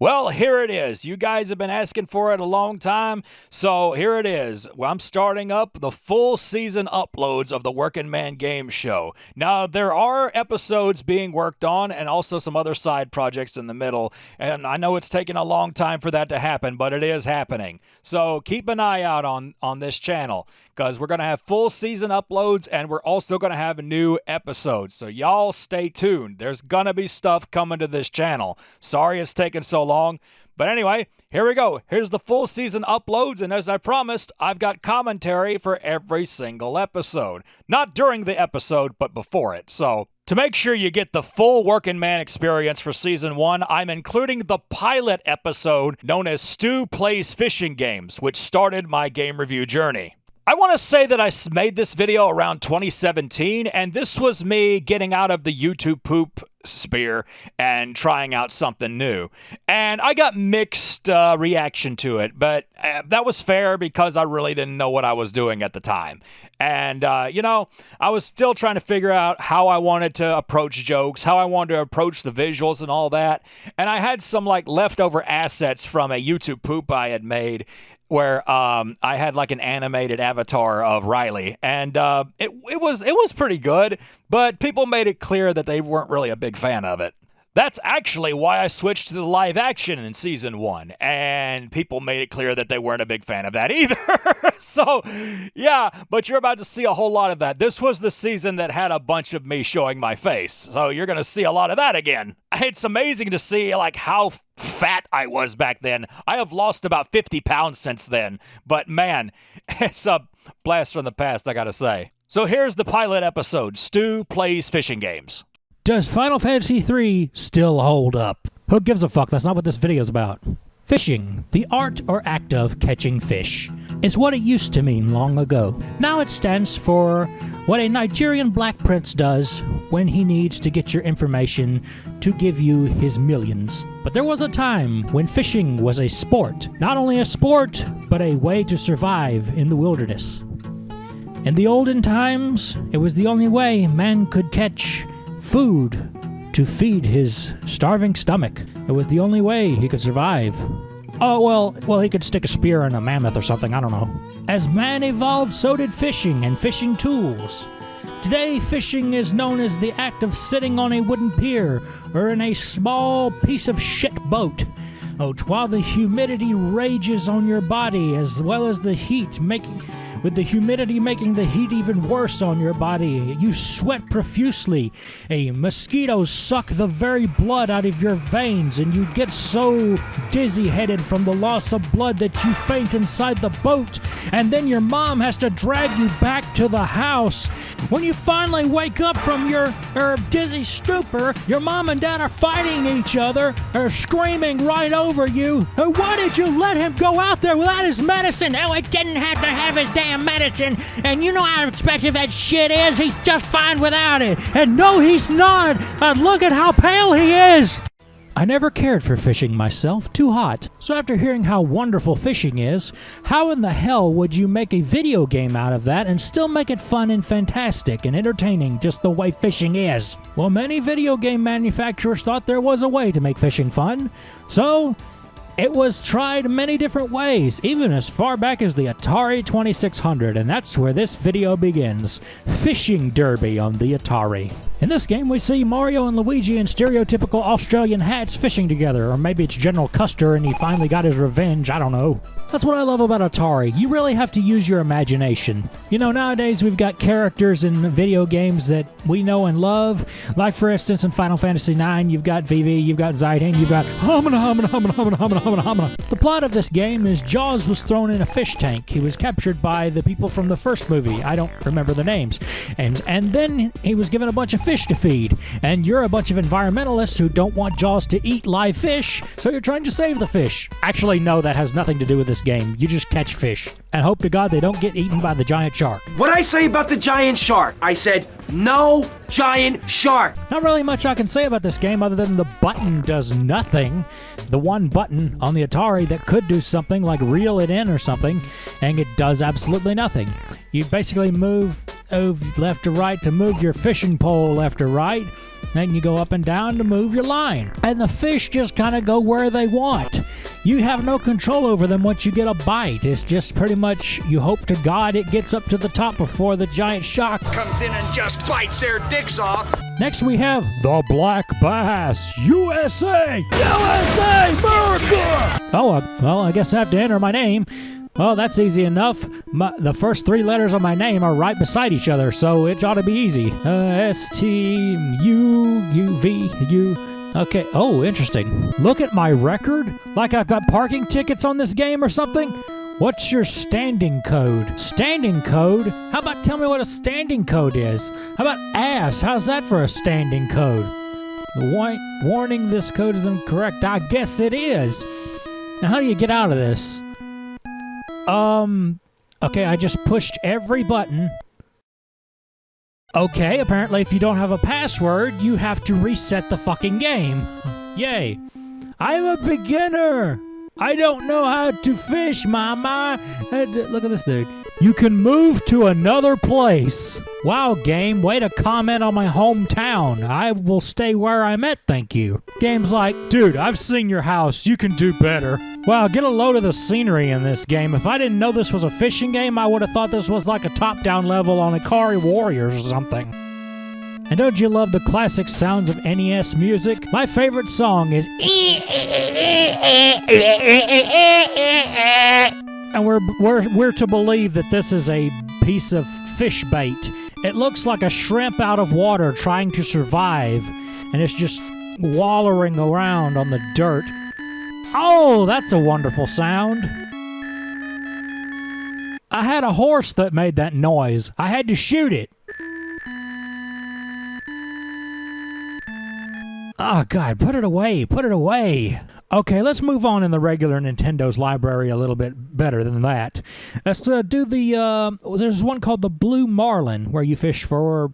Well, here it is. You guys have been asking for it a long time, so here it is. Well, I'm starting up the full season uploads of the Working Man Game Show. Now, there are episodes being worked on and also some other side projects in the middle, and I know it's taken a long time for that to happen, but it is happening. So keep an eye out on this channel, because we're going to have full season uploads, and we're also going to have new episodes. So y'all stay tuned. There's going to be stuff coming to this channel. Sorry it's taken so long. But anyway, here we go. Here's the full season uploads, and as I promised, I've got commentary for every single episode. Not during the episode, but before it. So to make sure you get the full Working Man experience for Season 1, I'm including the pilot episode known as Stu Plays Fishing Games, which started my game review journey. I want to say that I made this video around 2017, and this was me getting out of the YouTube poop sphere and trying out something new. And I got mixed reaction to it, but that was fair because I really didn't know what I was doing at the time. And, I was still trying to figure out how I wanted to approach jokes, how I wanted to approach the visuals and all that. And I had some leftover assets from a YouTube poop I had made where I had an animated avatar of Riley, and it was pretty good, but people made it clear that they weren't really a big fan of it. That's actually why I switched to the live action in Season 1, and people made it clear that they weren't a big fan of that either. So, yeah, but you're about to see a whole lot of that. This was the season that had a bunch of me showing my face, so you're going to see a lot of that again. It's amazing to see, how fat I was back then. I have lost about 50 pounds since then, but man, it's a blast from the past, I gotta say. So here's the pilot episode, Stu Plays Fishing Games. Does Final Fantasy III still hold up? Who gives a fuck? That's not what this video's about. Fishing, the art or act of catching fish, is what it used to mean long ago. Now it stands for what a Nigerian black prince does when he needs to get your information to give you his millions. But there was a time when fishing was a sport. Not only a sport, but a way to survive in the wilderness. In the olden times, it was the only way man could catch food to feed his starving stomach. It was the only way he could survive. Oh, well, he could stick a spear in a mammoth or something, I don't know. As man evolved, so did fishing and fishing tools. Today, fishing is known as the act of sitting on a wooden pier or in a small piece of shit boat. While the humidity rages on your body as well as the heat, with the humidity making the heat even worse on your body. You sweat profusely. Mosquitoes suck the very blood out of your veins, and you get so dizzy-headed from the loss of blood that you faint inside the boat, and then your mom has to drag you back to the house. When you finally wake up from your dizzy stupor, your mom and dad are fighting each other, or screaming right over you. Why did you let him go out there without his medicine? Oh, it didn't have to have his damn medicine, and you know how expensive that shit is. He's just fine without it. And no, he's not. And look at how pale he is. I never cared for fishing myself, too hot. So after hearing how wonderful fishing is, how in the hell would you make a video game out of that and still make it fun and fantastic and entertaining just the way fishing is? Well, many video game manufacturers thought there was a way to make fishing fun, so it was tried many different ways, even as far back as the Atari 2600, and that's where this video begins. Fishing Derby on the Atari. In this game, we see Mario and Luigi in stereotypical Australian hats fishing together, or maybe it's General Custer and he finally got his revenge, I don't know. That's what I love about Atari. You really have to use your imagination. Nowadays we've got characters in video games that we know and love. Like, for instance, in Final Fantasy IX, you've got Vivi, you've got Zidane, you've got Humana. The plot of this game is Jaws was thrown in a fish tank. He was captured by the people from the first movie. I don't remember the names. And then he was given a bunch of fish to feed. And you're a bunch of environmentalists who don't want Jaws to eat live fish, so you're trying to save the fish. Actually, no, that has nothing to do with this game. You just catch fish and hope to God they don't get eaten by the giant shark. What'd I say about the giant shark? I said no giant shark. Not really much I can say about this game other than the button does nothing. The one button on the Atari that could do something like reel it in or something, and it does absolutely nothing. You basically move left to right to move your fishing pole left to right, and you go up and down to move your line. And the fish just kind of go where they want. You have no control over them once you get a bite. It's just pretty much you hope to God it gets up to the top before the giant shark Comes in and just bites their dicks off. Next we have the Black Bass, USA! USA, America! Oh, well, I guess I have to enter my name. Well, that's easy enough. The first 3 letters of my name are right beside each other, so it ought to be easy. S-T-U-U-V-U. Okay, oh, interesting. Look at my record? Like I've got parking tickets on this game or something? What's your standing code? Standing code? How about tell me what a standing code is? How about ass? How's that for a standing code? Warning, this code is incorrect. I guess it is. Now, how do you get out of this? Okay, I just pushed every button. Okay, apparently if you don't have a password, you have to reset the fucking game. Yay. I'm a beginner. I don't know how to fish, mama. Look at this dude. You can move to another place. Wow, game, way to comment on my hometown. I will stay where I'm at, thank you. Game's like, dude, I've seen your house. You can do better. Wow, get a load of the scenery in this game. If I didn't know this was a fishing game, I would have thought this was like a top-down level on Atari Warriors or something. And don't you love the classic sounds of NES music? My favorite song is and we're to believe that this is a piece of fish bait. It looks like a shrimp out of water trying to survive, and it's just wallowing around on the dirt. Oh, that's a wonderful sound. I had a horse that made that noise. I had to shoot it. Oh, God, put it away, put it away. Okay, let's move on in the regular Nintendo's library a little bit better than that. Let's do the, there's one called the Blue Marlin, where you fish for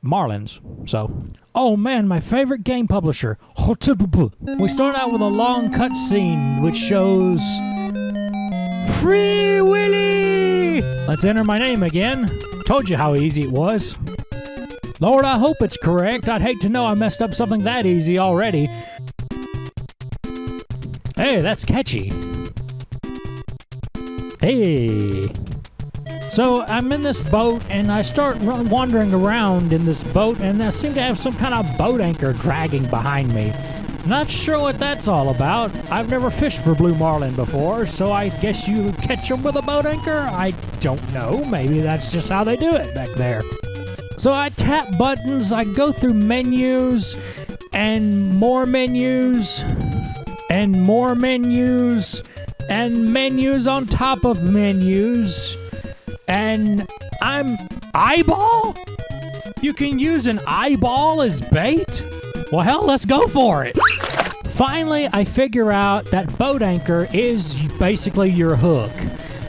marlins. So, oh man, my favorite game publisher. We start out with a long cutscene, which shows Free Willy! Let's enter my name again. Told you how easy it was. Lord, I hope it's correct. I'd hate to know I messed up something that easy already. Hey, that's catchy. Hey. So I'm in this boat, and I start wandering around in this boat, and I seem to have some kind of boat anchor dragging behind me. Not sure what that's all about. I've never fished for blue marlin before, so I guess you catch them with a boat anchor? I don't know. Maybe that's just how they do it back there. So I tap buttons, I go through menus, and more menus, and more menus, and menus on top of menus, and I'm eyeball? You can use an eyeball as bait? Well, hell, let's go for it. Finally, I figure out that boat anchor is basically your hook.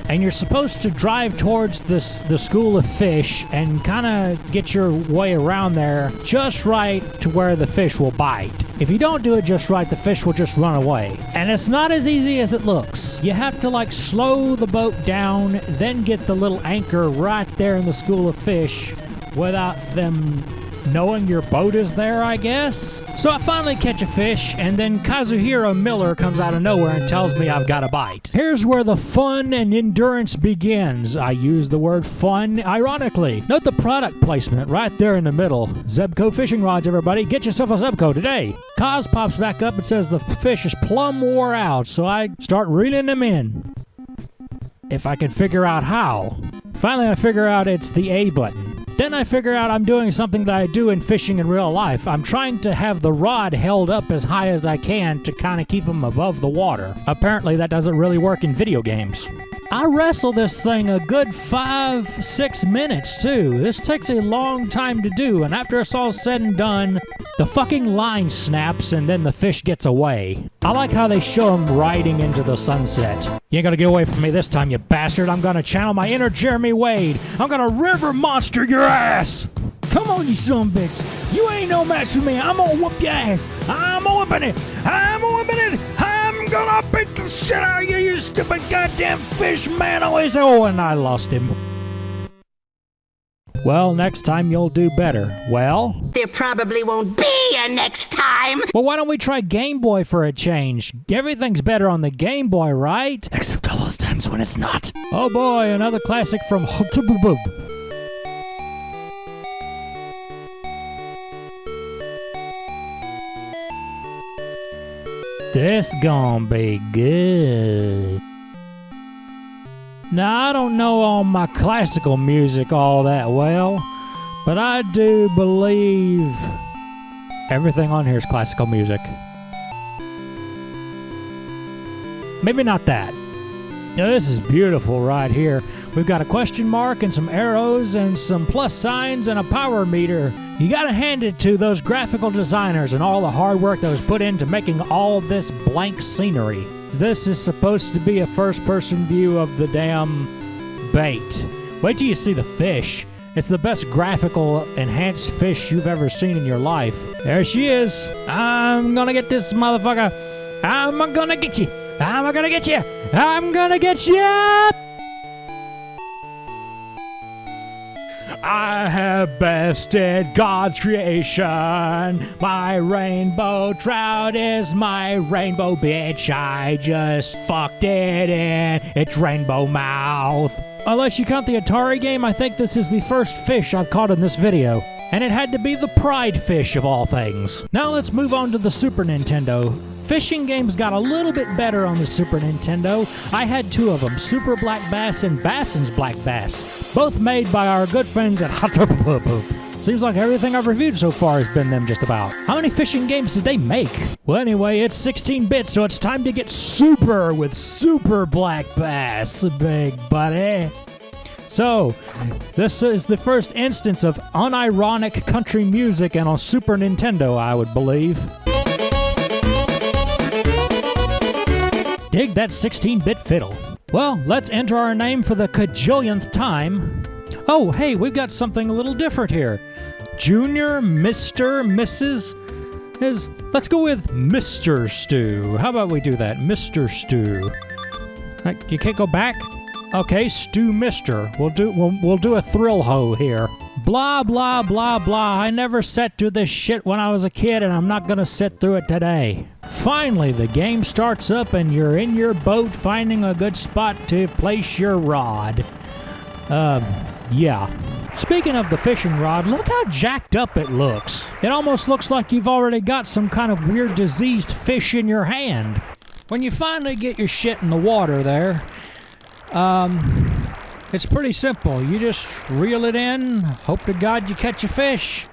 And you're supposed to drive towards the school of fish and kind of get your way around there just right to where the fish will bite. If you don't do it just right, the fish will just run away. And it's not as easy as it looks. You have to like slow the boat down, then get the little anchor right there in the school of fish without them knowing your boat is there, I guess. So I finally catch a fish, and then Kazuhiro Miller comes out of nowhere and tells me I've got a bite. Here's where the fun and endurance begins. I use the word fun ironically. Note the product placement right there in the middle. Zebco fishing rods, everybody. Get yourself a Zebco today. Kaz pops back up and says the fish is plumb wore out, so I start reeling them in. If I can figure out how. Finally, I figure out it's the A button. Then I figure out I'm doing something that I do in fishing in real life. I'm trying to have the rod held up as high as I can to kind of keep them above the water. Apparently that doesn't really work in video games. I wrestle this thing a good 5-6 minutes too. This takes a long time to do, and after it's all said and done, the fucking line snaps and then the fish gets away. I like how they show him riding into the sunset. You ain't gonna get away from me this time, you bastard. I'm gonna channel my inner Jeremy Wade. I'm gonna river monster your ass. Come on, you son of a bitch. You ain't no match for me. I'm gonna whoop your ass. I'm whipping it. I'm whipping it. I'm gonna beat the shit out of you, you stupid goddamn fish man. Oh, and I lost him. Well, next time you'll do better. Well? There probably won't be a next time. Well, why don't we try Game Boy for a change? Everything's better on the Game Boy, right? Except all those times when it's not. Oh boy, another classic from This gonna be good. Now, I don't know all my classical music all that well, but I do believe everything on here is classical music. Maybe not that. Now, this is beautiful right here. We've got a question mark and some arrows and some plus signs and a power meter. You gotta hand it to those graphical designers and all the hard work that was put into making all this blank scenery. This is supposed to be a first-person view of the damn bait. Wait till you see the fish. It's the best graphical enhanced fish you've ever seen in your life. There she is. I'm gonna get this motherfucker. I'm gonna get you. I'm gonna get you. I'm gonna get you. I have bested God's creation. My rainbow trout is my rainbow bitch. I just fucked it in its rainbow mouth. Unless you count the Atari game, I think this is the first fish I've caught in this video. And it had to be the Pride fish of all things. Now let's move on to the Super Nintendo. Fishing games got a little bit better on the Super Nintendo. I had two of them, Super Black Bass and Bassin's Black Bass, both made by our good friends at Seems like everything I've reviewed so far has been them just about. How many fishing games did they make? Well, anyway, it's 16-bit, so it's time to get super with Super Black Bass, big buddy. So, this is the first instance of unironic country music and on Super Nintendo, I would believe. Dig that 16-bit fiddle. Well, let's enter our name for the cajillionth time. Oh, hey, we've got something a little different here. Junior, Mr., Mrs. Let's go with Mr. Stew. How about we do that? Mr. Stew. You can't go back? Okay, Stew Mister. We'll do a thrill ho here. Blah, blah, blah, blah. I never sat through this shit when I was a kid, and I'm not gonna sit through it today. Finally, the game starts up, and you're in your boat finding a good spot to place your rod. Yeah. Speaking of the fishing rod, look how jacked up it looks. It almost looks like you've already got some kind of weird diseased fish in your hand. When you finally get your shit in the water there, it's pretty simple. You just reel it in, hope to God you catch a fish.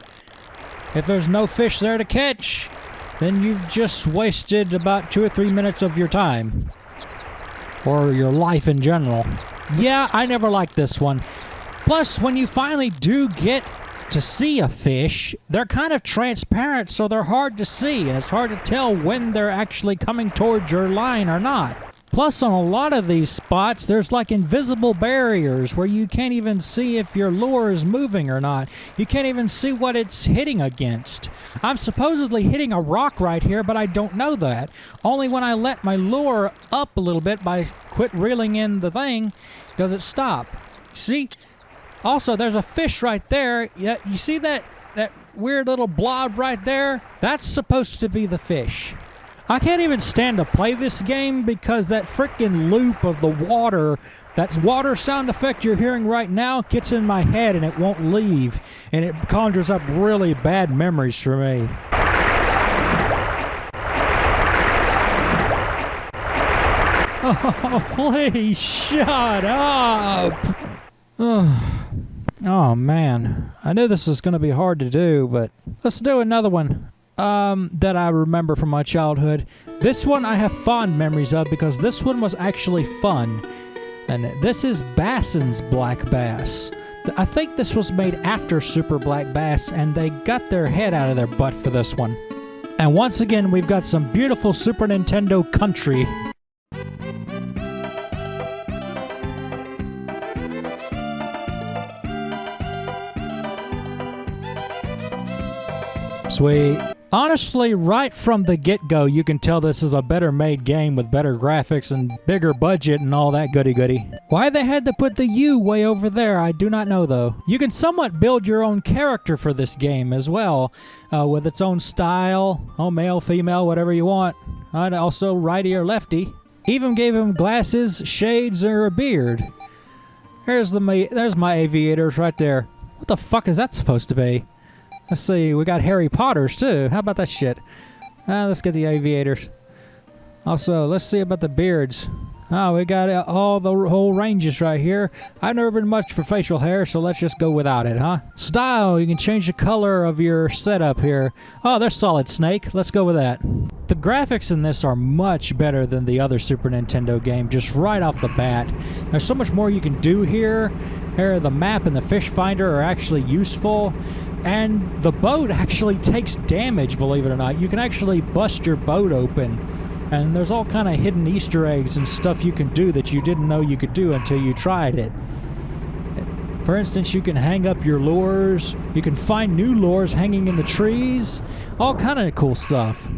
If there's no fish there to catch, then you've just wasted about 2 or 3 minutes of your time. Or your life in general. Yeah, I never liked this one. Plus, when you finally do get to see a fish, they're kind of transparent, so they're hard to see, and it's hard to tell when they're actually coming towards your line or not. Plus, on a lot of these spots, there's like invisible barriers where you can't even see if your lure is moving or not. You can't even see what it's hitting against. I'm supposedly hitting a rock right here, but I don't know that. Only when I let my lure up a little bit by quit reeling in the thing does it stop. See? Also, there's a fish right there. Yeah, you see that weird little blob right there? That's supposed to be the fish. I can't even stand to play this game because that frickin' loop of the water, that water sound effect you're hearing right now, gets in my head and it won't leave. And it conjures up really bad memories for me. Oh, please shut up. Oh, man. I knew this was going to be hard to do, but let's do another one. That I remember from my childhood. This one I have fond memories of because this one was actually fun. And this is Bassin's Black Bass. I think this was made after Super Black Bass, and they got their head out of their butt for this one. And once again, we've got some beautiful Super Nintendo country. Sweet Honestly, right from the get-go, you can tell this is a better made game with better graphics and bigger budget and all that goody-goody. Why they had to put the U way over there, I do not know though. You can somewhat build your own character for this game as well, with its own style, male, female, whatever you want, and also righty or lefty. Even gave him glasses, shades, or a beard. There's my aviators right there. What the fuck is that supposed to be? Let's see, we got Harry Potters too. How about that shit? Let's get the aviators. Also, let's see about the beards. Oh, we got all the whole ranges right here. I've never been much for facial hair, so let's just go without it, huh? Style, you can change the color of your setup here. Oh, there's Solid Snake. Let's go with that. The graphics in this are much better than the other Super Nintendo game, just right off the bat. There's so much more you can do here. Here, the map and the fish finder are actually useful. And the boat actually takes damage, believe it or not. You can actually bust your boat open. And there's all kind of hidden Easter eggs and stuff you can do that you didn't know you could do until you tried it. For instance, you can hang up your lures. You can find new lures hanging in the trees. All kind of cool stuff.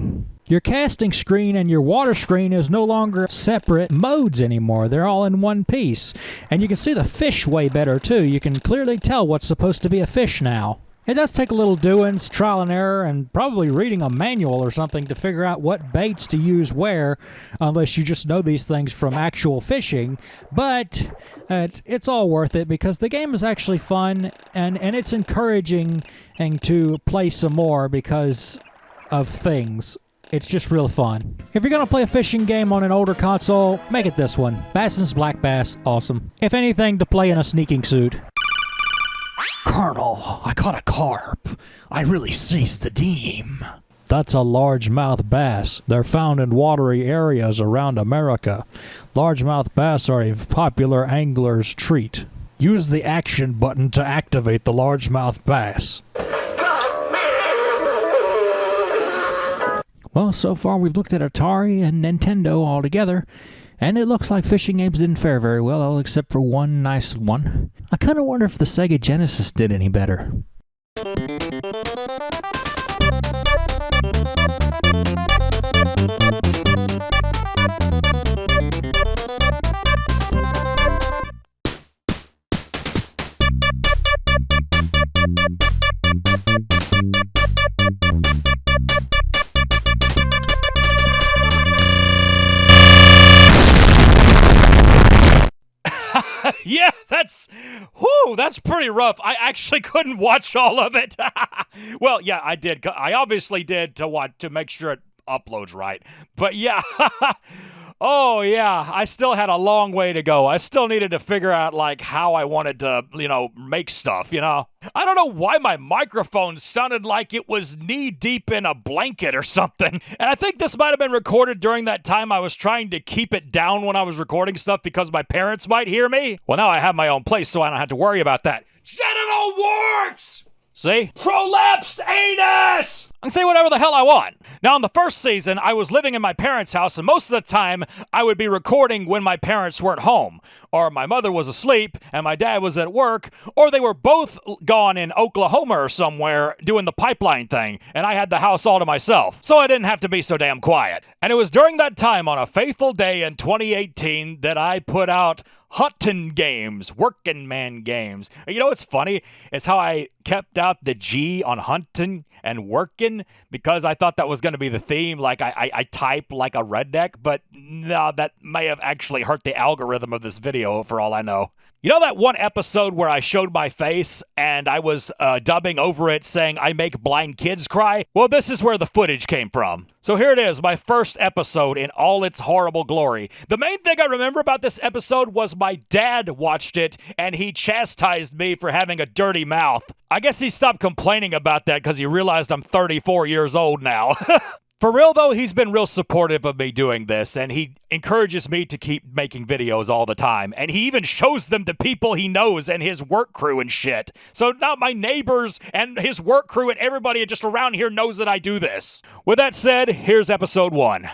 Your casting screen and your water screen is no longer separate modes anymore. They're all in one piece. And you can see the fish way better, too. You can clearly tell what's supposed to be a fish now. It does take a little doings, trial and error, and probably reading a manual or something to figure out what baits to use where, unless you just know these things from actual fishing. But it's all worth it because the game is actually fun, and it's encouraging to play some more because of things. It's just real fun. If you're going to play a fishing game on an older console, make it this one. Bassin's Black Bass, awesome. If anything, to play in a sneaking suit. Colonel, I caught a carp. I really seized the deem. That's a largemouth bass. They're found in watery areas around America. Largemouth bass are a popular angler's treat. Use the action button to activate the largemouth bass. Well, so far we've looked at Atari and Nintendo all together. And it looks like fishing games didn't fare very well, except for one nice one. I kind of wonder if the Sega Genesis did any better. Yeah, that's pretty rough. I actually couldn't watch all of it. Well, yeah, I did. I obviously did to make sure it uploads right. But yeah, oh yeah, I still had a long way to go. I still needed to figure out like how I wanted to, make stuff, I don't know why my microphone sounded like it was knee deep in a blanket or something. And I think this might have been recorded during that time I was trying to keep it down when I was recording stuff because my parents might hear me. Well, now I have my own place, so I don't have to worry about that. Genital warts! See? Prolapsed anus! I can say whatever the hell I want. Now, in the first season, I was living in my parents' house, and most of the time, I would be recording when my parents weren't home. Or my mother was asleep, and my dad was at work, or they were both gone in Oklahoma or somewhere doing the pipeline thing, and I had the house all to myself, so I didn't have to be so damn quiet. And it was during that time, on a fateful day in 2018, that I put out Huntin' Games, Working Man Games. You know what's funny? Is how I kept out the G on hunting and working because I thought that was going to be the theme. Like I type like a redneck, but no, that may have actually hurt the algorithm of this video for all I know. You know that one episode where I showed my face and I was dubbing over it saying I make blind kids cry? Well, this is where the footage came from. So here it is, my first episode in all its horrible glory. The main thing I remember about this episode was my dad watched it and he chastised me for having a dirty mouth. I guess he stopped complaining about that because he realized I'm 34 years old now. For real, though, he's been real supportive of me doing this, and he encourages me to keep making videos all the time, and he even shows them to people he knows and his work crew and shit. So now my neighbors and his work crew and everybody just around here knows that I do this. With that said, here's episode 1.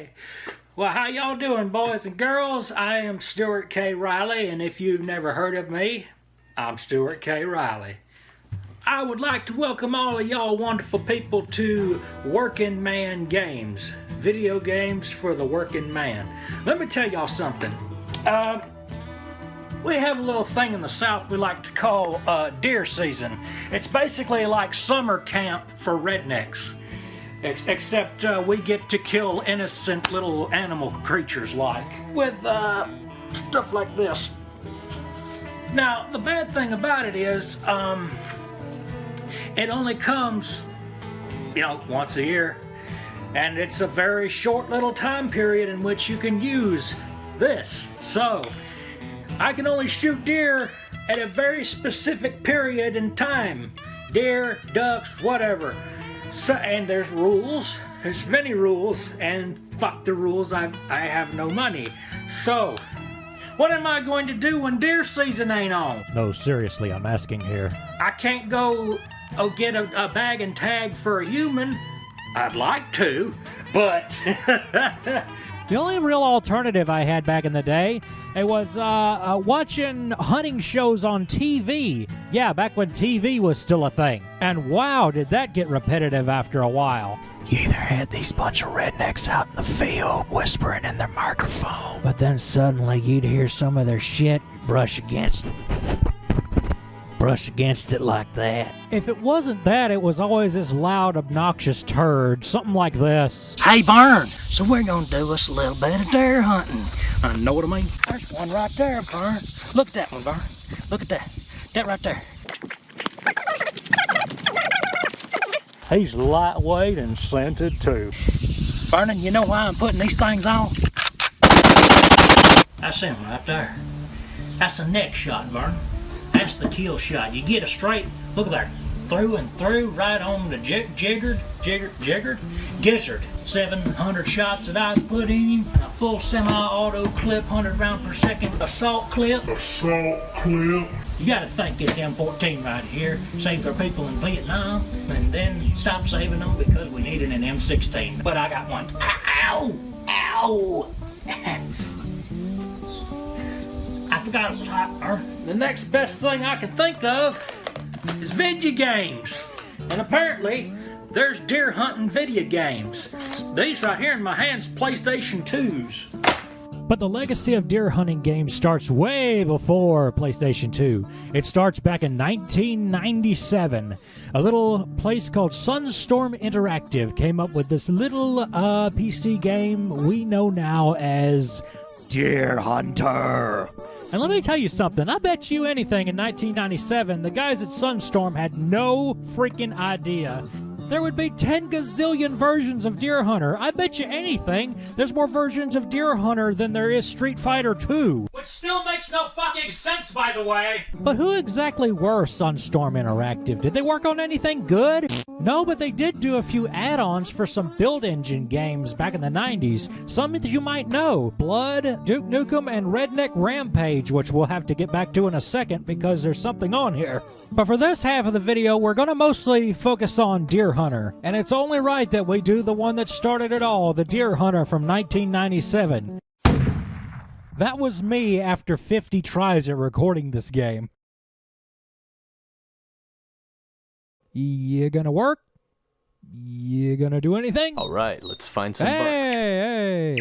Okay. Well, how y'all doing, boys and girls? I am Stuart K Reilly, and if you've never heard of me, I'm Stuart K Reilly. I would like to welcome all of y'all wonderful people to Working Man Games. Video games for the working man. Let me tell y'all something. We have a little thing in the South we like to call deer season. It's basically like summer camp for rednecks. Except we get to kill innocent little animal creatures with stuff like this. Now, the bad thing about it is, it only comes, once a year. And it's a very short little time period in which you can use this. So, I can only shoot deer at a very specific period in time. Deer, ducks, whatever. So, and there's rules. There's many rules, and fuck the rules. I have no money. So, what am I going to do when deer season ain't on? No, seriously, I'm asking here. I can't go get a bag and tag for a human. I'd like to, but the only real alternative I had back in the day, it was watching hunting shows on TV. Yeah, back when TV was still a thing. And wow, did that get repetitive after a while. You either had these bunch of rednecks out in the field whispering in their microphone, but then suddenly you'd hear some of their shit brush against it like that. If it wasn't that, it was always this loud, obnoxious turd, something like this. Hey, Burn, so we're gonna do us a little bit of deer hunting. I know what I mean. There's one right there, Burn. Look at that one, Burn. Look at that. That right there. He's lightweight and scented too. Vernon, you know why I'm putting these things on? That's him right there. That's a neck shot, Vernon. That's the kill shot. You get a straight, look there, through and through, right on the gizzard. 700 shots that I put in him, and a full semi-auto clip, 100 round per second assault clip. You gotta think it's M14 right here. Saved our people in Vietnam, and then stopped saving them because we needed an M16. But I got one. Ow! Ow! I forgot it was hot. The next best thing I can think of is video games. And apparently, there's deer hunting video games. These right here in my hands, PlayStation 2s. But the legacy of deer hunting games starts way before PlayStation 2. It starts back in 1997. A little place called Sunstorm Interactive came up with this little PC game we know now as Deer Hunter. And let me tell you something, I bet you anything in 1997, the guys at Sunstorm had no freaking idea there would be 10 gazillion versions of Deer Hunter. I bet you anything, there's more versions of Deer Hunter than there is Street Fighter 2. Which still makes no fucking sense, by the way. But who exactly were Sunstorm Interactive? Did they work on anything good? No, but they did do a few add-ons for some build engine games back in the 90s. Some that you might know. Blood, Duke Nukem, and Redneck Rampage, which we'll have to get back to in a second because there's something on here. But for this half of the video, we're going to mostly focus on Deer Hunter. And it's only right that we do the one that started it all, the Deer Hunter from 1997. That was me after 50 tries at recording this game. You gonna work? You gonna do anything? All right, let's find some bucks. Hey!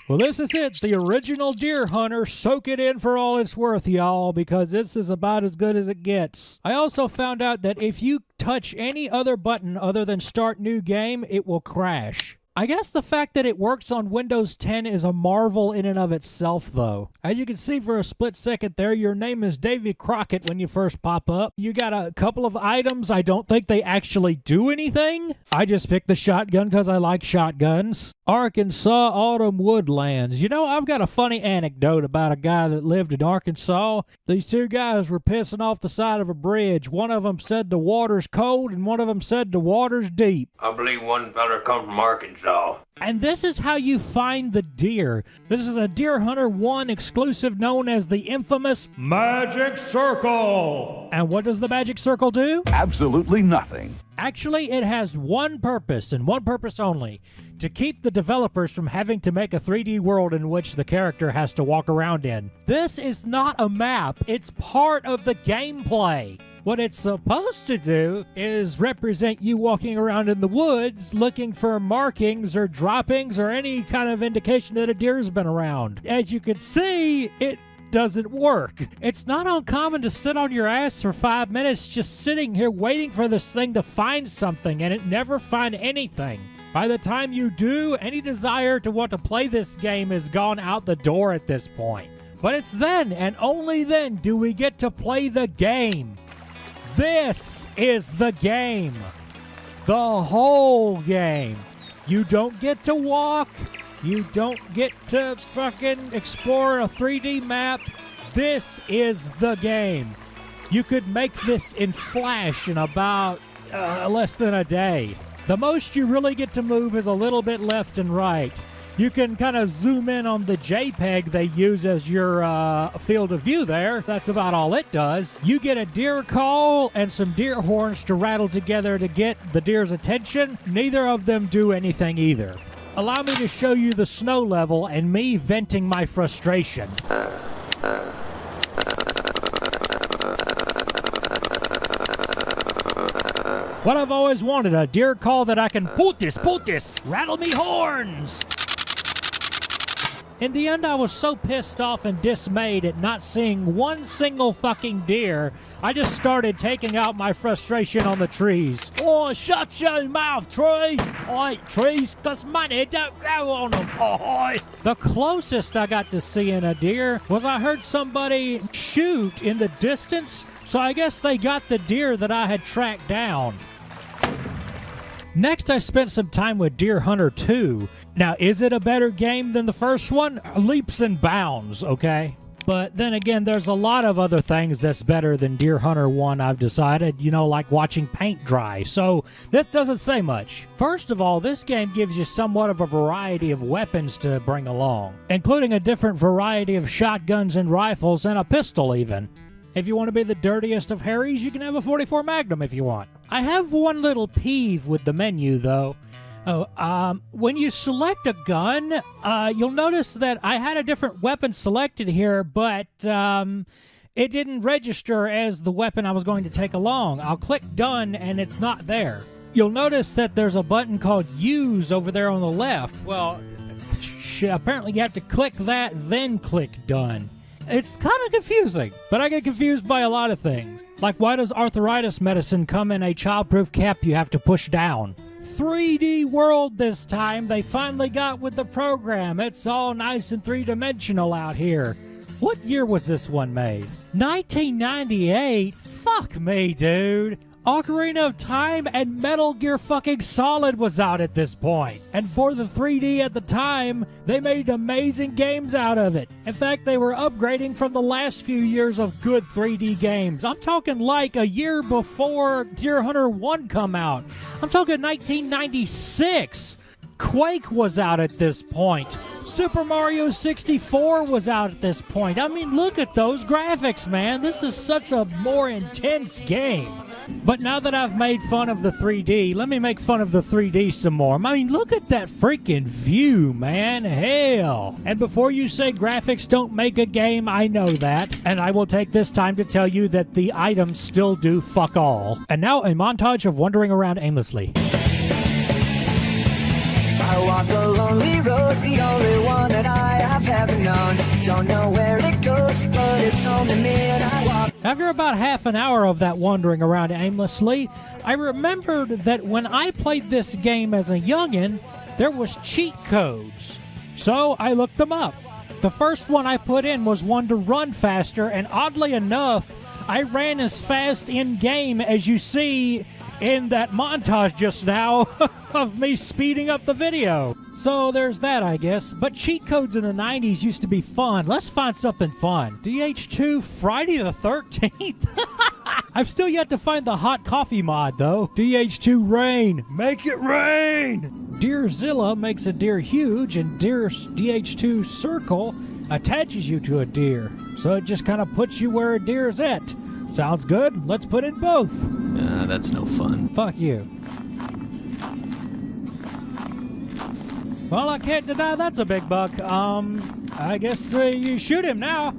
Well, this is it, the original Deer Hunter. Soak it in for all it's worth, y'all, because this is about as good as it gets. I also found out that if you touch any other button other than Start New Game, it will crash. I guess the fact that it works on Windows 10 is a marvel in and of itself, though. As you can see for a split second there, your name is Davy Crockett when you first pop up. You got a couple of items. I don't think they actually do anything. I just picked the shotgun because I like shotguns. Arkansas Autumn Woodlands. You know, I've got a funny anecdote about a guy that lived in Arkansas. These two guys were pissing off the side of a bridge. One of them said the water's cold and one of them said the water's deep. I believe one feller come from Arkansas. No. And this is how you find the deer. This is a Deer Hunter 1 exclusive known as the infamous Magic Circle. And what does the Magic Circle do? Absolutely nothing. Actually, it has one purpose, and one purpose only: to keep the developers from having to make a 3D world in which the character has to walk around in. This is not a map, it's part of the gameplay. What it's supposed to do is represent you walking around in the woods looking for markings or droppings or any kind of indication that a deer's been around. As you can see, it doesn't work. It's not uncommon to sit on your ass for 5 minutes just sitting here waiting for this thing to find something, and it never find anything. By the time you do, any desire to want to play this game has gone out the door at this point. But it's then, and only then, do we get to play the game. This is the game. The whole game. You don't get to walk. You don't get to fucking explore a 3D map. This is the game. You could make this in Flash in about less than a day. The most you really get to move is a little bit left and right. You can kind of zoom in on the JPEG they use as your field of view there. That's about all it does. You get a deer call and some deer horns to rattle together to get the deer's attention. Neither of them do anything either. Allow me to show you the snow level and me venting my frustration. What I've always wanted, a deer call that I can put this, rattle me horns. In the end, I was so pissed off and dismayed at not seeing one single fucking deer, I just started taking out my frustration on the trees. Oh, shut your mouth, tree! Oi, trees, 'cause money don't go on them. Oi! The closest I got to seeing a deer was I heard somebody shoot in the distance, so I guess they got the deer that I had tracked down. Next, I spent some time with Deer Hunter 2. Now, is it a better game than the first one? Leaps and bounds, okay? But then again, there's a lot of other things that's better than Deer Hunter 1, I've decided, like watching paint dry. So, that doesn't say much. First of all, this game gives you somewhat of a variety of weapons to bring along, including a different variety of shotguns and rifles and a pistol even. If you want to be the dirtiest of Harrys, you can have a 44 Magnum if you want. I have one little peeve with the menu, though. When you select a gun, you'll notice that I had a different weapon selected here, but it didn't register as the weapon I was going to take along. I'll click Done, and it's not there. You'll notice that there's a button called Use over there on the left. Well, shit, apparently you have to click that, then click Done. It's kind of confusing, but I get confused by a lot of things. Like, why does arthritis medicine come in a childproof cap you have to push down? 3D world this time. They finally got with the program. It's all nice and three-dimensional out here. What year was this one made? 1998? Fuck me, dude. Ocarina of Time and Metal Gear fucking Solid was out at this point. And for the 3D at the time, they made amazing games out of it. In fact, they were upgrading from the last few years of good 3D games. I'm talking like a year before Deer Hunter 1 come out. I'm talking 1996. Quake was out at this point. Super Mario 64 was out at this point. I mean, look at those graphics, man. This is such a more intense game. But now that I've made fun of the 3D, let me make fun of the 3D some more. I mean, look at that freaking view, man. Hell. And before you say graphics don't make a game, I know that. And I will take this time to tell you that the items still do fuck all. And now a montage of wandering around aimlessly. I walk a lonely road, the only one that I have ever known. Don't know where it goes, but it's home to me and I walk. After about half an hour of that wandering around aimlessly, I remembered that when I played this game as a youngin', there was cheat codes. So I looked them up. The first one I put in was one to run faster, and oddly enough, I ran as fast in-game as you see in that montage just now of me speeding up the video. So there's that, I guess. But cheat codes in the 90s used to be fun. Let's find something fun. DH2 Friday the 13th? I've still yet to find the hot coffee mod, though. DH2 rain. Make it rain! Deerzilla makes a deer huge, and DH2 circle attaches you to a deer. So it just kind of puts you where a deer's at. Sounds good? Let's put in both. That's no fun. Fuck you. Well, I can't deny that's a big buck. I guess you shoot him now.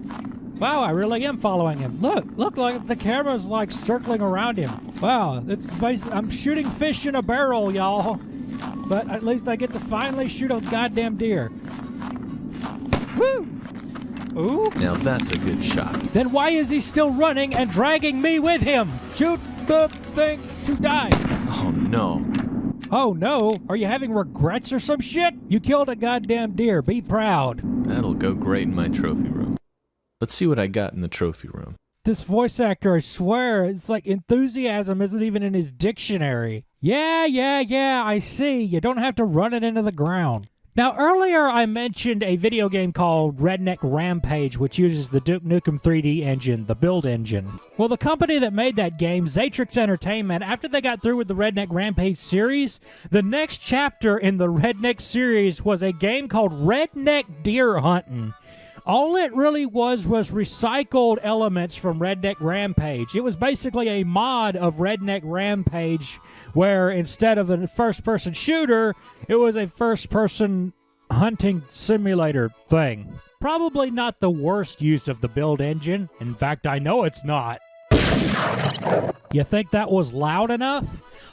Wow, I really am following him. Look like the camera's like circling around him. Wow, I'm shooting fish in a barrel, y'all. But at least I get to finally shoot a goddamn deer. Woo! Ooh. Now that's a good shot. Then why is he still running and dragging me with him? Shoot the thing to die. Oh no. Oh no, are you having regrets or some shit? You killed a goddamn deer, be proud. That'll go great in my trophy room. Let's see what I got in the trophy room. This voice actor, I swear, it's like enthusiasm isn't even in his dictionary. Yeah, I see. You don't have to run it into the ground. Now, earlier I mentioned a video game called Redneck Rampage, which uses the Duke Nukem 3D engine, the build engine. Well, the company that made that game, Zatrix Entertainment, after they got through with the Redneck Rampage series, the next chapter in the Redneck series was a game called Redneck Deer Hunting. All it really was recycled elements from Redneck Rampage. It was basically a mod of Redneck Rampage where instead of a first-person shooter, it was a first-person hunting simulator thing. Probably not the worst use of the build engine. In fact, I know it's not. You think that was loud enough?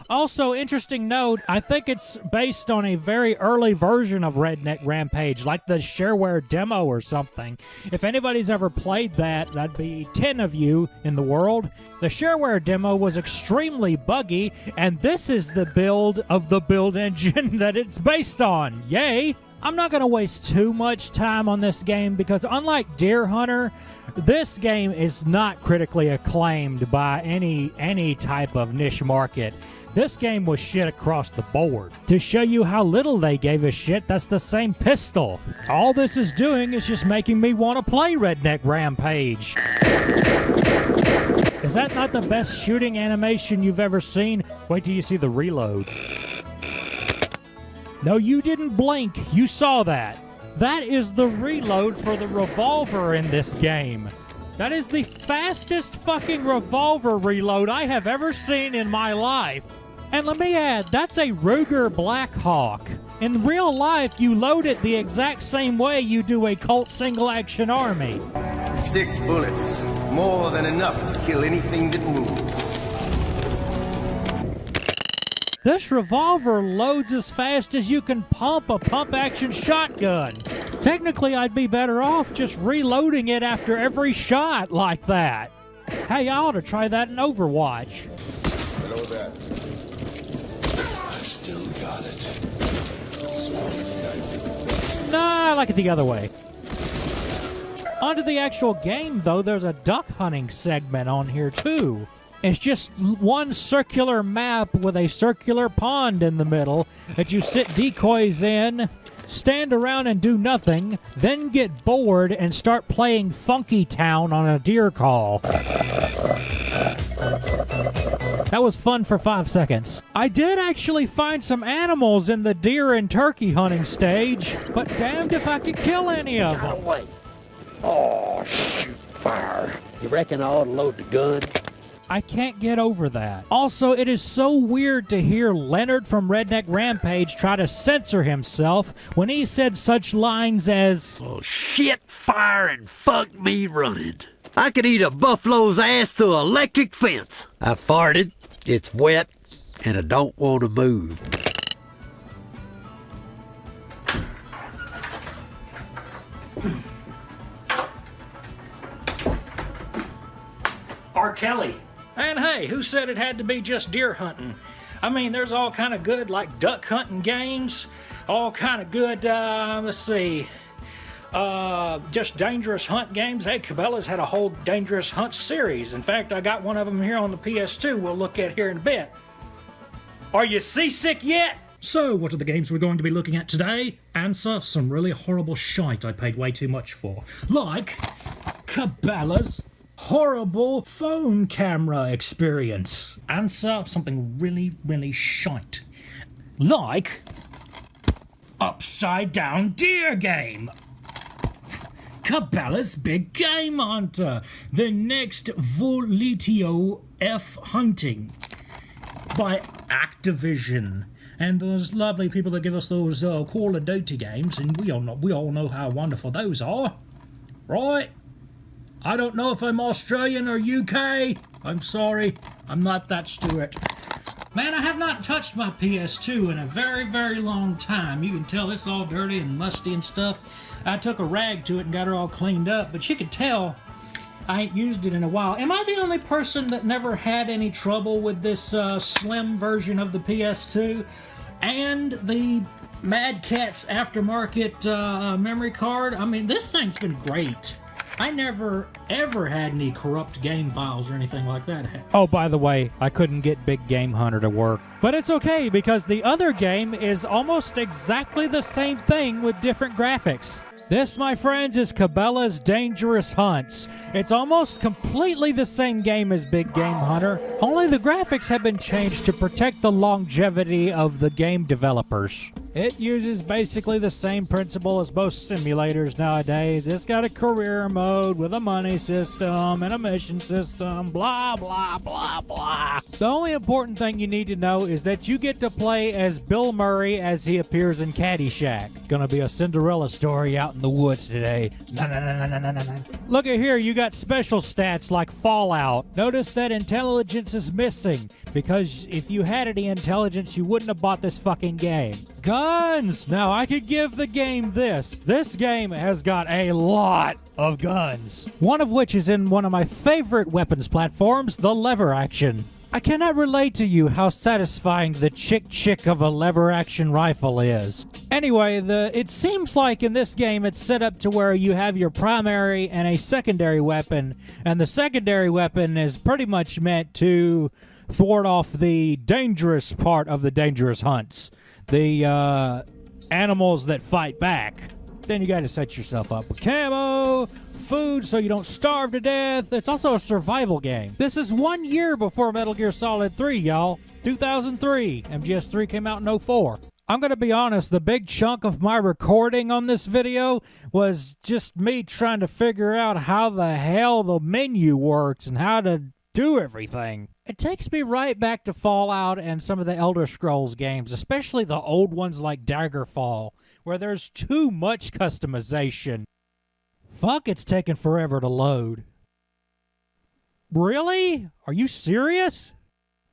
Also, interesting note, I think it's based on a very early version of Redneck Rampage, like the shareware demo or something. If anybody's ever played that, that'd be 10 of you in the world. The shareware demo was extremely buggy, and this is the build of the build engine that it's based on. Yay! I'm not going to waste too much time on this game because unlike Deer Hunter, this game is not critically acclaimed by any type of niche market. This game was shit across the board. To show you how little they gave a shit, that's the same pistol. All this is doing is just making me want to play Redneck Rampage. Is that not the best shooting animation you've ever seen? Wait till you see the reload. No, you didn't blink. You saw that. That is the reload for the revolver in this game. That is the fastest fucking revolver reload I have ever seen in my life. And let me add, that's a Ruger Blackhawk. In real life, you load it the exact same way you do a Colt single-action army. 6 bullets, more than enough to kill anything that moves. This revolver loads as fast as you can pump a pump-action shotgun. Technically, I'd be better off just reloading it after every shot like that. Hey, I ought to try that in Overwatch. I know that. I still got it. Nah, I like it the other way. Onto the actual game, though, there's a duck hunting segment on here, too. It's just one circular map with a circular pond in the middle that you sit decoys in, stand around and do nothing, then get bored and start playing Funky Town on a deer call. That was fun for 5 seconds. I did actually find some animals in the deer and turkey hunting stage, but damned if I could kill any of them. Wait. Oh, fire. You reckon I ought to load the gun? I can't get over that. Also, it is so weird to hear Leonard from Redneck Rampage try to censor himself when he said such lines as, "Oh, shit, fire, and fuck me running. I could eat a buffalo's ass through an electric fence. I farted, it's wet, and I don't want to move." R. Kelly. And hey, who said it had to be just deer hunting? I mean, there's all kind of good, like, duck hunting games. All kind of good, let's see, just dangerous hunt games. Hey, Cabela's had a whole dangerous hunt series. In fact, I got one of them here on the PS2 we'll look at here in a bit. Are you seasick yet? So, what are the games we're going to be looking at today? Answer, some really horrible shite I paid way too much for. Like Cabela's horrible phone camera experience. Answer something really, really shite. Like Upside Down Deer Game. Cabela's Big Game Hunter. The next Volitio F Hunting by Activision. And those lovely people that give us those Call of Duty games, and we all know how wonderful those are, right? I don't know if I'm Australian or UK. I'm sorry, I'm not that Stuart. Man, I have not touched my PS2 in a very, very long time. You can tell it's all dirty and musty and stuff. I took a rag to it and got her all cleaned up, but you could tell I ain't used it in a while. Am I the only person that never had any trouble with this slim version of the PS2 and the Mad Catz aftermarket memory card? I mean, this thing's been great. I never, ever had any corrupt game files or anything like that. Oh, by the way, I couldn't get Big Game Hunter to work. But it's okay, because the other game is almost exactly the same thing with different graphics. This, my friends, is Cabela's Dangerous Hunts. It's almost completely the same game as Big Game Hunter, only the graphics have been changed to protect the longevity of the game developers. It uses basically the same principle as most simulators nowadays. It's got a career mode with a money system and a mission system, blah, blah, blah, blah. The only important thing you need to know is that you get to play as Bill Murray as he appears in Caddyshack. Gonna be a Cinderella story out in the woods today. Look at here, you got special stats like Fallout. Notice that intelligence is missing, because if you had any intelligence, you wouldn't have bought this fucking game. Guns! Now, I could give the game this. This game has got a lot of guns. One of which is in one of my favorite weapons platforms, the lever action. I cannot relate to you how satisfying the chick of a lever action rifle is. Anyway, it seems like in this game it's set up to where you have your primary and a secondary weapon, and the secondary weapon is pretty much meant to thwart off the dangerous part of the dangerous hunts. The animals that fight back. Then you got to set yourself up with camo, food so you don't starve to death. It's also a survival game. This is 1 year before Metal Gear Solid 3, y'all. 2003. MGS3 came out in 2004. I'm going to be honest, the big chunk of my recording on this video was just me trying to figure out how the hell the menu works and how to do everything. It takes me right back to Fallout and some of the Elder Scrolls games, especially the old ones like Daggerfall, where there's too much customization. Fuck, it's taking forever to load. Really? Are you serious?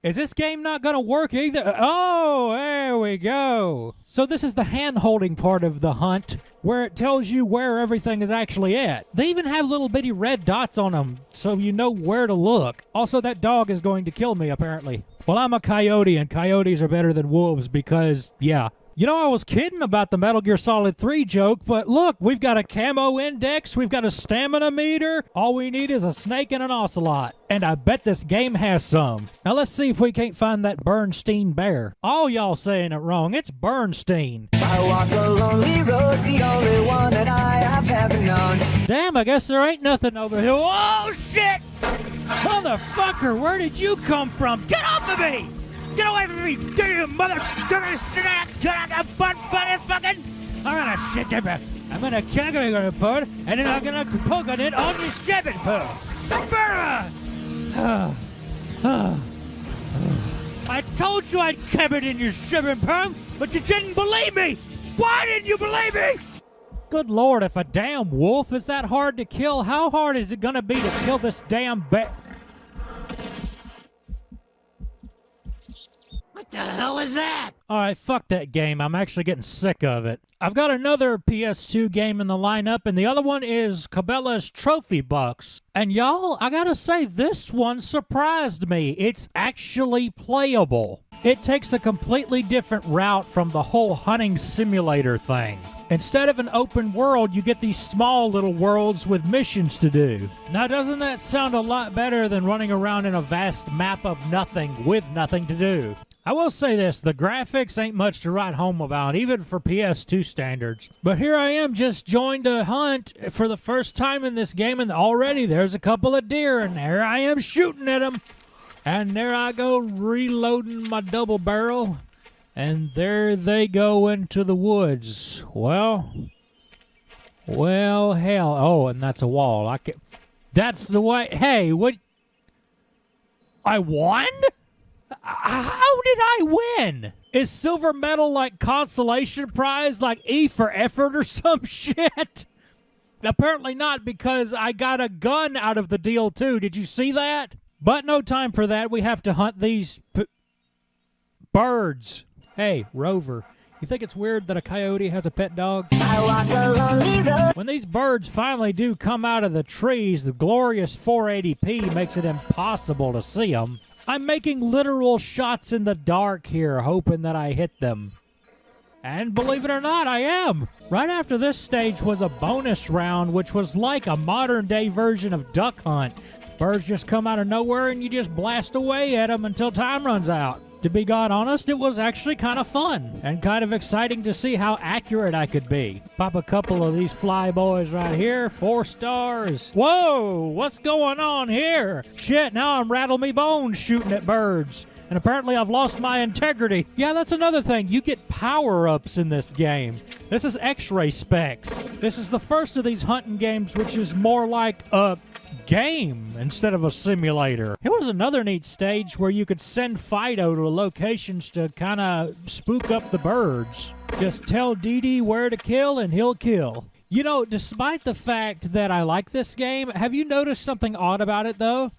Is this game not going to work either? Oh, there we go. So this is the hand-holding part of the hunt, where it tells you where everything is actually at. They even have little bitty red dots on them, so you know where to look. Also, that dog is going to kill me, apparently. Well, I'm a coyote, and coyotes are better than wolves because, yeah. You know, I was kidding about the Metal Gear Solid 3 joke, but look, we've got a camo index, we've got a stamina meter, all we need is a snake and an ocelot. And I bet this game has some. Now let's see if we can't find that Bernstein bear. All y'all saying it wrong, it's Bernstein. I walk a lonely road, the only one that I have ever known. Damn, I guess there ain't nothing over here. Oh, shit! Motherfucker, where did you come from? Get off of me! Get away from me, you motherfucker! Fucking! I'm gonna shit your back. I'm gonna put, and then I'm gonna poke it on your shipping poo. I told you I'd keep it in your shipping poo, but you didn't believe me. Why didn't you believe me? Good Lord, if a damn wolf is that hard to kill, how hard is it gonna be to kill this damn bear? What the hell is that? Alright, fuck that game. I'm actually getting sick of it. I've got another PS2 game in the lineup, and the other one is Cabela's Trophy Bucks. And y'all, I gotta say, this one surprised me. It's actually playable. It takes a completely different route from the whole hunting simulator thing. Instead of an open world, you get these small little worlds with missions to do. Now, doesn't that sound a lot better than running around in a vast map of nothing with nothing to do? I will say this, the graphics ain't much to write home about, even for PS2 standards. But here I am, just joined a hunt for the first time in this game, and already there's a couple of deer, and there I am shooting at them. And there I go, reloading my double barrel, and there they go into the woods. Well, hell. Oh, and that's a wall. That's the way. Hey, what? I won? How did I win? Is silver medal like consolation prize, like E for effort or some shit? Apparently not, because I got a gun out of the deal too. Did you see that? But no time for that. We have to hunt these birds. Hey, Rover, you think it's weird that a coyote has a pet dog? When these birds finally do come out of the trees, the glorious 480p makes it impossible to see them. I'm making literal shots in the dark here, hoping that I hit them. And believe it or not, I am. Right after this stage was a bonus round, which was like a modern-day version of Duck Hunt. Birds just come out of nowhere and you just blast away at them until time runs out. To be God honest, it was actually kind of fun and kind of exciting to see how accurate I could be. Pop a couple of these fly boys right here, 4 stars. Whoa, what's going on here? Shit, now I'm rattle me bones shooting at birds. And apparently I've lost my integrity. Yeah, that's another thing. You get power-ups in this game. This is X-ray specs. This is the first of these hunting games which is more like a game instead of a simulator. It was another neat stage where you could send Fido to locations to kind of spook up the birds. Just tell Dee where to kill and he'll kill. You know, despite the fact that I like this game, have you noticed something odd about it though?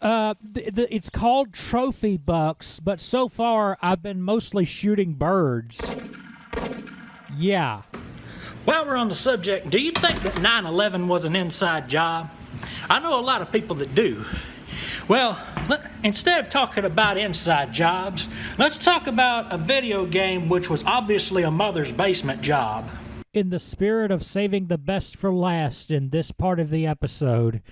It's called Trophy Bucks, but so far I've been mostly shooting birds. Yeah. While we're on the subject, do you think that 9/11 was an inside job? I know a lot of people that do. Well, instead of talking about inside jobs, let's talk about a video game which was obviously a mother's basement job. In the spirit of saving the best for last in this part of the episode,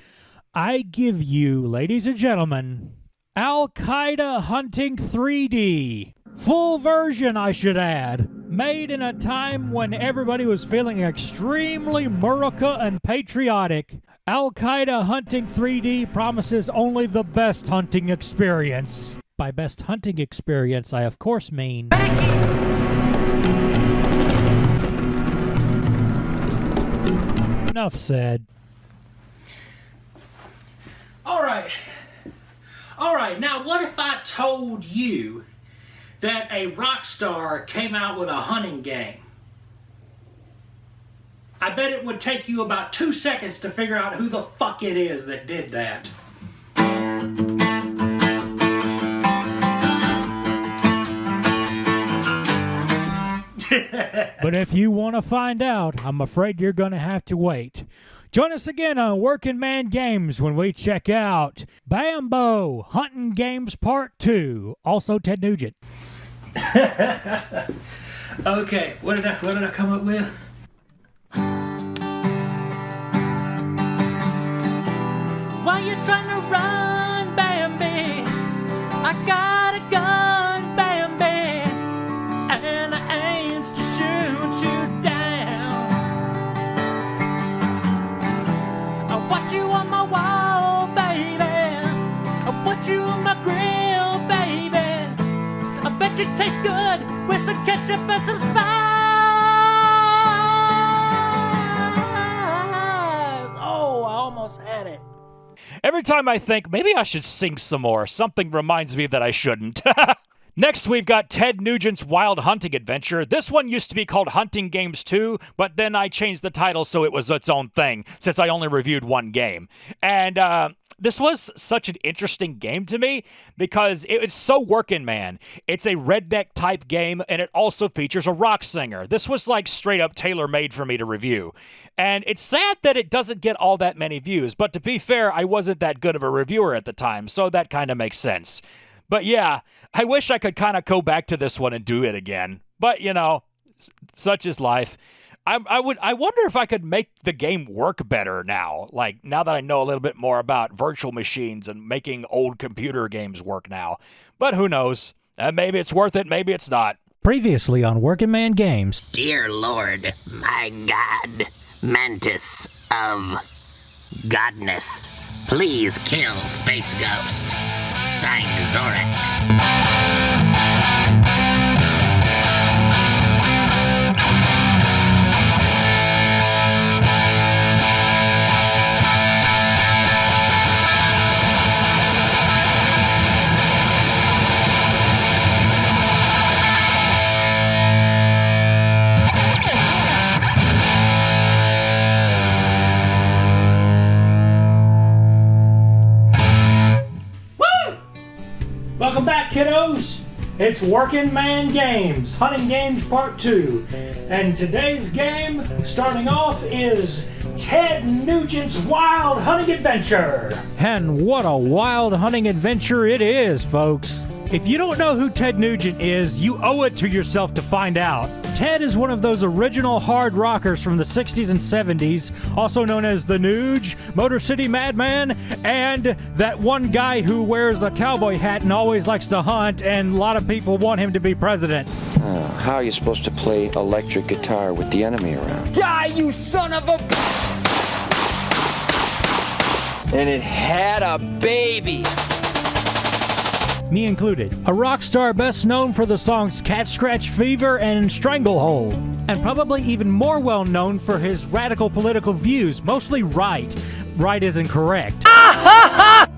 I give you, ladies and gentlemen, Al-Qaeda Hunting 3D. Full version, I should add. Made in a time when everybody was feeling extremely Murica and patriotic. Al-Qaeda Hunting 3D promises only the best hunting experience. By best hunting experience, I of course mean... Enough said. All right, now what if I told you that a rock star came out with a hunting game? I bet it would take you about 2 seconds to figure out who the fuck it is that did that. But if you want to find out, I'm afraid you're going to have to wait. Join us again on Working Man Games when we check out Bambo Hunting Games Part 2. Also Ted Nugent. Okay, what did I come up with? Why you trying to run, Bambi? I got a gun, Bambi, and I aim to shoot you down. I watch you on my wall, baby. I watch you on my grill, baby. I bet you taste good with some ketchup and some spice. Oh, I almost had it. Every time I think, maybe I should sing some more, something reminds me that I shouldn't. Next, we've got Ted Nugent's Wild Hunting Adventure. This one used to be called Hunting Games 2, but then I changed the title so it was its own thing, since I only reviewed one game. And this was such an interesting game to me because it's so working, man. It's a redneck type game, and it also features a rock singer. This was like straight up tailor-made for me to review. And it's sad that it doesn't get all that many views, but to be fair, I wasn't that good of a reviewer at the time, so that kind of makes sense. But yeah, I wish I could kind of go back to this one and do it again. But, you know, such is life. I wonder if I could make the game work better now. Like, now that I know a little bit more about virtual machines and making old computer games work now. But who knows? And maybe it's worth it, maybe it's not. Previously on Working Man Games. Dear Lord, my God, Mantis of Godness, please kill Space Ghost. Signed, Zorak. Welcome back, kiddos! It's Working Man Games, Hunting Games Part 2. And today's game, starting off, is Ted Nugent's Wild Hunting Adventure. And what a wild hunting adventure it is, folks. If you don't know who Ted Nugent is, you owe it to yourself to find out. Ted is one of those original hard rockers from the 60s and 70s, also known as the Nuge, Motor City Madman, and that one guy who wears a cowboy hat and always likes to hunt, and a lot of people want him to be president. How are you supposed to play electric guitar with the enemy around? Die, you son of a... And it had a baby! Me included. A rock star best known for the songs Cat Scratch Fever and Stranglehold, and probably even more well known for his radical political views, mostly right. Right isn't correct.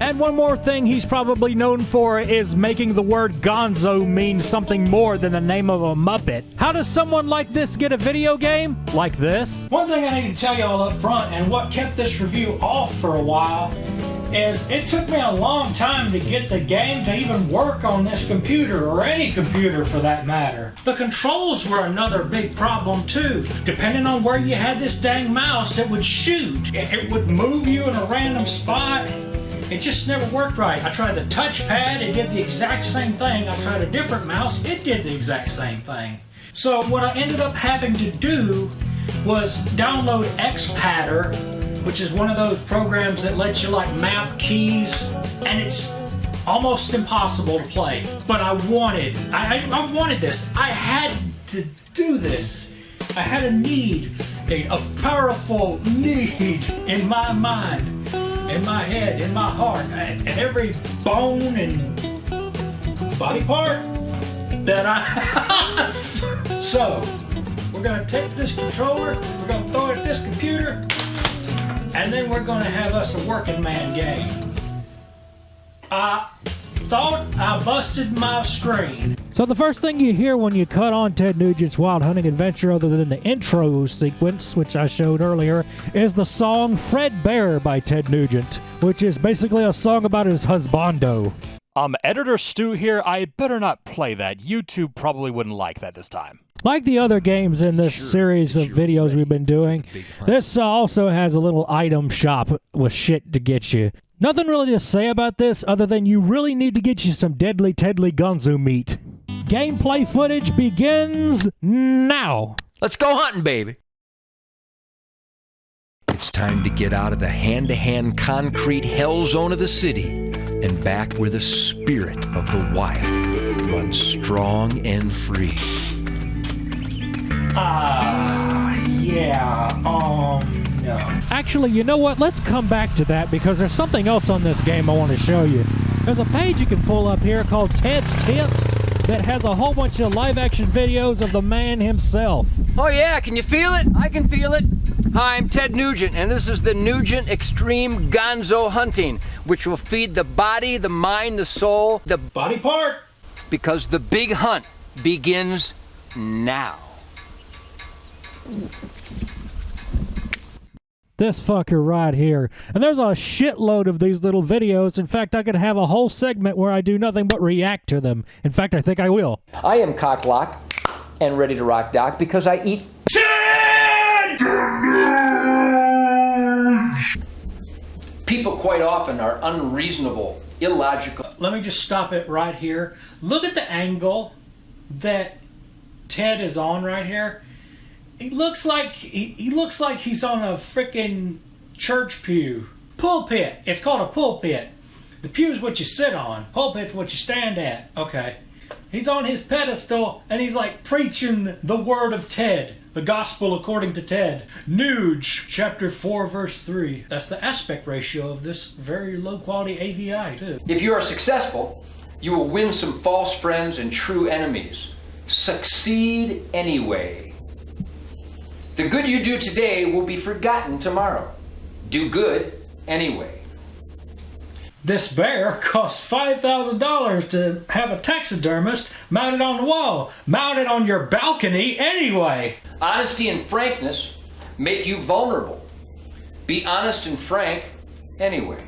And one more thing he's probably known for is making the word gonzo mean something more than the name of a Muppet. How does someone like this get a video game? Like this? One thing I need to tell y'all up front, and what kept this review off for a while, is it took me a long time to get the game to even work on this computer, or any computer for that matter. The controls were another big problem too. Depending on where you had this dang mouse, it would shoot. It would move you in a random spot. It just never worked right. I tried the touchpad, it did the exact same thing. I tried a different mouse, it did the exact same thing. So what I ended up having to do was download Xpadder, which is one of those programs that lets you like map keys, and it's almost impossible to play. But I wanted this. I had to do this. I had a need, a powerful need in my mind, in my head, in my heart, and every bone and body part that I have. So, we're gonna take this controller, we're gonna throw it at this computer, and then we're going to have us a working man game. I thought I busted my screen. So the first thing you hear when you cut on Ted Nugent's Wild Hunting Adventure, other than the intro sequence, which I showed earlier, is the song Fred Bear by Ted Nugent, which is basically a song about his husbando. Editor Stu here, I better not play that. YouTube probably wouldn't like that this time. Like the other games in this series of videos we've been doing, this also has a little item shop with shit to get you. Nothing really to say about this other than you really need to get you some deadly Tedly Gonzo meat. Gameplay footage begins now. Let's go hunting, baby. It's time to get out of the hand-to-hand concrete hell zone of the city and back where the spirit of the wild runs strong and free. No. Actually, you know what? Let's come back to that because there's something else on this game I want to show you. There's a page you can pull up here called Ted's Tips that has a whole bunch of live-action videos of the man himself. Oh yeah, can you feel it? I can feel it. Hi, I'm Ted Nugent, and this is the Nugent Extreme Gonzo Hunting, which will feed the body, the mind, the soul, the body part. Because the big hunt begins now. This fucker right here. And there's a shitload of these little videos. In fact, I could have a whole segment where I do nothing but react to them. In fact, I think I will. I am cock-lock and ready to rock, Doc, because I eat... People quite often are unreasonable, illogical. Let me just stop it right here. Look at the angle that Ted is on right here. He looks like he's on a freaking church pew. Pulpit. It's called a pulpit. The pew's what you sit on. Pulpit's what you stand at. Okay. He's on his pedestal, and he's like preaching the word of Ted. The gospel according to Ted. Nuge, chapter 4, verse 3. That's the aspect ratio of this very low quality AVI, too. If you are successful, you will win some false friends and true enemies. Succeed anyway. The good you do today will be forgotten tomorrow. Do good anyway. This bear costs $5,000 to have a taxidermist mounted on the wall, mounted on your balcony anyway. Honesty and frankness make you vulnerable. Be honest and frank anyway.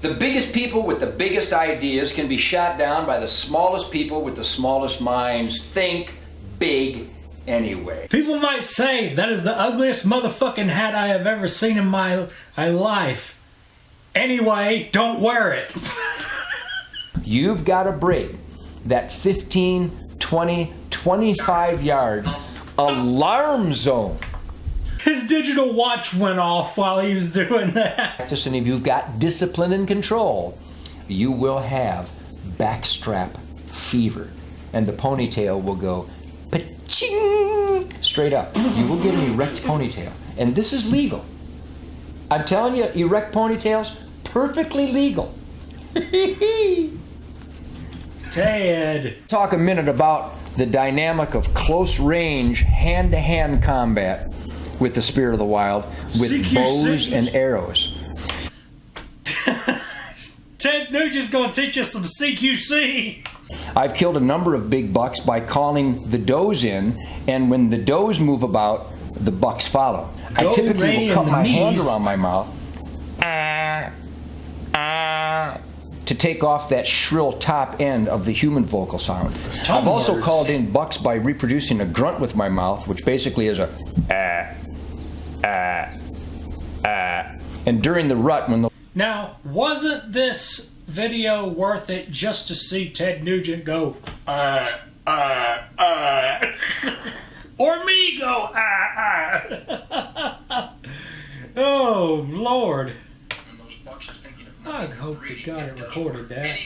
The biggest people with the biggest ideas can be shot down by the smallest people with the smallest minds. Think big anyway. People might say that is the ugliest motherfucking hat I have ever seen in my life. Anyway, don't wear it. You've got to break that 15, 20, 25 yard alarm zone. His digital watch went off while he was doing that. And if you've got discipline and control, you will have backstrap fever. And the ponytail will go pa-ching straight up. You will get an erect ponytail. And this is legal. I'm telling you, erect ponytails, perfectly legal. Ted. Talk a minute about the dynamic of close range, hand-to-hand combat with the Spirit of the Wild, with CQC. bows and arrows. Ted Nugent's gonna teach us some CQC. I've killed a number of big bucks by calling the does in, and when the does move about, the bucks follow. I typically will cut my hand around my mouth to take off that shrill top end of the human vocal sound. I've also called in bucks by reproducing a grunt with my mouth, which basically is a and during the rut when the... Now, wasn't this video worth it just to see Ted Nugent go, or me go, Oh, Lord. I hope to God it recorded that.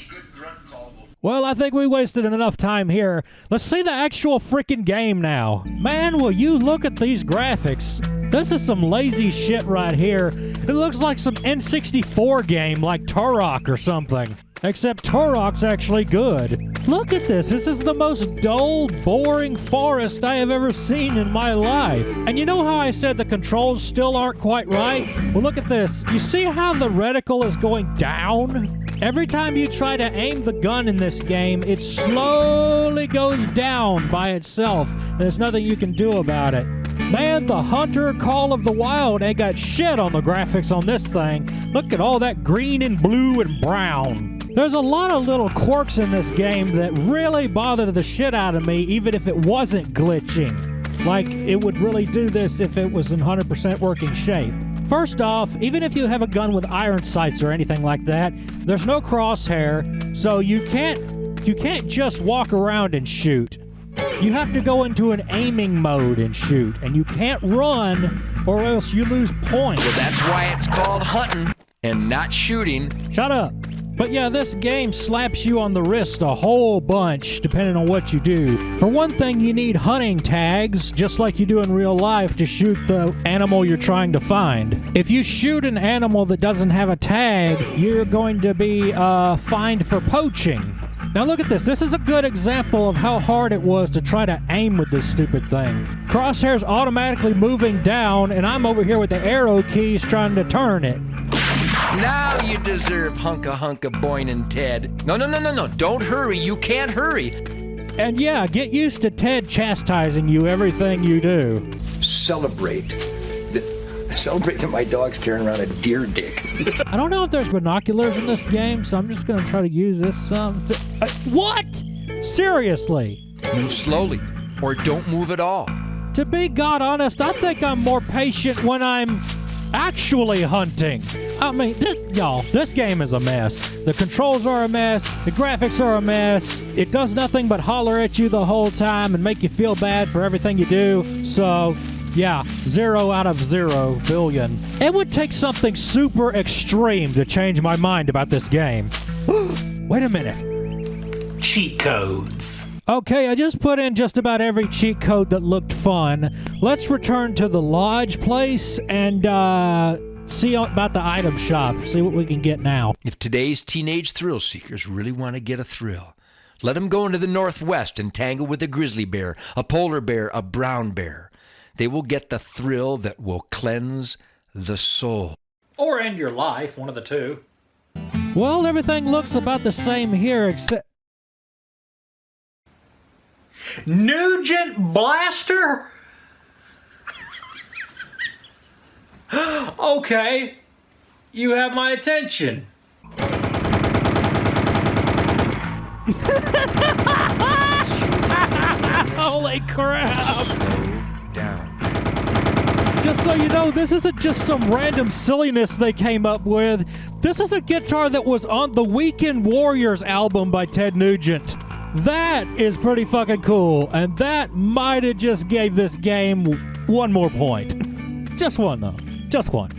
Well, I think we wasted enough time here. Let's see the actual freaking game now. Man, will you look at these graphics. This is some lazy shit right here. It looks like some N64 game like Turok or something. Except Turok's actually good. Look at this. This is the most dull, boring forest I have ever seen in my life. And you know how I said the controls still aren't quite right? Well, look at this. You see how the reticle is going down? Every time you try to aim the gun in this game, it slowly goes down by itself. There's nothing you can do about it. Man, the Hunter Call of the Wild ain't got shit on the graphics on this thing. Look at all that green and blue and brown. There's a lot of little quirks in this game that really bother the shit out of me, even if it wasn't glitching. Like, it would really do this if it was in 100% working shape. First off, even if you have a gun with iron sights or anything like that, there's no crosshair, so you can't just walk around and shoot. You have to go into an aiming mode and shoot, and you can't run or else you lose points. Well, that's why it's called hunting and not shooting. Shut up. But yeah, this game slaps you on the wrist a whole bunch, depending on what you do. For one thing, you need hunting tags, just like you do in real life, to shoot the animal you're trying to find. If you shoot an animal that doesn't have a tag, you're going to be fined for poaching. Now look at this. This is a good example of how hard it was to try to aim with this stupid thing. Crosshair's automatically moving down, and I'm over here with the arrow keys trying to turn it. Now you deserve hunka boing and Ted. No. Don't hurry. You can't hurry. And yeah, get used to Ted chastising you everything you do. Celebrate that my dog's carrying around a deer dick. I don't know if there's binoculars in this game, so I'm just going to try to use this. What? Seriously? Move slowly, or don't move at all. To be God honest, I think I'm more patient when I'm actually hunting. I mean, y'all, this game is a mess. The controls are a mess. The graphics are a mess. It does nothing but holler at you the whole time and make you feel bad for everything you do. So, yeah, 0 out of 0 billion. It would take something super extreme to change my mind about this game. Wait a minute. cheat codes. Okay, I just put in just about every cheat code that looked fun. Let's return to the lodge place and see about the item shop. See what we can get now. If today's teenage thrill seekers really want to get a thrill, let them go into the Northwest and tangle with a grizzly bear, a polar bear, a brown bear. They will get the thrill that will cleanse the soul. Or end your life, one of the two. Well, everything looks about the same here except... Nugent Blaster? Okay, you have my attention. Holy crap! Down. Just so you know, this isn't just some random silliness they came up with. This is a guitar that was on the Weekend Warriors album by Ted Nugent. That is pretty fucking cool, and that might have just gave this game one more point. Just one, though. Just one.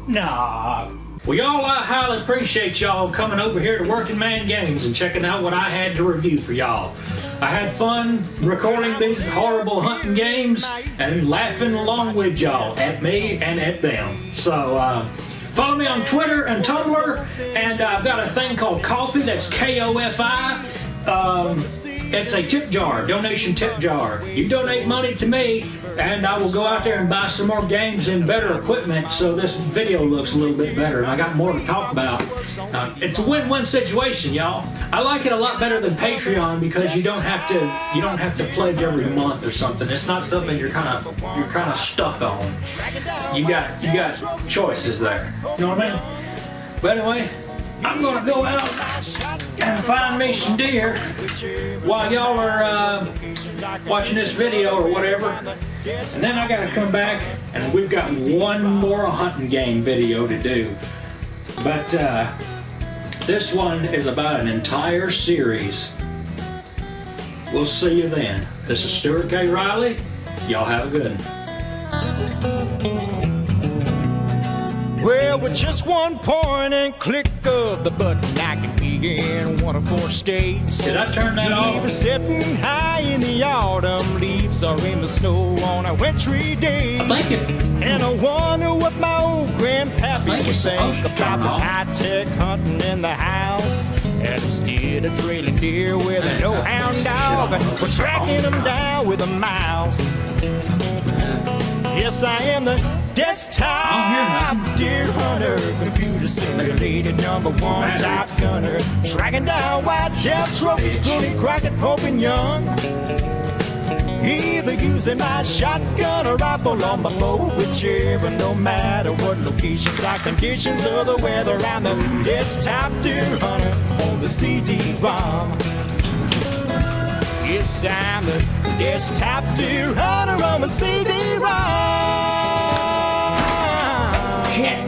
Nah. Well, y'all, I highly appreciate y'all coming over here to Working Man Games and checking out what I had to review for y'all. I had fun recording these horrible hunting games and laughing along with y'all, at me and at them. So, follow me on Twitter and Tumblr, and I've got a thing called Koffee, that's Kofi. It's a tip jar, donation tip jar. You donate money to me, and I will go out there and buy some more games and better equipment so this video looks a little bit better, and I got more to talk about. It's a win-win situation, y'all. I like it a lot better than Patreon because you don't have to pledge every month or something. It's not something you're kind of stuck on. You got choices there. You know what I mean? But anyway, I'm gonna go out and find me some deer while y'all are watching this video or whatever, and then I gotta come back and we've got one more hunting game video to do. But this one is about an entire series. We'll see you then. This is Stuart K Reilly. Y'all have a good one. Well, with just one point and click of the button, I can be in one of 4 states. Did I turn that off? Either sitting high in the autumn leaves or in the snow on a wintry day. I think it. And I wonder what my old grandpappy would think about this high-tech hunting in the house. And instead of trailing deer with a no-hound dog, we're tracking them down with a mouse. Yes, I am the desktop deer hunter, computer simulated #1 top gunner, tracking down whitetail trophies, pulling, cracking, hoping young. Either using my shotgun or rifle on my bow, whichever, no matter what locations or conditions or the weather. I'm the desktop deer hunter on the CD-ROM. Yes, I'm the desktop deer hunter on the CD-ROM. Yeah.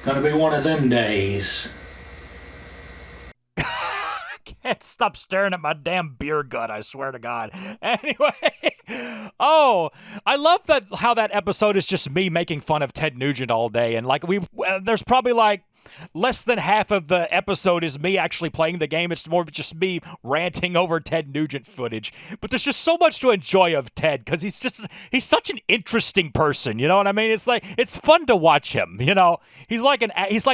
Gonna be one of them days. Can't stop staring at my damn beer gut, I swear to God. Anyway, oh, I love that how that episode is just me making fun of Ted Nugent all day, and like there's probably like less than half of the episode is me actually playing the game. It's more of just me ranting over Ted Nugent footage. But there's just so much to enjoy of Ted because he's such an interesting person. You know what I mean? It's like it's fun to watch him. You know, he's like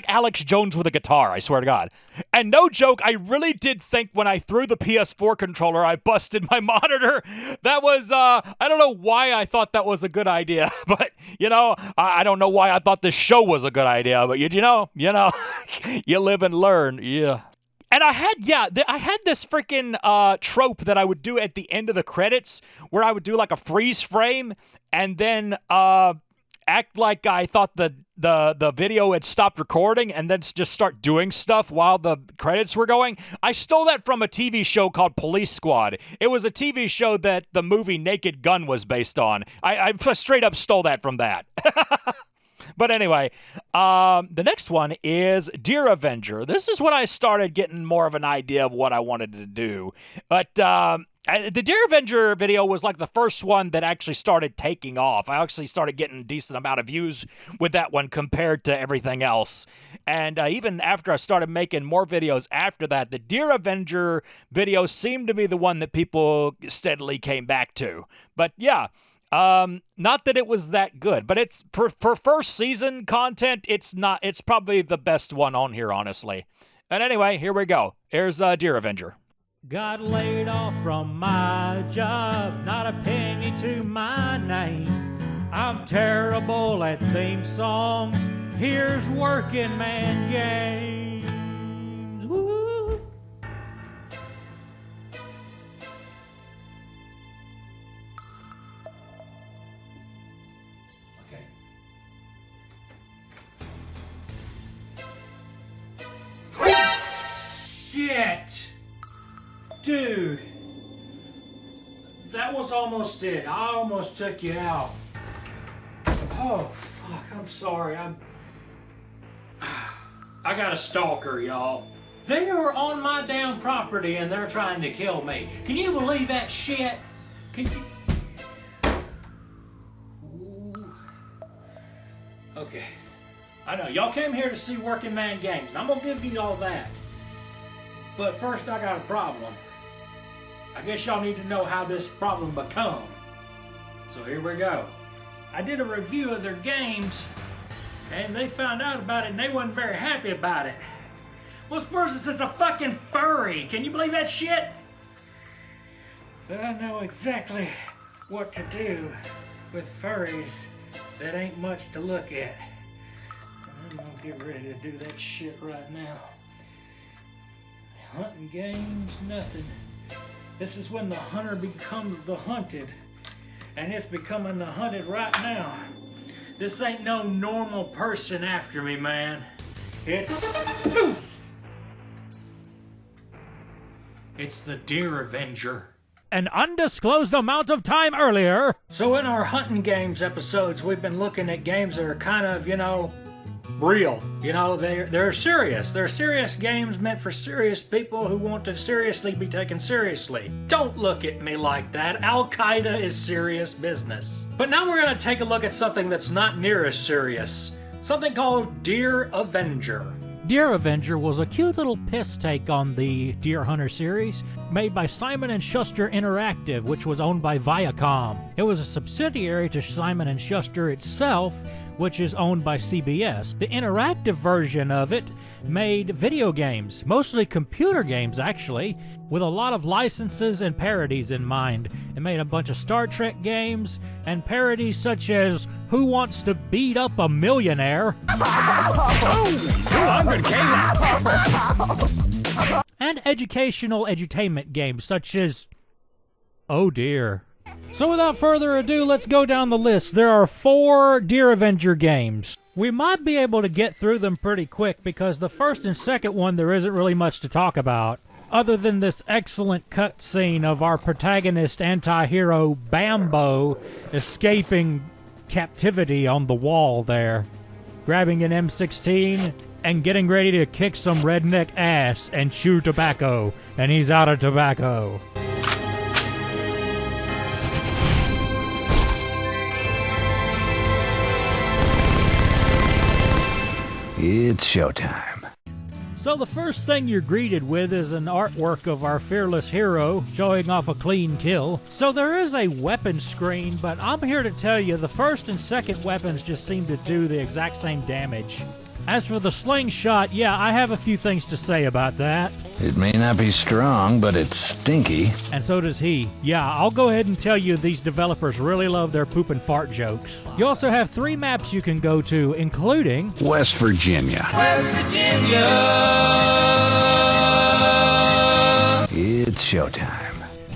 Alex Jones with a guitar. I swear to God. And no joke, I really did think when I threw the PS4 controller, I busted my monitor. That was I don't know why I thought that was a good idea, but you know, I don't know why I thought this show was a good idea. But you know. You live and learn, yeah. And I had this freaking trope that I would do at the end of the credits where I would do like a freeze frame and then act like I thought the video had stopped recording and then just start doing stuff while the credits were going. I stole that from a TV show called Police Squad. It was a TV show that the movie Naked Gun was based on. I straight up stole that from that. But anyway, the next one is Deer Avenger. This is when I started getting more of an idea of what I wanted to do. But the Deer Avenger video was like the first one that actually started taking off. I actually started getting a decent amount of views with that one compared to everything else. And even after I started making more videos after that, the Deer Avenger video seemed to be the one that people steadily came back to. But yeah, not that it was that good, but it's for first season content, it's probably the best one on here, honestly. And anyway, here we go. Here's Deer Avenger. Got laid off from my job, not a penny to my name. I'm terrible at theme songs. Here's Working Man Games. Woo. Okay. Shit. Dude, that was almost it. I almost took you out. Oh, fuck, I'm sorry. I got a stalker, y'all. They are on my damn property and they're trying to kill me. Can you believe that shit? Can you? Ooh. Okay. I know, y'all came here to see Working Man Games, and I'm gonna give you all that. But first, I got a problem. I guess y'all need to know how this problem become. So here we go. I did a review of their games, and they found out about it, and they wasn't very happy about it. What's worse is it's a fucking furry. Can you believe that shit? But I know exactly what to do with furries that ain't much to look at. I'm gonna get ready to do that shit right now. Hunting games, nothing. This is when the hunter becomes the hunted. And it's becoming the hunted right now. This ain't no normal person after me, man. It's the Deer Avenger. An undisclosed amount of time earlier. So in our hunting games episodes, we've been looking at games that are kind of, real. They're serious. They're serious games meant for serious people who want to seriously be taken seriously. Don't look at me like that. Al-Qaeda is serious business. But now we're going to take a look at something that's not near as serious. Something called Deer Avenger. Deer Avenger was a cute little piss take on the Deer Hunter series, made by Simon & Schuster Interactive, which was owned by Viacom. It was a subsidiary to Simon & Schuster itself, which is owned by CBS. The interactive version of it made video games, mostly computer games actually, with a lot of licenses and parodies in mind. It made a bunch of Star Trek games, and parodies such as Who Wants to Beat Up a Millionaire? And educational edutainment games such as... Oh dear. So without further ado, let's go down the list. There are 4 Deer Avenger games. We might be able to get through them pretty quick because the first and second one there isn't really much to talk about, other than this excellent cutscene of our protagonist anti-hero Bambo escaping captivity on the wall there, grabbing an M16 and getting ready to kick some redneck ass and chew tobacco, and he's out of tobacco. It's showtime. So the first thing you're greeted with is an artwork of our fearless hero showing off a clean kill. So there is a weapon screen, but I'm here to tell you the first and second weapons just seem to do the exact same damage. As for the slingshot, yeah, I have a few things to say about that. It may not be strong, but it's stinky. And so does he. Yeah, I'll go ahead and tell you these developers really love their poop and fart jokes. You also have 3 maps you can go to, including... West Virginia. West Virginia. It's showtime.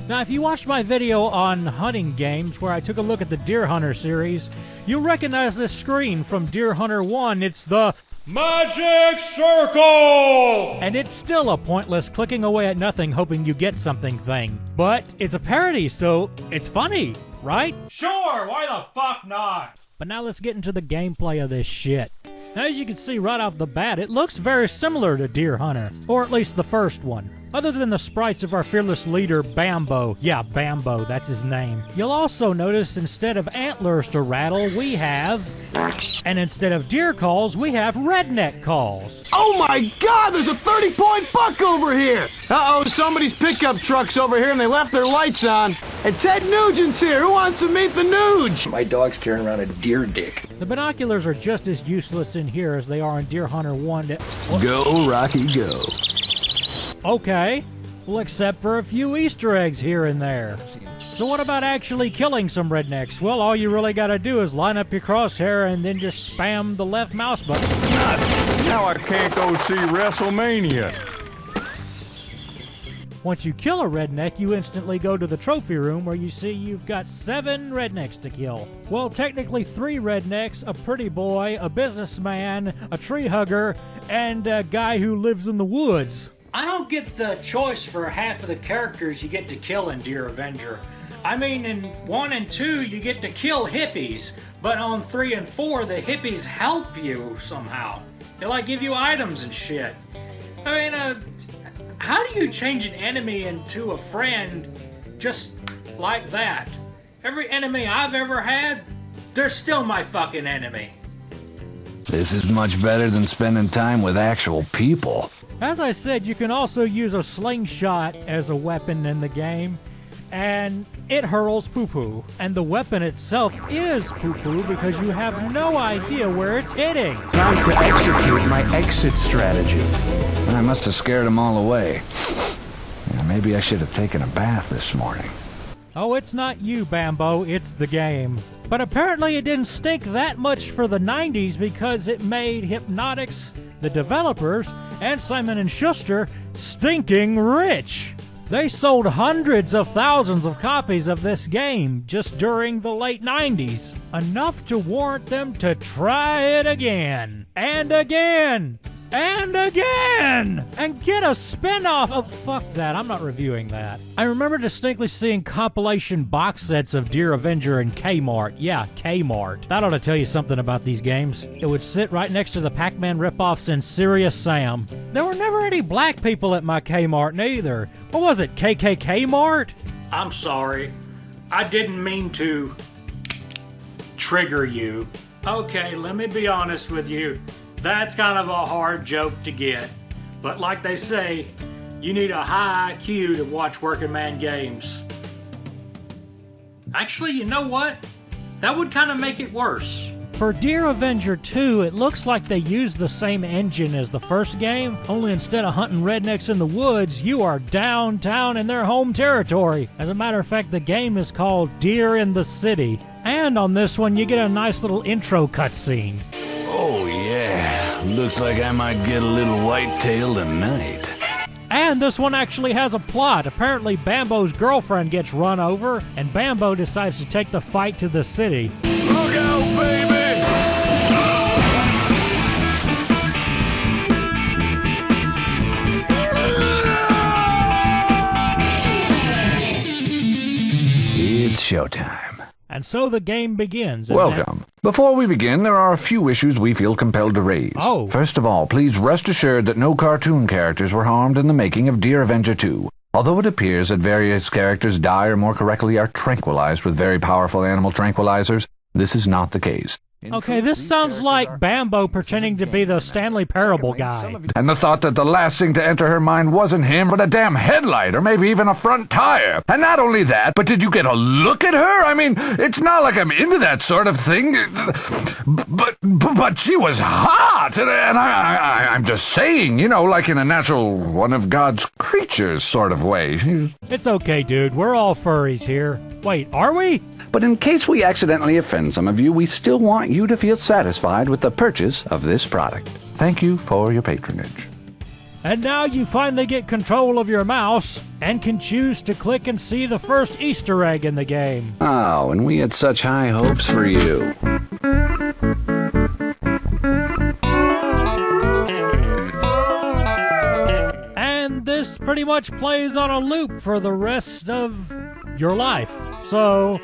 Now, if you watched my video on hunting games where I took a look at the Deer Hunter series, you'll recognize this screen from Deer Hunter 1. It's the Magic Circle! And it's still a pointless clicking away at nothing hoping you get something thing. But it's a parody, so it's funny, right? Sure, why the fuck not? But now let's get into the gameplay of this shit. As you can see right off the bat, it looks very similar to Deer Hunter, or at least the first one. Other than the sprites of our fearless leader, Bambo. Yeah, Bambo, that's his name. You'll also notice instead of antlers to rattle, we have... And instead of deer calls, we have redneck calls. Oh my God, there's a 30-point buck over here! Uh-oh, somebody's pickup truck's over here and they left their lights on. And Ted Nugent's here. Who wants to meet the Nuge? My dog's carrying around a deer dick. The binoculars are just as useless in here as they are in Deer Hunter 1. Go, Rocky, go. Okay, well, except for a few Easter eggs here and there. So what about actually killing some rednecks? Well, all you really gotta do is line up your crosshair and then just spam the left mouse button. Nuts! Now I can't go see WrestleMania. Once you kill a redneck, you instantly go to the trophy room where you see you've got 7 rednecks to kill. Well, technically 3 rednecks, a pretty boy, a businessman, a tree hugger, and a guy who lives in the woods. I don't get the choice for half of the characters you get to kill in Dear Avenger. I mean, in 1 and 2, you get to kill hippies, but on 3 and 4, the hippies help you somehow. They, like, give you items and shit. I mean, how do you change an enemy into a friend just like that? Every enemy I've ever had, they're still my fucking enemy. This is much better than spending time with actual people. As I said, you can also use a slingshot as a weapon in the game, and it hurls poo-poo. And the weapon itself is poo-poo because you have no idea where it's hitting. Time to execute my exit strategy. I must have scared them all away. Yeah, maybe I should have taken a bath this morning. Oh, it's not you, Bambo, it's the game. But apparently it didn't stink that much for the 90s because it made Hypnotics, the developers, and Simon & Schuster stinking rich. They sold hundreds of thousands of copies of this game just during the late 90s. Enough to warrant them to try it again. And again. And again! And get a spin-off of... Fuck that, I'm not reviewing that. I remember distinctly seeing compilation box sets of Dear Avenger in Kmart. Yeah, Kmart. That ought to tell you something about these games. It would sit right next to the Pac-Man ripoffs in Serious Sam. There were never any black people at my Kmart neither. What was it, KKK Mart? I'm sorry. I didn't mean to trigger you. Okay, let me be honest with you. That's kind of a hard joke to get. But like they say, you need a high IQ to watch working man games. Actually, you know what? That would kind of make it worse. For Dear Avenger 2, it looks like they used the same engine as the first game, only instead of hunting rednecks in the woods, you are downtown in their home territory. As a matter of fact, the game is called Deer in the City. And on this one, you get a nice little intro cutscene. Oh yeah, looks like I might get a little whitetail tonight. And this one actually has a plot. Apparently Bambo's girlfriend gets run over, and Bambo decides to take the fight to the city. Look out, baby! It's showtime. And so the game begins. Welcome. Before we begin, there are a few issues we feel compelled to raise. Oh. First of all, please rest assured that no cartoon characters were harmed in the making of Dear Avenger 2. Although it appears that various characters die or more correctly are tranquilized with very powerful animal tranquilizers, this is not the case. Okay, this sounds like Bambo pretending to be the Stanley Parable guy. And the thought that the last thing to enter her mind wasn't him, but a damn headlight, or maybe even a front tire. And not only that, but did you get a look at her? I mean, it's not like I'm into that sort of thing, but she was hot, and I'm just saying, you know, like in a natural one of God's creatures sort of way. It's okay, dude, we're all furries here. Wait, are we? But in case we accidentally offend some of you, we still want you to feel satisfied with the purchase of this product. Thank you for your patronage. And now you finally get control of your mouse and can choose to click and see the first Easter egg in the game. Oh, and we had such high hopes for you. And this pretty much plays on a loop for the rest of your life. So,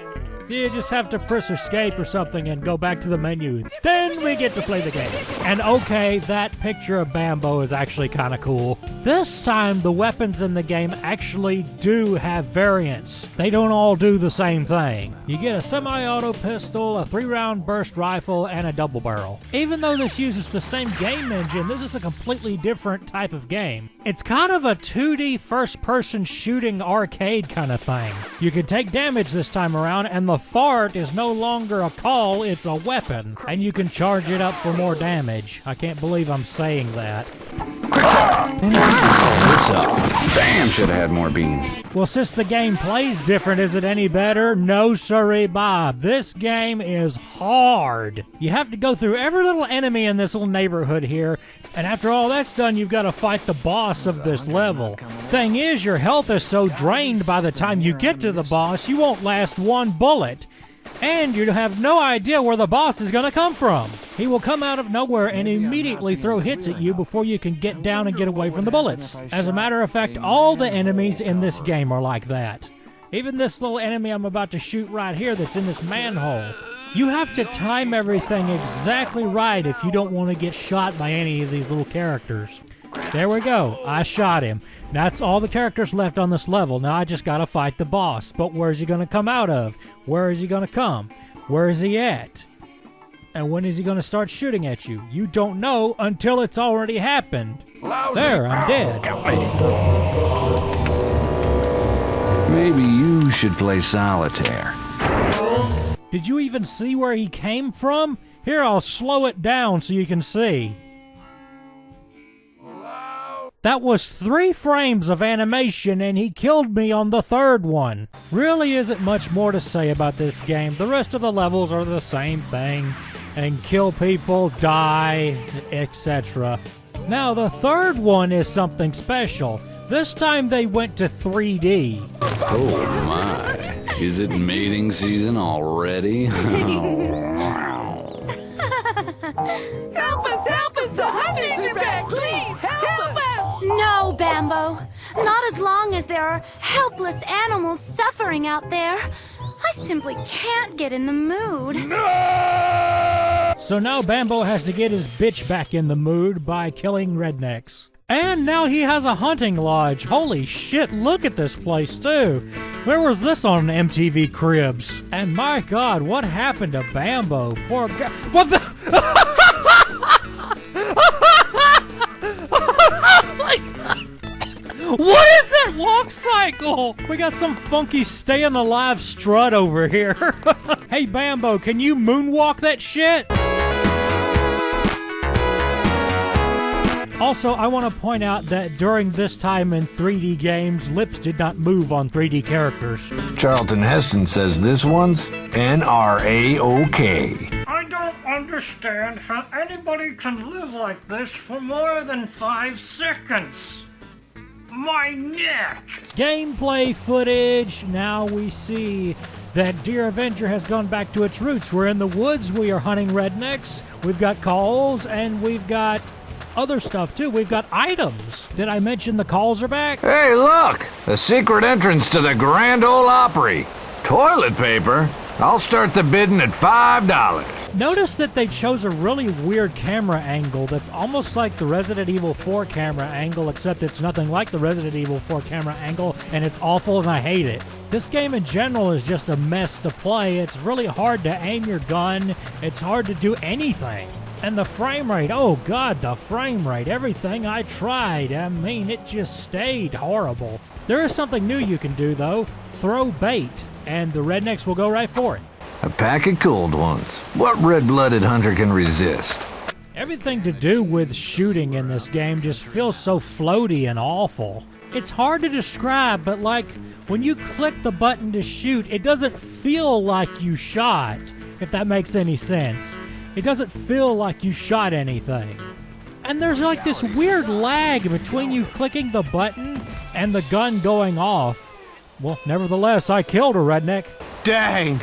You just have to press escape or something and go back to the menu. Then we get to play the game. And okay, that picture of Bambo is actually kind of cool. This time, the weapons in the game actually do have variants. They don't all do the same thing. You get a semi-auto pistol, a 3-round burst rifle, and a double barrel. Even though this uses the same game engine, this is a completely different type of game. It's kind of a 2D first-person shooting arcade kind of thing. You can take damage this time around, and the fart is no longer a call, it's a weapon. And you can charge it up for more damage. I can't believe I'm saying that. Damn, should have had more beans. Well, since the game plays different, is it any better? No siree, Bob. This game is hard. You have to go through every little enemy in this little neighborhood here, and after all that's done, you've got to fight the boss of this level. Thing is, your health is so drained by the time you get to the boss, you won't last one bullet. And you have no idea where the boss is going to come from. He will come out of nowhere and immediately throw hits at you before you can get down and get away from the bullets. As a matter of fact, all the enemies in this game are like that. Even this little enemy I'm about to shoot right here that's in this manhole. You have to time everything exactly right if you don't want to get shot by any of these little characters. There we go. I shot him. That's all the characters left on this level. Now I just gotta fight the boss. But where's he gonna come out of? Where is he gonna come? Where is he at? And when is he gonna start shooting at you? You don't know until it's already happened. There, I'm dead. Maybe you should play solitaire. Did you even see where he came from? Here, I'll slow it down so you can see. That was 3 frames of animation and he killed me on the 3rd one. Really isn't much more to say about this game. The rest of the levels are the same thing. And kill people, die, etc. Now the 3rd one is something special. This time they went to 3D. Oh my. Is it mating season already? Help us! The hunters are back! Please, help us! No, Bambo. Not as long as there are helpless animals suffering out there. I simply can't get in the mood. No! So now Bambo has to get his bitch back in the mood by killing rednecks. And now he has a hunting lodge. Holy shit, look at this place too. Where was this on MTV Cribs? And my God, what happened to Bambo? Poor guy. What the? What is that walk cycle? We got some funky staying alive strut over here. Hey Bambo, can you moonwalk that shit? Also, I want to point out that during this time in 3D games, lips did not move on 3D characters. Charlton Heston says this one's N-R-A-O-K. I don't understand how anybody can live like this for more than 5 seconds. My neck! Gameplay footage. Now we see that Dear Avenger has gone back to its roots. We're in the woods, we are hunting rednecks, we've got calls, and we've got other stuff too. We've got items. Did I mention the calls are back? Hey, look! A secret entrance to the Grand Ole Opry. Toilet paper? I'll start the bidding at $5. Notice that they chose a really weird camera angle that's almost like the Resident Evil 4 camera angle, except it's nothing like the Resident Evil 4 camera angle, and it's awful and I hate it. This game in general is just a mess to play. It's really hard to aim your gun. It's hard to do anything. And the frame rate, oh God, the frame rate. Everything I tried, I mean, it just stayed horrible. There is something new you can do, though. Throw bait, and the rednecks will go right for it. A pack of cold ones. What red-blooded hunter can resist? Everything to do with shooting in this game just feels so floaty and awful. It's hard to describe, but like when you click the button to shoot, it doesn't feel like you shot, if that makes any sense. It doesn't feel like you shot anything. And there's like this weird lag between you clicking the button and the gun going off. Well, nevertheless, I killed a redneck. Dang.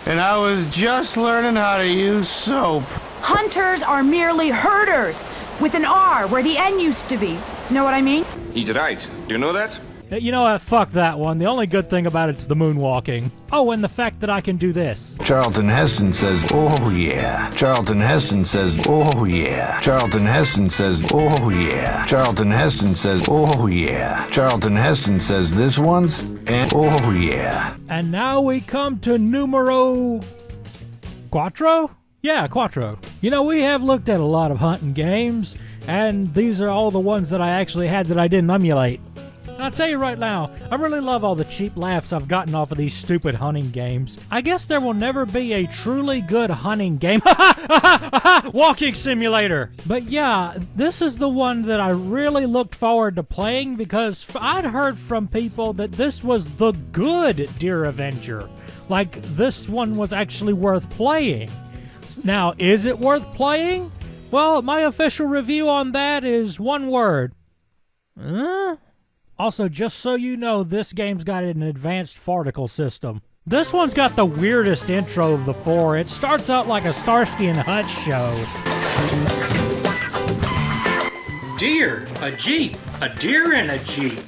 And I was just learning how to use soap. Hunters are merely herders, with an R where the N used to be. Know what I mean? He's right. Do you know that? You know what? Fuck that one. The only good thing about it's the moonwalking. Oh, and the fact that I can do this. Charlton Heston says, oh yeah. Charlton Heston says, oh yeah. Charlton Heston says, oh yeah. Charlton Heston says, oh yeah. Charlton Heston says, this one's, and oh yeah. And now we come to numero... Quattro? Yeah, Quattro. You know, we have looked at a lot of hunting games, and these are all the ones that I actually had that I didn't emulate. And I'll tell you right now, I really love all the cheap laughs I've gotten off of these stupid hunting games. I guess there will never be a truly good hunting game. Walking simulator! But yeah, this is the one that I really looked forward to playing because I'd heard from people that this was the good Deer Avenger. Like, this one was actually worth playing. Now, is it worth playing? Well, my official review on that is one word. Also, just so you know, this game's got an advanced farticle system. This one's got the weirdest intro of the four. It starts out like a Starsky and Hutch show. Deer, a Jeep, a deer in a Jeep.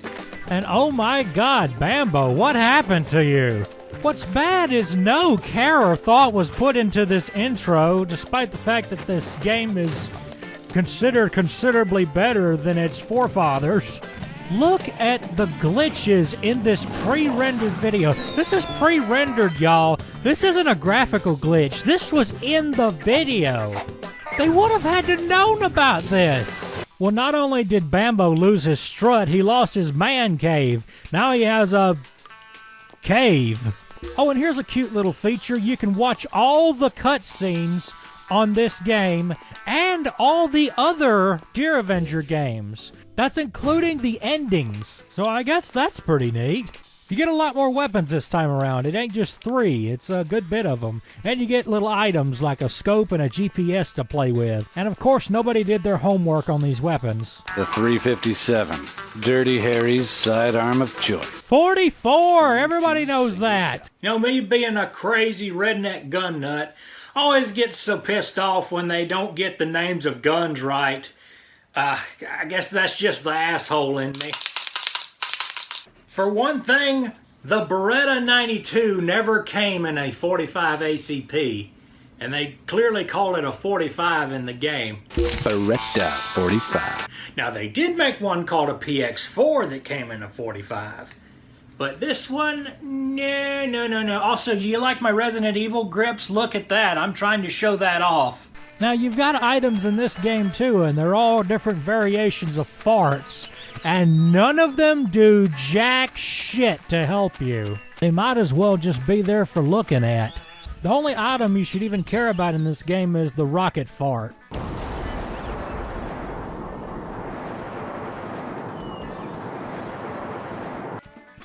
And oh my god, Bambo, what happened to you? What's bad is no care or thought was put into this intro, despite the fact that this game is considered considerably better than its forefathers. Look at the glitches in this pre-rendered video. This is pre-rendered, y'all. This isn't a graphical glitch. This was in the video. They would have had to known about this. Well, not only did Bambo lose his strut, he lost his man cave. Now he has a cave. Oh, and here's a cute little feature. You can watch all the cutscenes on this game and all the other Deer Avenger games. That's including the endings. So I guess that's pretty neat. You get a lot more weapons this time around. It ain't just 3. It's a good bit of them. And you get little items like a scope and a GPS to play with. And of course, nobody did their homework on these weapons. The 357. Dirty Harry's sidearm of choice. 44! Everybody knows that. You know, me being a crazy redneck gun nut, always get so pissed off when they don't get the names of guns right. I guess that's just the asshole in me. For one thing, the Beretta 92 never came in a 45 ACP, and they clearly call it a 45 in the game. Beretta 45. Now, they did make one called a PX4 that came in a 45. But this one, no. Also, do you like my Resident Evil grips? Look at that. I'm trying to show that off. Now, you've got items in this game, too, and they're all different variations of farts. And none of them do jack shit to help you. They might as well just be there for looking at. The only item you should even care about in this game is the rocket fart.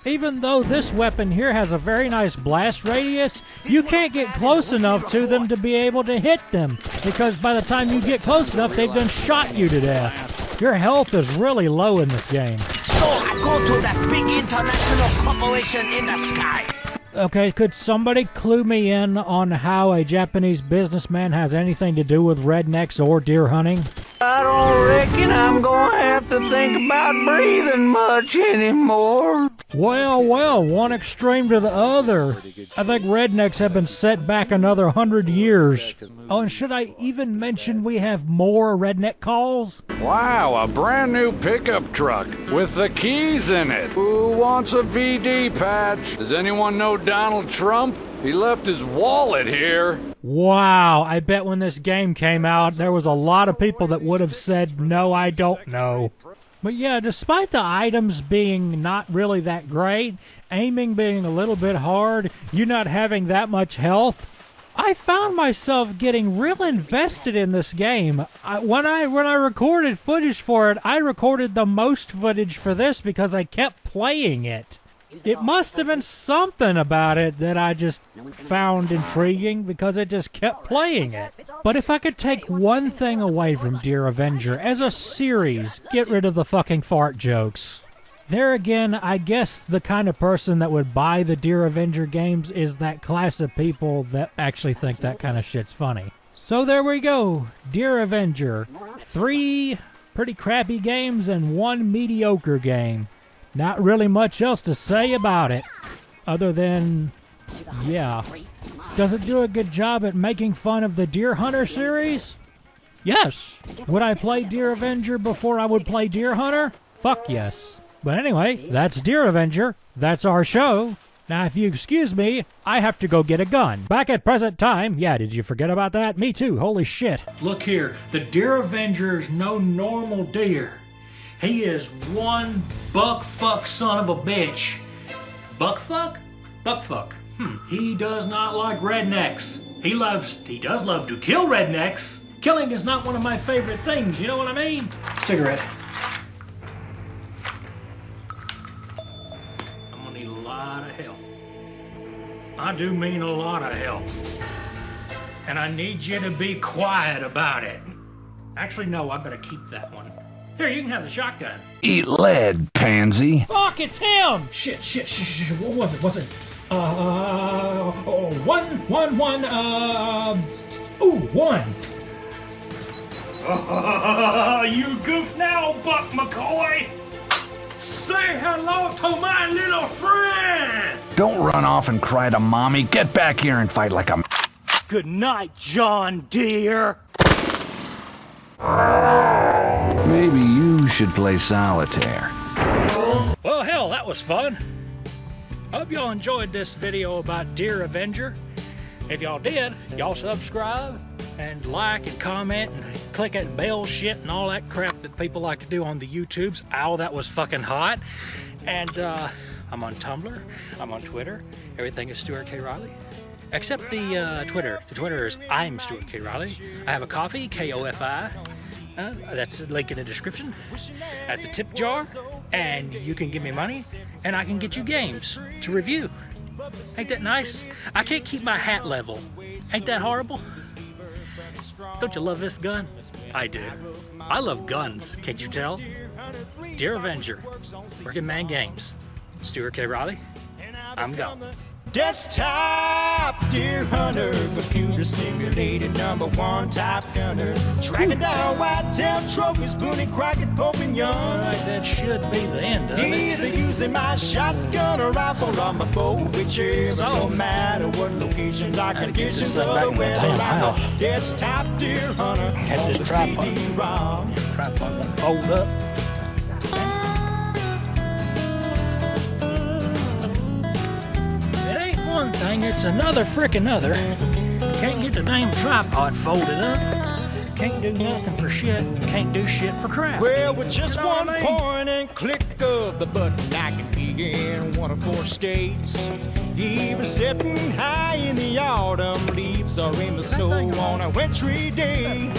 Even though this weapon here has a very nice blast radius, you can't get close enough to them to be able to hit them, because by the time you get close enough, they've done shot you to death. Your health is really low in this game. So I go to that big international corporation in the sky. Okay, could somebody clue me in on how a Japanese businessman has anything to do with rednecks or deer hunting? I don't reckon I'm gonna have to think about breathing much anymore. Well, one extreme to the other. I think rednecks have been set back another 100 years. Oh, and should I even mention we have more redneck calls? Wow, a brand new pickup truck with the keys in it. Who wants a VD patch? Does anyone know Donald Trump? He left his wallet here. Wow, I bet when this game came out, there was a lot of people that would have said, no, I don't know. But yeah, despite the items being not really that great, aiming being a little bit hard, you not having that much health, I found myself getting real invested in this game. When I recorded footage for it, I recorded the most footage for this because I kept playing it. It must have been something about it that I just found intriguing because I just kept playing it. But if I could take one thing away from Deer Avenger as a series, get rid of the fucking fart jokes. There again, I guess the kind of person that would buy the Deer Avenger games is that class of people that actually think that kind of shit's funny. So there we go, Deer Avenger. 3 pretty crappy games and 1 mediocre game. Not really much else to say about it, other than, yeah. Does it do a good job at making fun of the Deer Hunter series? Yes. Would I play Deer Avenger before I would play Deer Hunter? Fuck yes. But anyway, that's Deer Avenger. That's our show. Now, if you excuse me, I have to go get a gun. Back at present time, yeah, did you forget about that? Me too, holy shit. Look here, the Deer Avenger is no normal deer. He is one buck-fuck son of a bitch. Buck-fuck? Buck-fuck. He does not like rednecks. He does love to kill rednecks. Killing is not one of my favorite things, you know what I mean? Cigarette. I'm gonna need a lot of help. I do mean a lot of help. And I need you to be quiet about it. Actually, no, I better keep that one. Here, you can have the shotgun. Eat lead, pansy. Fuck, it's him! Shit. What was it? One. You goof now, Buck McCoy! Say hello to my little friend! Don't run off and cry to mommy. Get back here and fight like a... Good night, John Deere! Maybe you should play solitaire. Well, hell, that was fun. Hope y'all enjoyed this video about Deer Avenger. If y'all did, y'all subscribe and like and comment and click that bell shit and all that crap that people like to do on the YouTubes. Ow, that was fucking hot. And I'm on Tumblr, I'm on Twitter. Everything is Stuart K Reilly. Except the Twitter. The Twitter is I'm Stuart K Reilly. I have a Koffee, Kofi. That's a link in the description. That's a tip jar, and you can give me money, and I can get you games to review. Ain't that nice? I can't keep my hat level. Ain't that horrible? Don't you love this gun? I do. I love guns, can't you tell? Deer Avenger, Working Man Games. Stuart K Reilly, I'm gone. Desktop deer hunter, computer simulated #1 top gunner, tracking down whitetail trophies, Boone, Crockett, Pope, and Young. Alright, that should be the end of it. Either using my shotgun or rifle on my bow, whichever, no matter what locations or conditions of the weather. I'm a desktop deer hunter on the CD-ROM. Tripod won't fold up. One thing, it's another frickin' other. Can't get the damn tripod folded up. Can't do nothing for shit. Can't do shit for crap. Well, with just one point and click of the button, I can be in one of 4 states. Even sitting high in the autumn, leaves are in the snow on a wintry day.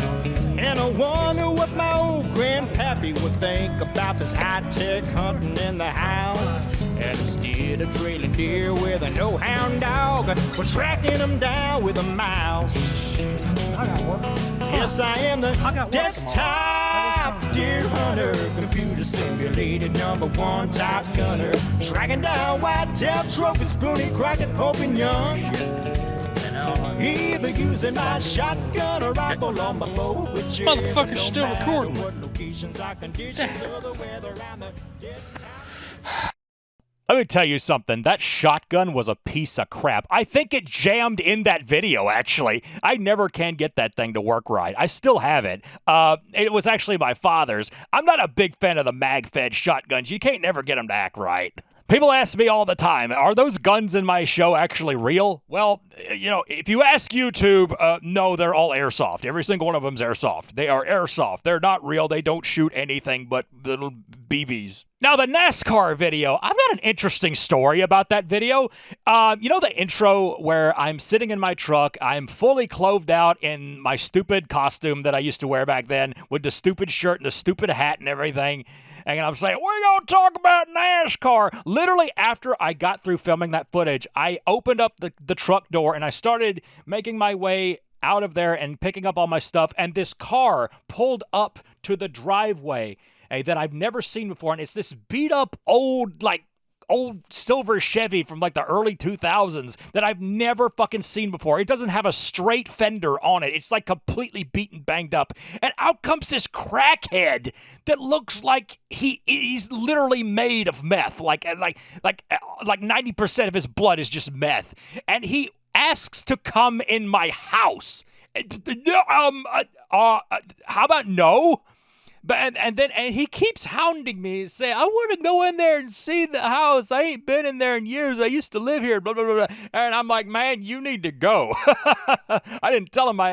And I wonder what my old grandpappy would think about this high-tech hunting in the house. And instead of trailing deer with a no-hound dog, we're tracking them down with a mouse. I got work. Yes, I am the desktop deer hunter, computer simulated #1 top gunner, tracking down whitetail trophies, Boone, Crockett, Pope, and Young. Either using my shotgun or rifle on my bow. Motherfucker's still recording. Let me tell you something. That shotgun was a piece of crap. I think it jammed in that video, actually. I never can get that thing to work right. I still have it. It was actually my father's. I'm not a big fan of the mag-fed shotguns. You can't never get them to act right. People ask me all the time, are those guns in my show actually real? Well, you know, if you ask YouTube, no, they're all airsoft. Every single one of them's airsoft. They are airsoft. They're not real. They don't shoot anything but little BBs. Now, the NASCAR video, I've got an interesting story about that video. You know the intro where I'm sitting in my truck, I'm fully clothed out in my stupid costume that I used to wear back then with the stupid shirt and the stupid hat and everything. And I'm saying, we're going to talk about NASCAR. Literally after I got through filming that footage, I opened up the truck door and I started making my way out of there and picking up all my stuff. And this car pulled up to the driveway that I've never seen before. And it's this beat up old, like, old silver Chevy from like the early 2000s that I've never fucking seen before. It doesn't have a straight fender on it. It's like completely beaten, banged up. And out comes this crackhead that looks like he's literally made of meth. Like 90% of his blood is just meth. And he asks to come in my house. How about no? But and he keeps hounding me, saying, "I want to go in there and see the house. I ain't been in there in years. I used to live here." Blah blah blah. And I'm like, "Man, you need to go." I didn't tell him I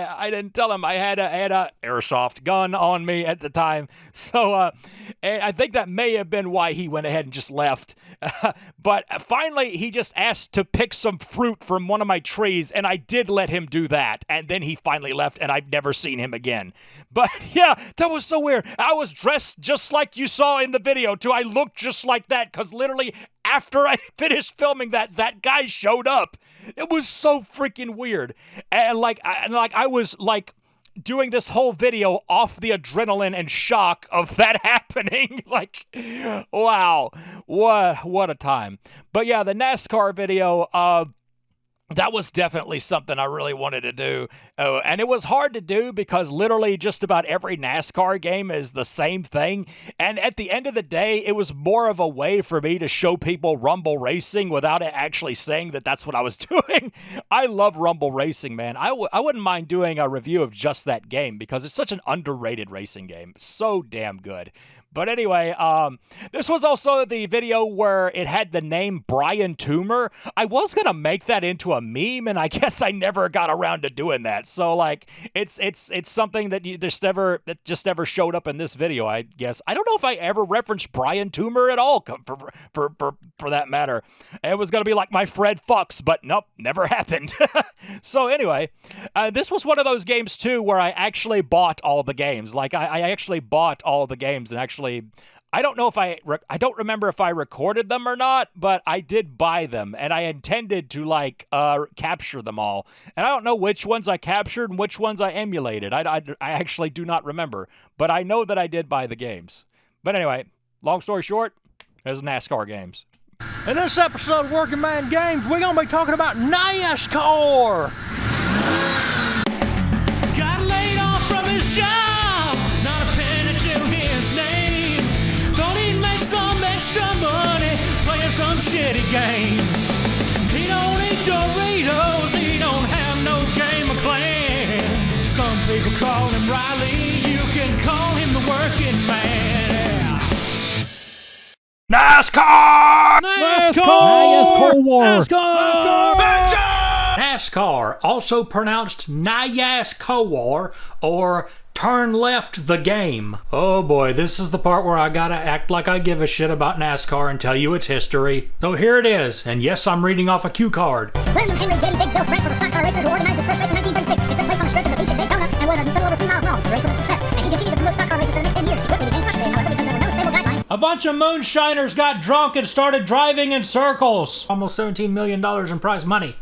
had a airsoft gun on me at the time. So and I think that may have been why he went ahead and just left. But finally, he just asked to pick some fruit from one of my trees, and I did let him do that. And then he finally left, and I've never seen him again. But yeah, that was so weird. I was dressed just like you saw in the video, too. I looked just like that, because literally after I finished filming that guy showed up. It was so freaking weird. And I was like doing this whole video off the adrenaline and shock of that happening. Like, wow, what a time. But yeah, the NASCAR video, that was definitely something I really wanted to do. And it was hard to do because literally just about every NASCAR game is the same thing. And at the end of the day, it was more of a way for me to show people Rumble Racing without actually saying that that's what I was doing. I love Rumble Racing, man. I wouldn't mind doing a review of just that game because it's such an underrated racing game. So damn good. But anyway, this was also the video where it had the name Brian Toomer. I was going to make that into a meme, and I guess I never got around to doing that. So, like, it's something that just never showed up in this video, I guess. I don't know if I ever referenced Brian Toomer at all, for that matter. It was going to be like my Fred Fox, but nope, never happened. So anyway, this was one of those games, too, where I actually bought all the games. Like, I actually bought all the games and actually... I don't know if I don't remember if I recorded them or not, but I did buy them, and I intended to capture them all. And I don't know which ones I captured and which ones I emulated. I actually do not remember, but I know that I did buy the games. But anyway, long story short, there's NASCAR games. In this episode of Working Man Games, we're gonna be talking about NASCAR. Got laid off from his job. Some shitty games. He don't eat Doritos, he don't have no game of clan. Some people call him Riley, you can call him the working man. NASCAR! NASCAR, also pronounced NASCAR or Turn Left the Game. Oh boy, this is the part where I gotta act like I give a shit about NASCAR and tell you its history. So here it is, and yes, I'm reading off a cue card. William Henry Getty Big Bill Franks was a stock car racer who organized his first race in 1936. It took place on a strip of the beach at Daytona and was a little over 3 miles long. The race was a success, and he continued to promote stock car races for the next 10 years. He quickly became frustrated, however, because there were no stable guidelines. A bunch of moonshiners got drunk and started driving in circles. Almost $17 million in prize money.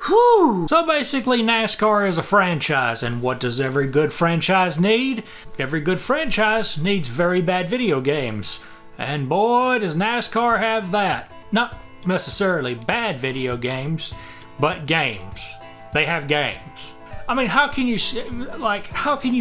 Whew. So basically, NASCAR is a franchise, and what does every good franchise need? Every good franchise needs very bad video games. And boy, does NASCAR have that. Not necessarily bad video games, but games. They have games. I mean, how can you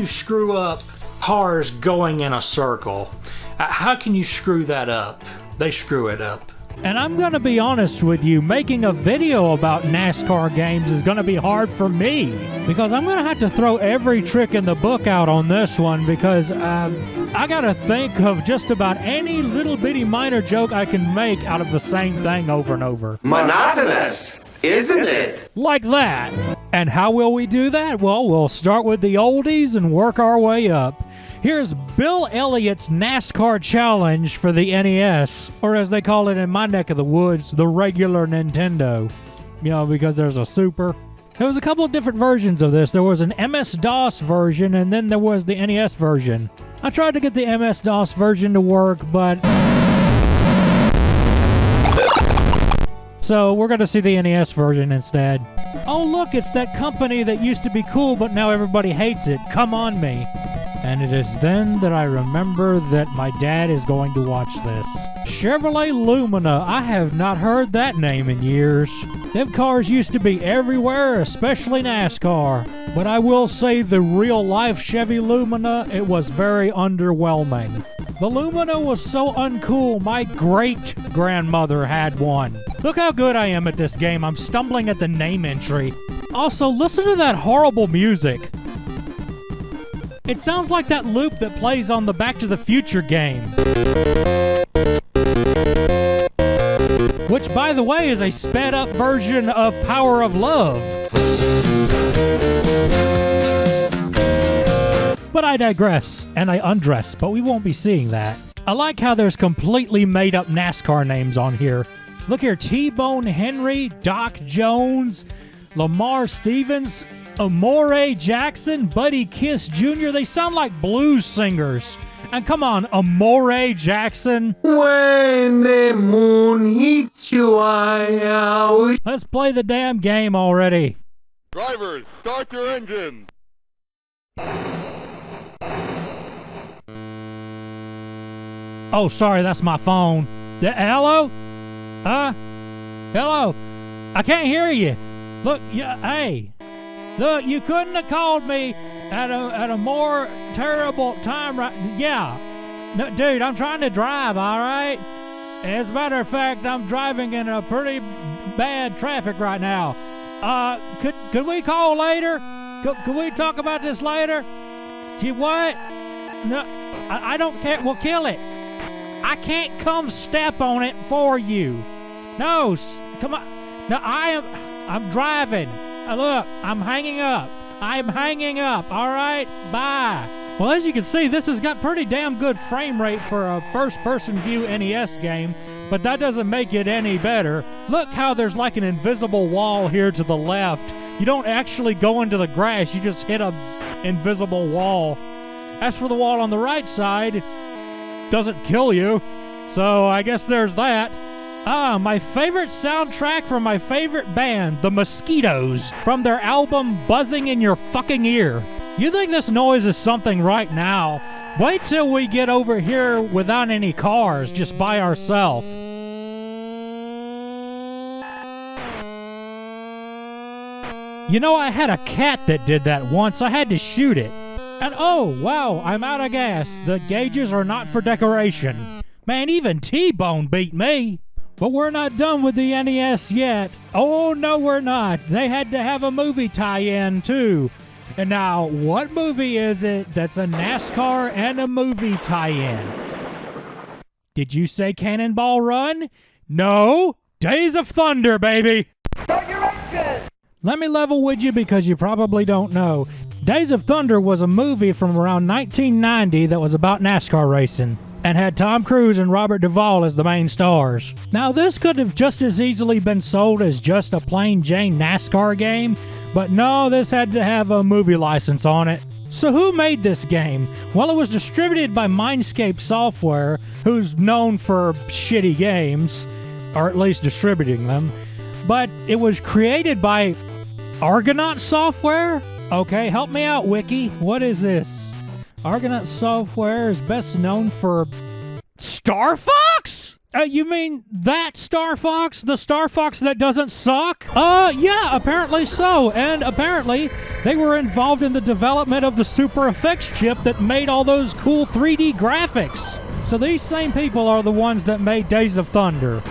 screw up cars going in a circle? How can you screw that up? They screw it up. And I'm going to be honest with you, making a video about NASCAR games is going to be hard for me. Because I'm going to have to throw every trick in the book out on this one because I got to think of just about any little bitty minor joke I can make out of the same thing over and over. Monotonous, isn't it? Like that. And how will we do that? Well, we'll start with the oldies and work our way up. Here's Bill Elliott's NASCAR Challenge for the NES, or as they call it in my neck of the woods, the regular Nintendo. You know, because there's a Super. There was a couple of different versions of this. There was an MS-DOS version, and then there was the NES version. I tried to get the MS-DOS version to work, but... So we're going to see the NES version instead. Oh, look, it's that company that used to be cool, but now everybody hates it. Come On Me. And it is then that I remember that my dad is going to watch this. Chevrolet Lumina. I have not heard that name in years. Them cars used to be everywhere, especially NASCAR. But I will say the real-life Chevy Lumina, it was very underwhelming. The Lumina was so uncool, my great-grandmother had one. Look how good I am at this game. I'm stumbling at the name entry. Also, listen to that horrible music. It sounds like that loop that plays on the Back to the Future game. Which, by the way, is a sped-up version of Power of Love. But I digress, and I undress, but we won't be seeing that. I like how there's completely made-up NASCAR names on here. Look here, T-Bone Henry, Doc Jones, Lamar Stevens, Amore Jackson, Buddy Kiss Jr. They sound like blues singers. And come on, Amore Jackson. When the moon hits your eye out. Let's play the damn game already. Drivers, start your engine. Oh, sorry, that's my phone. Hello? Hello? I can't hear you. Look, hey. Look, you couldn't have called me at a more terrible time right... Yeah. No, dude, I'm trying to drive, all right? As a matter of fact, I'm driving in a pretty bad traffic right now. Could we call later? Could we talk about this later? See what? No, I don't care. We'll kill it. I can't come step on it for you. No, come on. No, I'm driving. Look, I'm hanging up. I'm hanging up. All right, bye. Well, as you can see, this has got pretty damn good frame rate for a first-person view NES game, but that doesn't make it any better. Look how there's like an invisible wall here to the left. You don't actually go into the grass, you just hit a invisible wall. As for the wall on the right side, doesn't kill you, so I guess there's that. My favorite soundtrack from my favorite band, The Mosquitoes, from their album Buzzing in Your Fucking Ear. You think this noise is something right now? Wait till we get over here without any cars, just by ourselves. You know, I had a cat that did that once. I had to shoot it. And oh, wow, I'm out of gas. The gauges are not for decoration. Man, even T-Bone beat me. But we're not done with the NES yet. Oh, no, we're not. They had to have a movie tie-in, too. And now, what movie is it that's a NASCAR and a movie tie-in? Did you say Cannonball Run? No, Days of Thunder, baby. Let me level with you because you probably don't know. Days of Thunder was a movie from around 1990 that was about NASCAR racing and had Tom Cruise and Robert Duvall as the main stars. Now, this could have just as easily been sold as just a plain Jane NASCAR game, but no, this had to have a movie license on it. So who made this game? Well, it was distributed by Mindscape Software, who's known for shitty games, or at least distributing them, but it was created by Argonaut Software? Okay, help me out, Wiki. What is this? Argonaut Software is best known for Star Fox? You mean that Star Fox? The Star Fox that doesn't suck? Yeah, apparently so. And apparently, they were involved in the development of the Super Effects chip that made all those cool 3D graphics. So these same people are the ones that made Days of Thunder.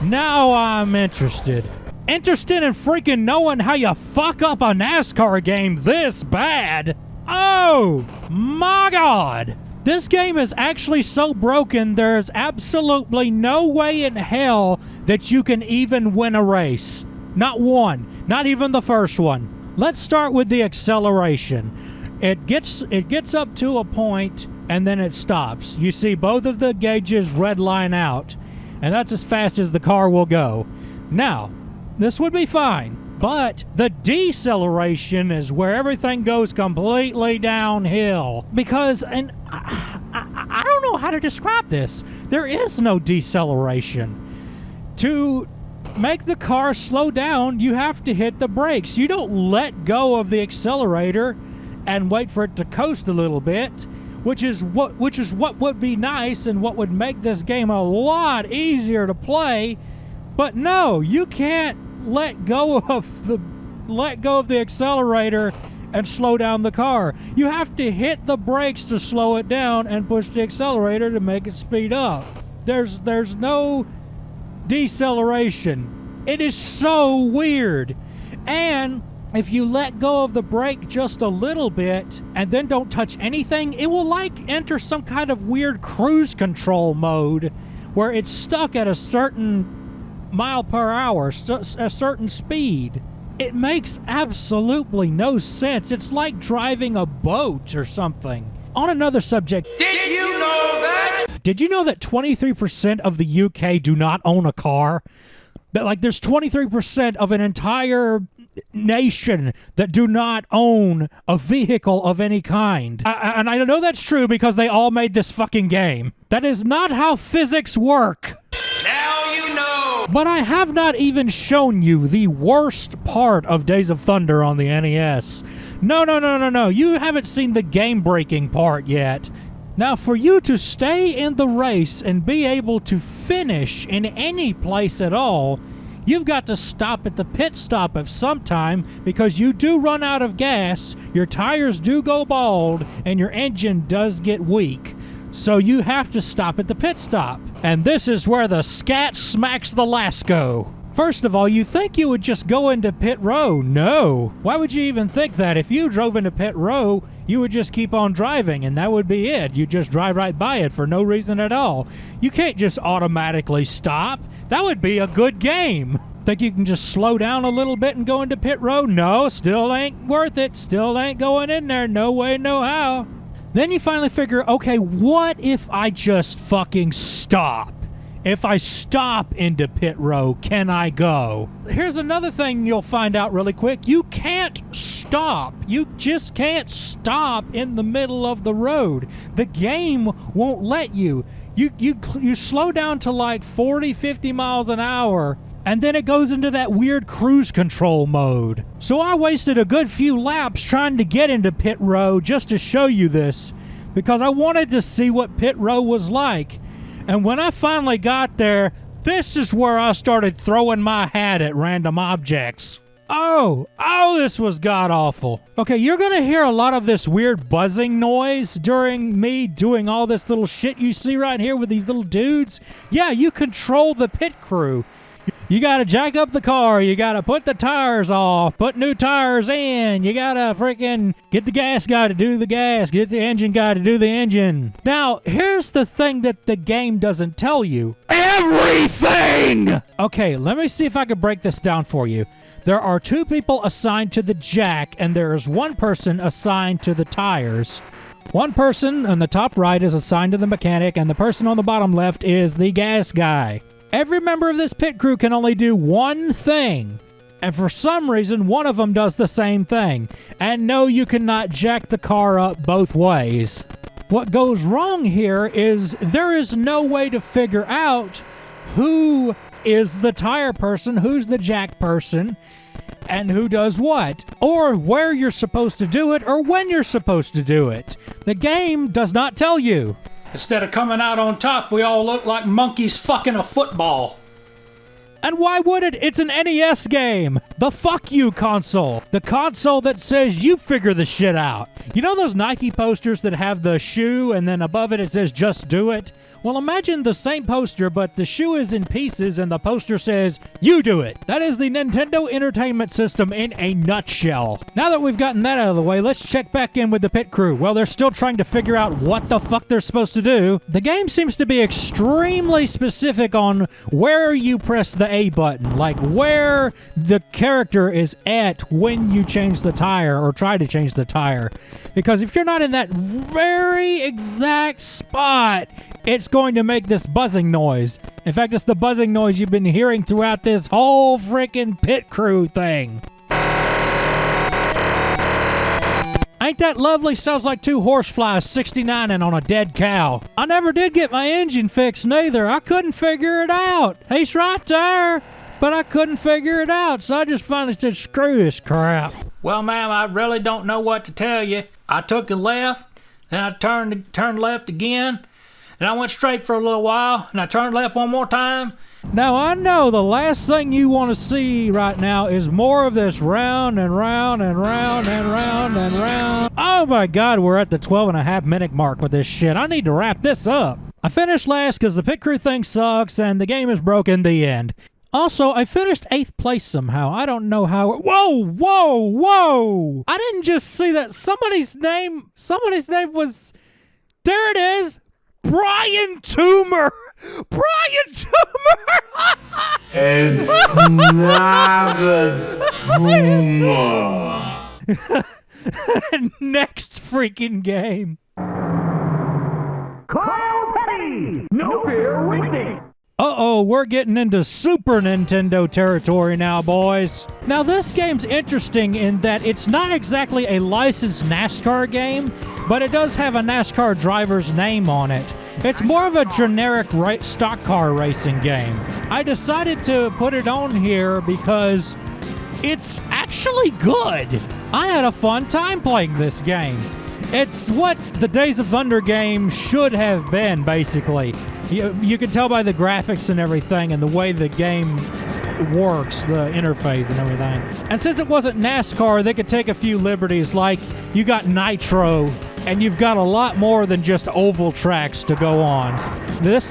Now I'm interested. Interested in freaking knowing how you fuck up a NASCAR game this bad. Oh, my God. This game is actually so broken, there's absolutely no way in hell that you can even win a race. Not one. Not even the first one. Let's start with the acceleration. It gets up to a point, and then it stops. You see both of the gauges red line out, and that's as fast as the car will go. Now, this would be fine. But the deceleration is where everything goes completely downhill. Because, and I don't know how to describe this. There is no deceleration. To make the car slow down, you have to hit the brakes. You don't let go of the accelerator and wait for it to coast a little bit, which is what would be nice and what would make this game a lot easier to play. But no, you can't let go of the accelerator and slow down the car. You have to hit the brakes to slow it down and push the accelerator to make it speed up. There's no deceleration. It is so weird. And if you let go of the brake just a little bit and then don't touch anything, it will like enter some kind of weird cruise control mode where it's stuck at a certain mile per hour, a certain speed. It makes absolutely no sense. It's like driving a boat or something. On another subject, Did you know that? Did you know that 23% of the UK do not own a car? That like there's 23% of an entire nation that do not own a vehicle of any kind. And I know that's true because they all made this fucking game. That is not how physics work. Now you know. But I have not even shown you the worst part of Days of Thunder on the NES. No. You haven't seen the game-breaking part yet. Now, for you to stay in the race and be able to finish in any place at all, you've got to stop at the pit stop of some time because you do run out of gas, your tires do go bald, and your engine does get weak. So you have to stop at the pit stop. And this is where the scat smacks the Lasco. First of all, you think you would just go into pit row. No. Why would you even think that? If you drove into pit row, you would just keep on driving, and that would be it. You just drive right by it for no reason at all. You can't just automatically stop. That would be a good game. Think you can just slow down a little bit and go into pit row? No, still ain't worth it. Still ain't going in there. No way, no how. Then you finally figure, okay, what if I just fucking stop? If I stop into pit row, can I go? Here's another thing you'll find out really quick. You can't stop. You just can't stop in the middle of the road. The game won't let you. You slow down to like 40, 50 miles an hour, and then it goes into that weird cruise control mode. So I wasted a good few laps trying to get into pit row just to show you this, because I wanted to see what pit row was like. And when I finally got there, this is where I started throwing my hat at random objects. Oh, this was god-awful. Okay, you're gonna hear a lot of this weird buzzing noise during me doing all this little shit you see right here with these little dudes. Yeah, you control the pit crew. You gotta jack up the car, you gotta put the tires off, put new tires in, you gotta freaking get the gas guy to do the gas, get the engine guy to do the engine. Now, here's the thing that the game doesn't tell you. Everything! Okay, let me see if I can break this down for you. There are 2 people assigned to the jack, and there is 1 person assigned to the tires. 1 person on the top right is assigned to the mechanic, and the person on the bottom left is the gas guy. Every member of this pit crew can only do one thing, and for some reason, one of them does the same thing. And no, you cannot jack the car up both ways. What goes wrong here is there is no way to figure out who is the tire person, who's the jack person, and who does what, or where you're supposed to do it, or when you're supposed to do it. The game does not tell you. Instead of coming out on top, we all look like monkeys fucking a football. And why would it? It's an NES game. The fuck you console. The console that says you figure the shit out. You know those Nike posters that have the shoe and then above it says just do it? Well, imagine the same poster, but the shoe is in pieces and the poster says, you do it. That is the Nintendo Entertainment System in a nutshell. Now that we've gotten that out of the way, let's check back in with the pit crew. Well, they're still trying to figure out what the fuck they're supposed to do. The game seems to be extremely specific on where you press the A button, like where the character is at when you change the tire or try to change the tire. Because if you're not in that very exact spot, it's going to make this buzzing noise. In fact, it's the buzzing noise you've been hearing throughout this whole freaking pit crew thing. Ain't that lovely? Sounds like 2 horseflies 69ing on a dead cow. I never did get my engine fixed neither. I couldn't figure it out. He's right there. but I couldn't figure it out, so I just finally said, screw this crap. Well, ma'am, I really don't know what to tell you. I took a left, then I turned left again, and I went straight for a little while, and I turned left one more time. Now, I know the last thing you want to see right now is more of this round and round and round and round and round. Oh my God, we're at the 12.5-minute mark with this shit. I need to wrap this up. I finished last because the pit crew thing sucks and the game is broken. The end. Also, I finished 8th place somehow. I don't know how. Whoa, whoa, whoa! I didn't just see that. Somebody's name was. There it is! Brian Toomer! Brian Toomer! It's not a tumor. Next freaking game. No fear, racing. Uh-oh, we're getting into Super Nintendo territory now, boys. Now, this game's interesting in that it's not exactly a licensed NASCAR game, but it does have a NASCAR driver's name on it. It's more of a generic stock car racing game. I decided to put it on here because it's actually good. I had a fun time playing this game. It's what the Days of Thunder game should have been, basically. You can tell by the graphics and everything and the way the game works, the interface and everything. And since it wasn't NASCAR, they could take a few liberties, like you got Nitro, and you've got a lot more than just oval tracks to go on. This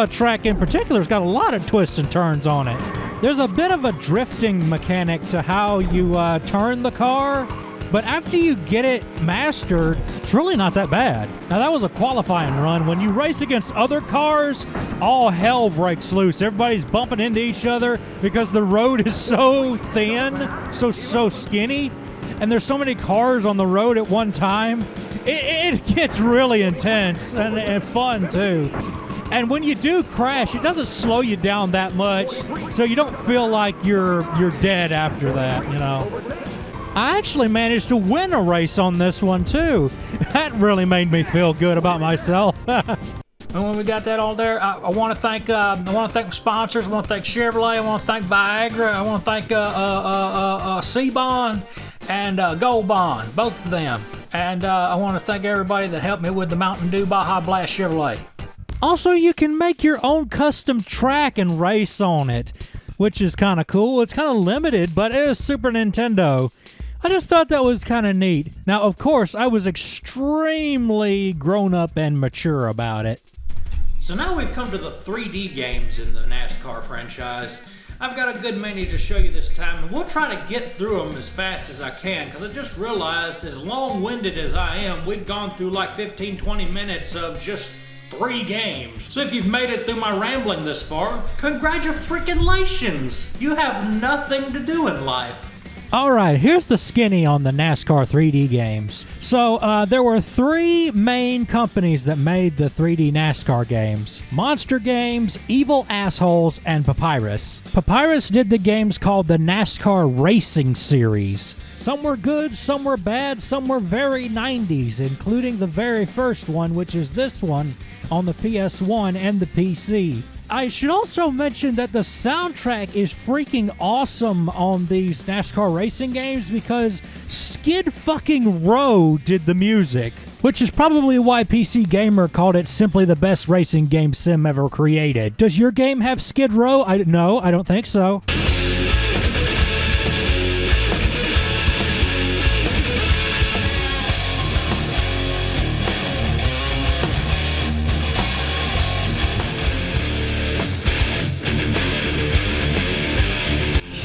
track in particular has got a lot of twists and turns on it. There's a bit of a drifting mechanic to how you turn the car, but after you get it mastered, it's really not that bad. Now, that was a qualifying run. When you race against other cars, all hell breaks loose. Everybody's bumping into each other because the road is so thin, so skinny, and there's so many cars on the road at one time. It gets really intense and fun, too. And when you do crash, it doesn't slow you down that much, so you don't feel like you're dead after that, you know. I actually managed to win a race on this one, too. That really made me feel good about myself. And when we got that all there, I want to thank my sponsors. I want to thank Chevrolet. I want to thank Viagra. I want to thank C-Bond and Gold Bond, both of them. And I want to thank everybody that helped me with the Mountain Dew Baja Blast Chevrolet. Also, you can make your own custom track and race on it, which is kind of cool. It's kind of limited, but it is Super Nintendo. I just thought that was kind of neat. Now, of course, I was extremely grown up and mature about it. So now we've come to the 3D games in the NASCAR franchise. I've got a good many to show you this time, and we'll try to get through them as fast as I can, because I just realized, as long-winded as I am, we've gone through like 15-20 minutes of just 3 games. So if you've made it through my rambling this far, congratulations! You have nothing to do in life. Alright, here's the skinny on the NASCAR 3D games. So, there were 3 main companies that made the 3D NASCAR games. Monster Games, Evil Assholes, and Papyrus. Papyrus did the games called the NASCAR Racing Series. Some were good, some were bad, some were very 90s, including the very first one, which is this one, on the PS1 and the PC. I should also mention that the soundtrack is freaking awesome on these NASCAR racing games because Skid fucking Row did the music, which is probably why PC Gamer called it simply the best racing game sim ever created. Does your game have Skid Row? No, I don't think so.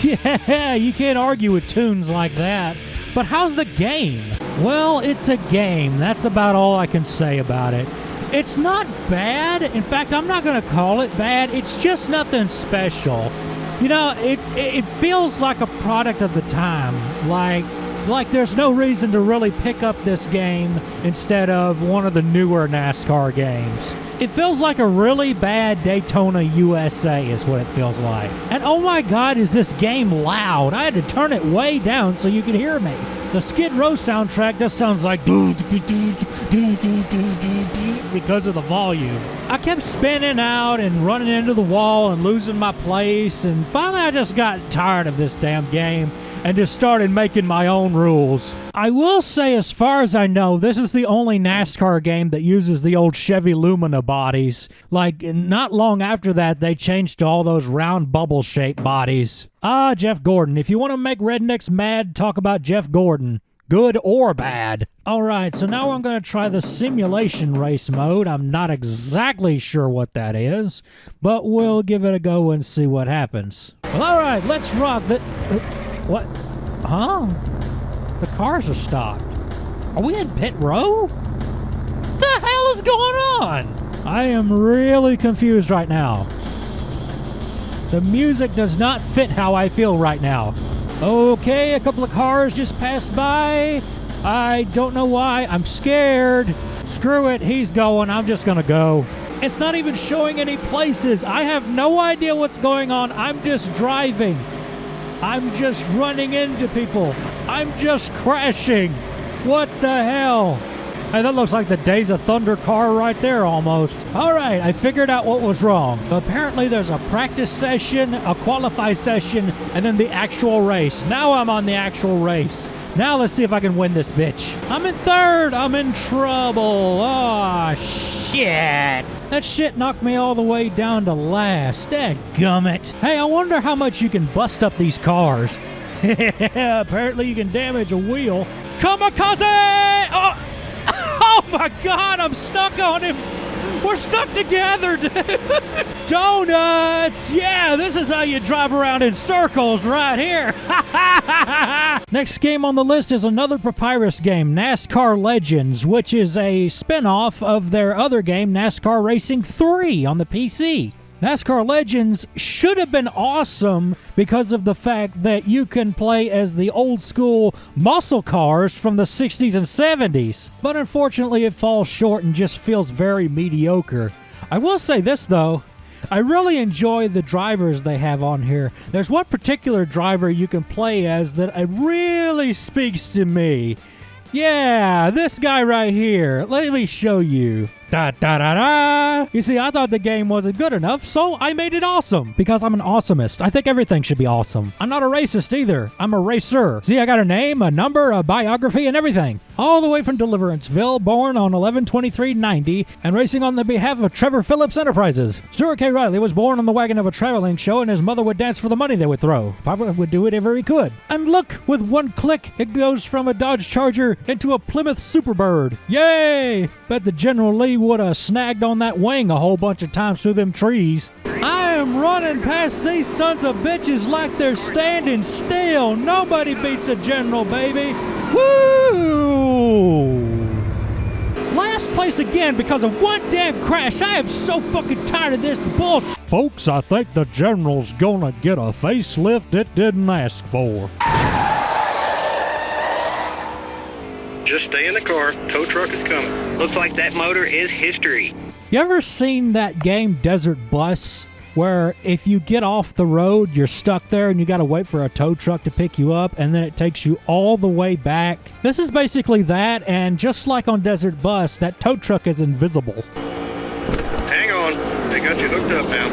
Yeah, you can't argue with tunes like that. But how's the game? Well, it's a game. That's about all I can say about it. It's not bad. In fact, I'm not going to call it bad. It's just nothing special. You know, it feels like a product of the time. Like there's no reason to really pick up this game instead of one of the newer NASCAR games. It feels like a really bad Daytona USA is what it feels like. And oh my God, is this game loud. I had to turn it way down so you could hear me. The Skid Row soundtrack just sounds like because of the volume. I kept spinning out and running into the wall and losing my place, and finally I just got tired of this damn game and just started making my own rules. I will say, as far as I know, this is the only NASCAR game that uses the old Chevy Lumina bodies. Like, not long after that, they changed to all those round bubble-shaped bodies. Ah, Jeff Gordon. If you want to make rednecks mad, talk about Jeff Gordon. Good or bad. Alright, so now I'm going to try the simulation race mode. I'm not exactly sure what that is, but we'll give it a go and see what happens. Well, alright, let's rock the... what? Huh? The cars are stopped. Are we in pit row? What the hell is going on? I am really confused right now. The music does not fit how I feel right now. Okay, a couple of cars just passed by. I don't know why. I'm scared. Screw it. He's going. I'm just going to go. It's not even showing any places. I have no idea what's going on. I'm just driving. I'm just running into people. I'm just crashing. What the hell? Hey, that looks like the Days of Thunder car right there almost. All right, I figured out what was wrong. Apparently there's a practice session, a qualify session, and then the actual race. Now I'm on the actual race. Now let's see if I can win this bitch. I'm in third. I'm in trouble. Oh, shit. That shit knocked me all the way down to last. Dadgummit. Hey, I wonder how much you can bust up these cars. Apparently you can damage a wheel. Kamikaze! Oh! Oh my God, I'm stuck on him. We're stuck together, dude. Donuts! Yeah, this is how you drive around in circles right here. Next game on the list is another Papyrus game, NASCAR Legends, which is a spin-off of their other game, NASCAR Racing 3 on the PC. NASCAR Legends should have been awesome because of the fact that you can play as the old school muscle cars from the 60s and 70s. But unfortunately it falls short and just feels very mediocre. I will say this though, I really enjoy the drivers they have on here. There's one particular driver you can play as that really speaks to me. Yeah, this guy right here. Let me show you. Da da da da! You see, I thought the game wasn't good enough, so I made it awesome. Because I'm an awesomist. I think everything should be awesome. I'm not a racist either. I'm a racer. See, I got a name, a number, a biography, and everything. All the way from Deliverenceville, born on 11/23/90, and racing on the behalf of Trevor Phillips Enterprises. Stuart K Reilly was born on the wagon of a traveling show, and his mother would dance for the money they would throw. Papa would do whatever he could. And look, with one click, it goes from a Dodge Charger into a Plymouth Superbird. Yay! Bet the General Lee would have snagged on that wing a whole bunch of times through them trees. I am running past these sons of bitches like they're standing still. Nobody beats a general, baby. Woo! Last place again because of one damn crash. I am so fucking tired of this bullshit. Folks, I think the general's gonna get a facelift it didn't ask for. Just stay in the car. Tow truck is coming. Looks like that motor is history. You ever seen that game Desert Bus? Where if you get off the road, you're stuck there and you gotta wait for a tow truck to pick you up and then it takes you all the way back. This is basically that, and just like on Desert Bus, that tow truck is invisible. Hang on. They got you hooked up now.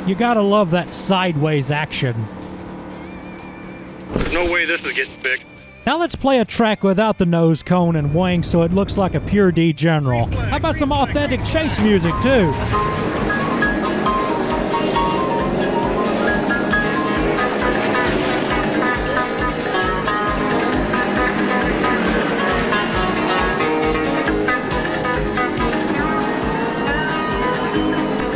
You gotta love that sideways action. There's no way this is getting fixed. Now let's play a track without the nose cone and wing so it looks like a pure D General. How about some authentic chase music too?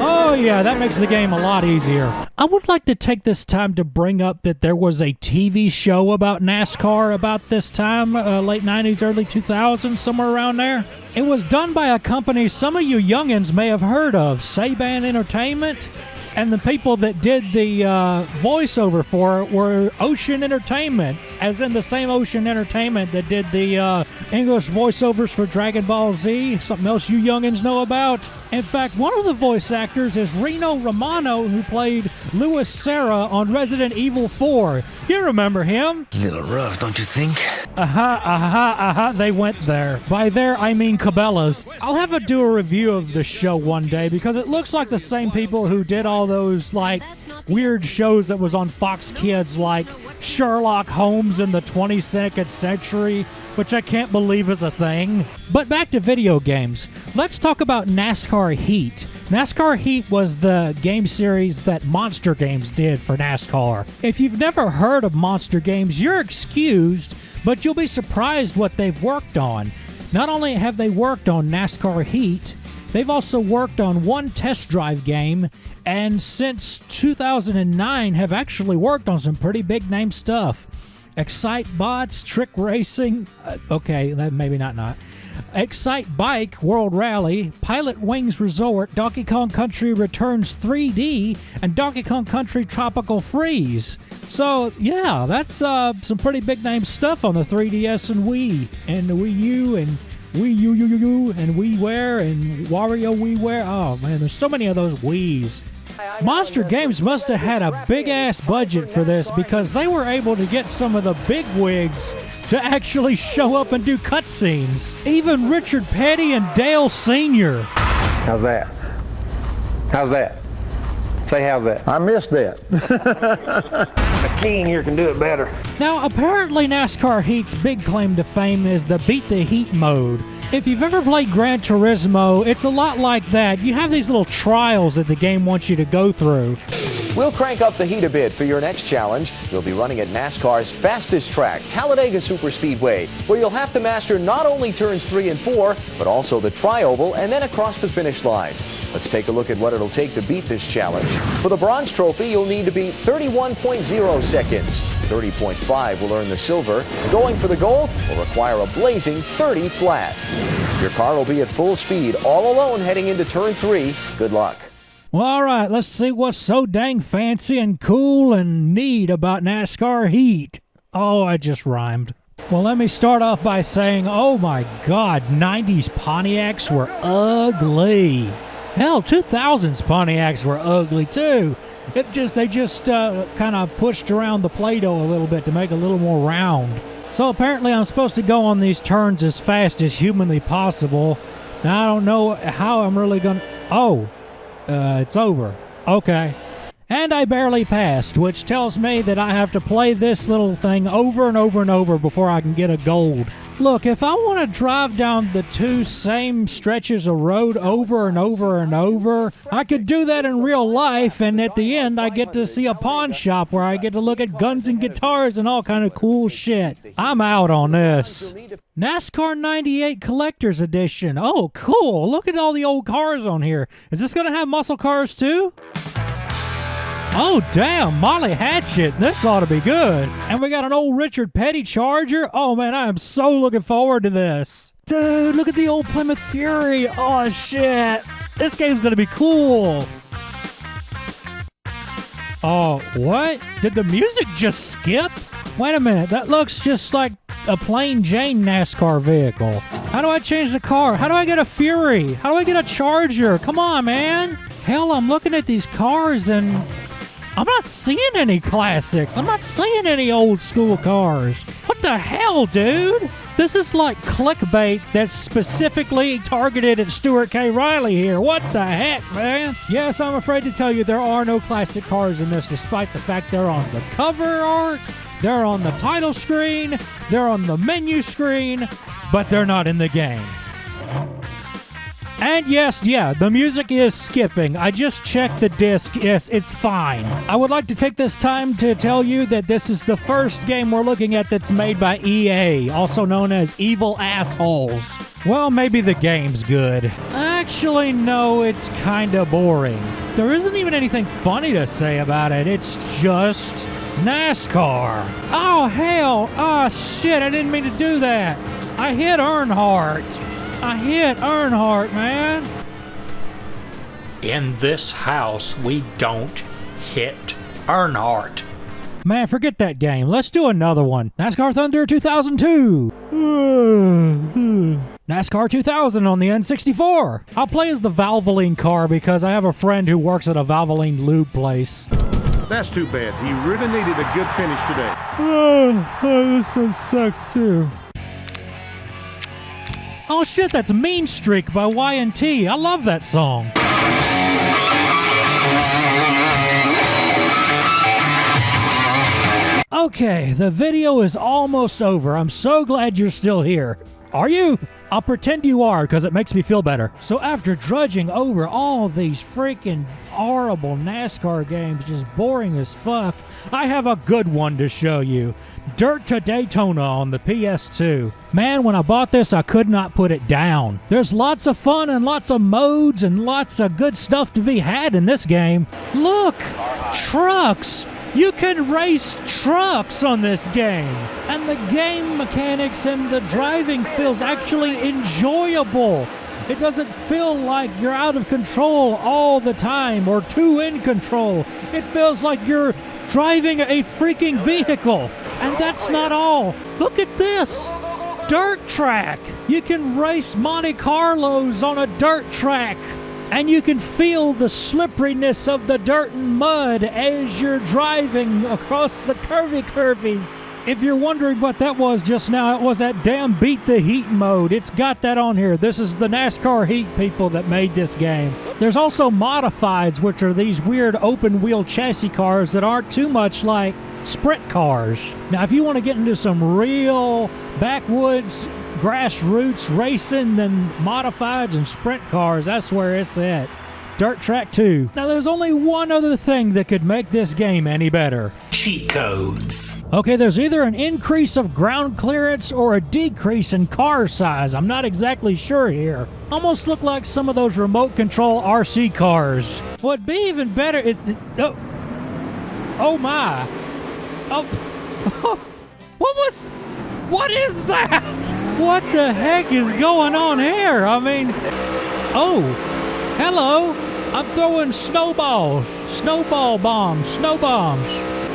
Oh yeah, that makes the game a lot easier. I would like to take this time to bring up that there was a TV show about NASCAR about this time, late 90s, early 2000s, somewhere around there. It was done by a company some of you youngins may have heard of, Saban Entertainment, and the people that did the voiceover for it were Ocean Entertainment, as in the same Ocean Entertainment that did the English voiceovers for Dragon Ball Z, something else you youngins know about. In fact, one of the voice actors is Reno Romano, who played Louis Serra on Resident Evil 4. You remember him? A little rough, don't you think? They went there. By there, I mean Cabela's. I'll have to do a review of the show one day because it looks like the same people who did all those, like, weird shows that was on Fox Kids, like Sherlock Holmes in the 22nd century, which I can't believe is a thing. But back to video games. Let's talk about NASCAR Heat. NASCAR Heat was the game series that Monster Games did for NASCAR. If you've never heard of Monster Games, you're excused, but you'll be surprised what they've worked on. Not only have they worked on NASCAR Heat, they've also worked on one test drive game, and since 2009 have actually worked on some pretty big name stuff. Excite Bots, Trick Racing, maybe not. Excite Bike, World Rally, Pilot Wings Resort, Donkey Kong Country Returns 3D, and Donkey Kong Country Tropical Freeze. So, yeah, that's some pretty big name stuff on the 3DS and Wii, and the Wii U, and Wii U, and WiiWare, and Wario WiiWare. Oh, man, there's so many of those Wiis. Monster Games must have had a big-ass budget for this because they were able to get some of the big wigs to actually show up and do cutscenes. Even Richard Petty and Dale Sr. How's that? How's that? Say how's that? I missed that. A king here can do it better. Now, apparently NASCAR Heat's big claim to fame is the Beat the Heat mode. If you've ever played Gran Turismo, it's a lot like that. You have these little trials that the game wants you to go through. We'll crank up the heat a bit for your next challenge. You'll be running at NASCAR's fastest track, Talladega Superspeedway, where you'll have to master not only turns 3 and 4, but also the tri-oval and then across the finish line. Let's take a look at what it'll take to beat this challenge. For the bronze trophy, you'll need to beat 31.0 seconds. 30.5 will earn the silver. Going for the gold will require a blazing 30 flat. Your car will be at full speed, all alone heading into turn 3. Good luck. Well, all right, let's see what's so dang fancy and cool and neat about NASCAR Heat. Oh, I just rhymed. Well, let me start off by saying, oh my God, 90s Pontiacs were ugly. Hell, 2000s Pontiacs were ugly too. They just kind of pushed around the Play-Doh a little bit to make it a little more round. So apparently I'm supposed to go on these turns as fast as humanly possible. Now I don't know how I'm really gonna... it's over. Okay. And I barely passed, which tells me that I have to play this little thing over and over and over before I can get a gold. Look, if I want to drive down the two same stretches of road over and over and over, I could do that in real life, and at the end I get to see a pawn shop where I get to look at guns and guitars and all kind of cool shit. I'm out on this. NASCAR 98 Collector's Edition. Oh, cool. Look at all the old cars on here. Is this going to have muscle cars too? Oh, damn, Molly Hatchet. This ought to be good. And we got an old Richard Petty Charger. Oh, man, I am so looking forward to this. Dude, look at the old Plymouth Fury. Oh, shit. This game's going to be cool. Oh, what? Did the music just skip? Wait a minute. That looks just like a plain Jane NASCAR vehicle. How do I change the car? How do I get a Fury? How do I get a Charger? Come on, man. Hell, I'm looking at these cars and... I'm not seeing any classics. I'm not seeing any old school cars. What the hell, dude? This is like clickbait that's specifically targeted at Stuart K Reilly here. What the heck, man? Yes, I'm afraid to tell you there are no classic cars in this, despite the fact they're on the cover art, they're on the title screen, they're on the menu screen, but they're not in the game. And yes, the music is skipping. I just checked the disc. Yes, it's fine. I would like to take this time to tell you that this is the first game we're looking at that's made by EA, also known as Evil Assholes. Well, maybe the game's good. Actually, no, it's kinda boring. There isn't even anything funny to say about it. It's just NASCAR. Oh, hell. Oh, shit, I didn't mean to do that. I hit Earnhardt. Man. In this house, we don't hit Earnhardt. Man, forget that game. Let's do another one. NASCAR Thunder 2002. NASCAR NASCAR 2000 on the N64. I'll play as the Valvoline car because I have a friend who works at a Valvoline lube place. That's too bad. He really needed a good finish today. This one sucks too. Oh shit, that's Mean Streak by Y&T. I love that song. Okay, the video is almost over. I'm so glad you're still here. Are you? I'll pretend you are because it makes me feel better. So after drudging over all these freaking horrible NASCAR games, just boring as fuck, I have a good one to show you. Dirt to Daytona on the PS2. Man, when I bought this, I could not put it down. There's lots of fun and lots of modes and lots of good stuff to be had in this game. Look! Trucks! You can race trucks on this game. And the game mechanics and the driving feels actually enjoyable. It doesn't feel like you're out of control all the time or too in control. It feels like you're driving a freaking vehicle. And that's not all. Look at this. Dirt track. You can race Monte Carlos on a dirt track. And you can feel the slipperiness of the dirt and mud as you're driving across the curvies. If you're wondering what that was just now, it was that damn Beat the Heat mode. It's got that on here. This is the NASCAR Heat people that made this game. There's also modifieds, which are these weird open-wheel chassis cars that aren't too much like sprint cars. Now, if you want to get into some real backwoods grassroots racing, then modifieds and sprint cars, that's where it's at. Dirt Track 2. Now, there's only one other thing that could make this game any better. Cheat codes. Okay, there's either an increase of ground clearance or a decrease in car size. I'm not exactly sure here. Almost look like some of those remote control RC cars. What'd be even better is... Oh my. What is that? What the heck is going on here? I mean, oh, hello. I'm throwing snowballs, snowball bombs, snow bombs.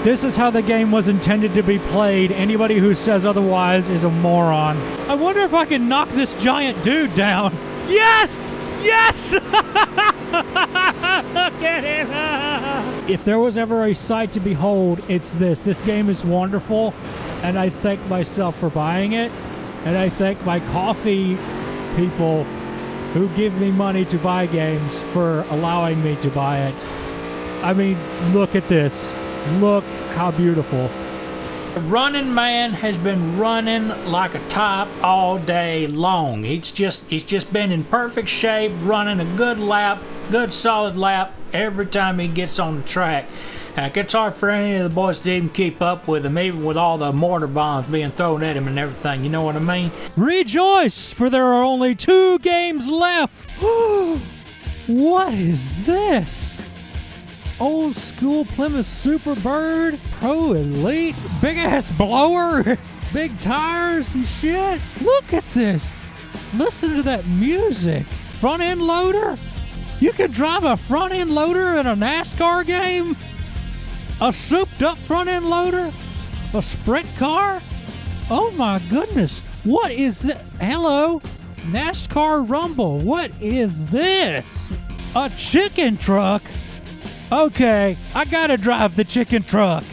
This is how the game was intended to be played. Anybody who says otherwise is a moron. I wonder if I can knock this giant dude down. Yes! Yes! Look at him! If there was ever a sight to behold, it's this. This game is wonderful, and I thank myself for buying it, and I thank my Koffee people who give me money to buy games for allowing me to buy it. I mean, look at this. Look how beautiful. The running man has been running like a top all day long. He's just been in perfect shape, running a good lap, good solid lap every time he gets on the track. It gets hard for any of the boys to even keep up with him, even with all the mortar bombs being thrown at him and everything. You know what I mean? Rejoice, for there are only 2 games left. What is this? Old school Plymouth Superbird, Pro Elite, big ass blower, big tires and shit. Look at this. Listen to that music. Front end loader? You could drive a front end loader in a NASCAR game? A souped up front end loader? A sprint car? Oh my goodness. What is that? Hello? NASCAR Rumble. What is this? A chicken truck? Okay, I gotta drive the chicken truck.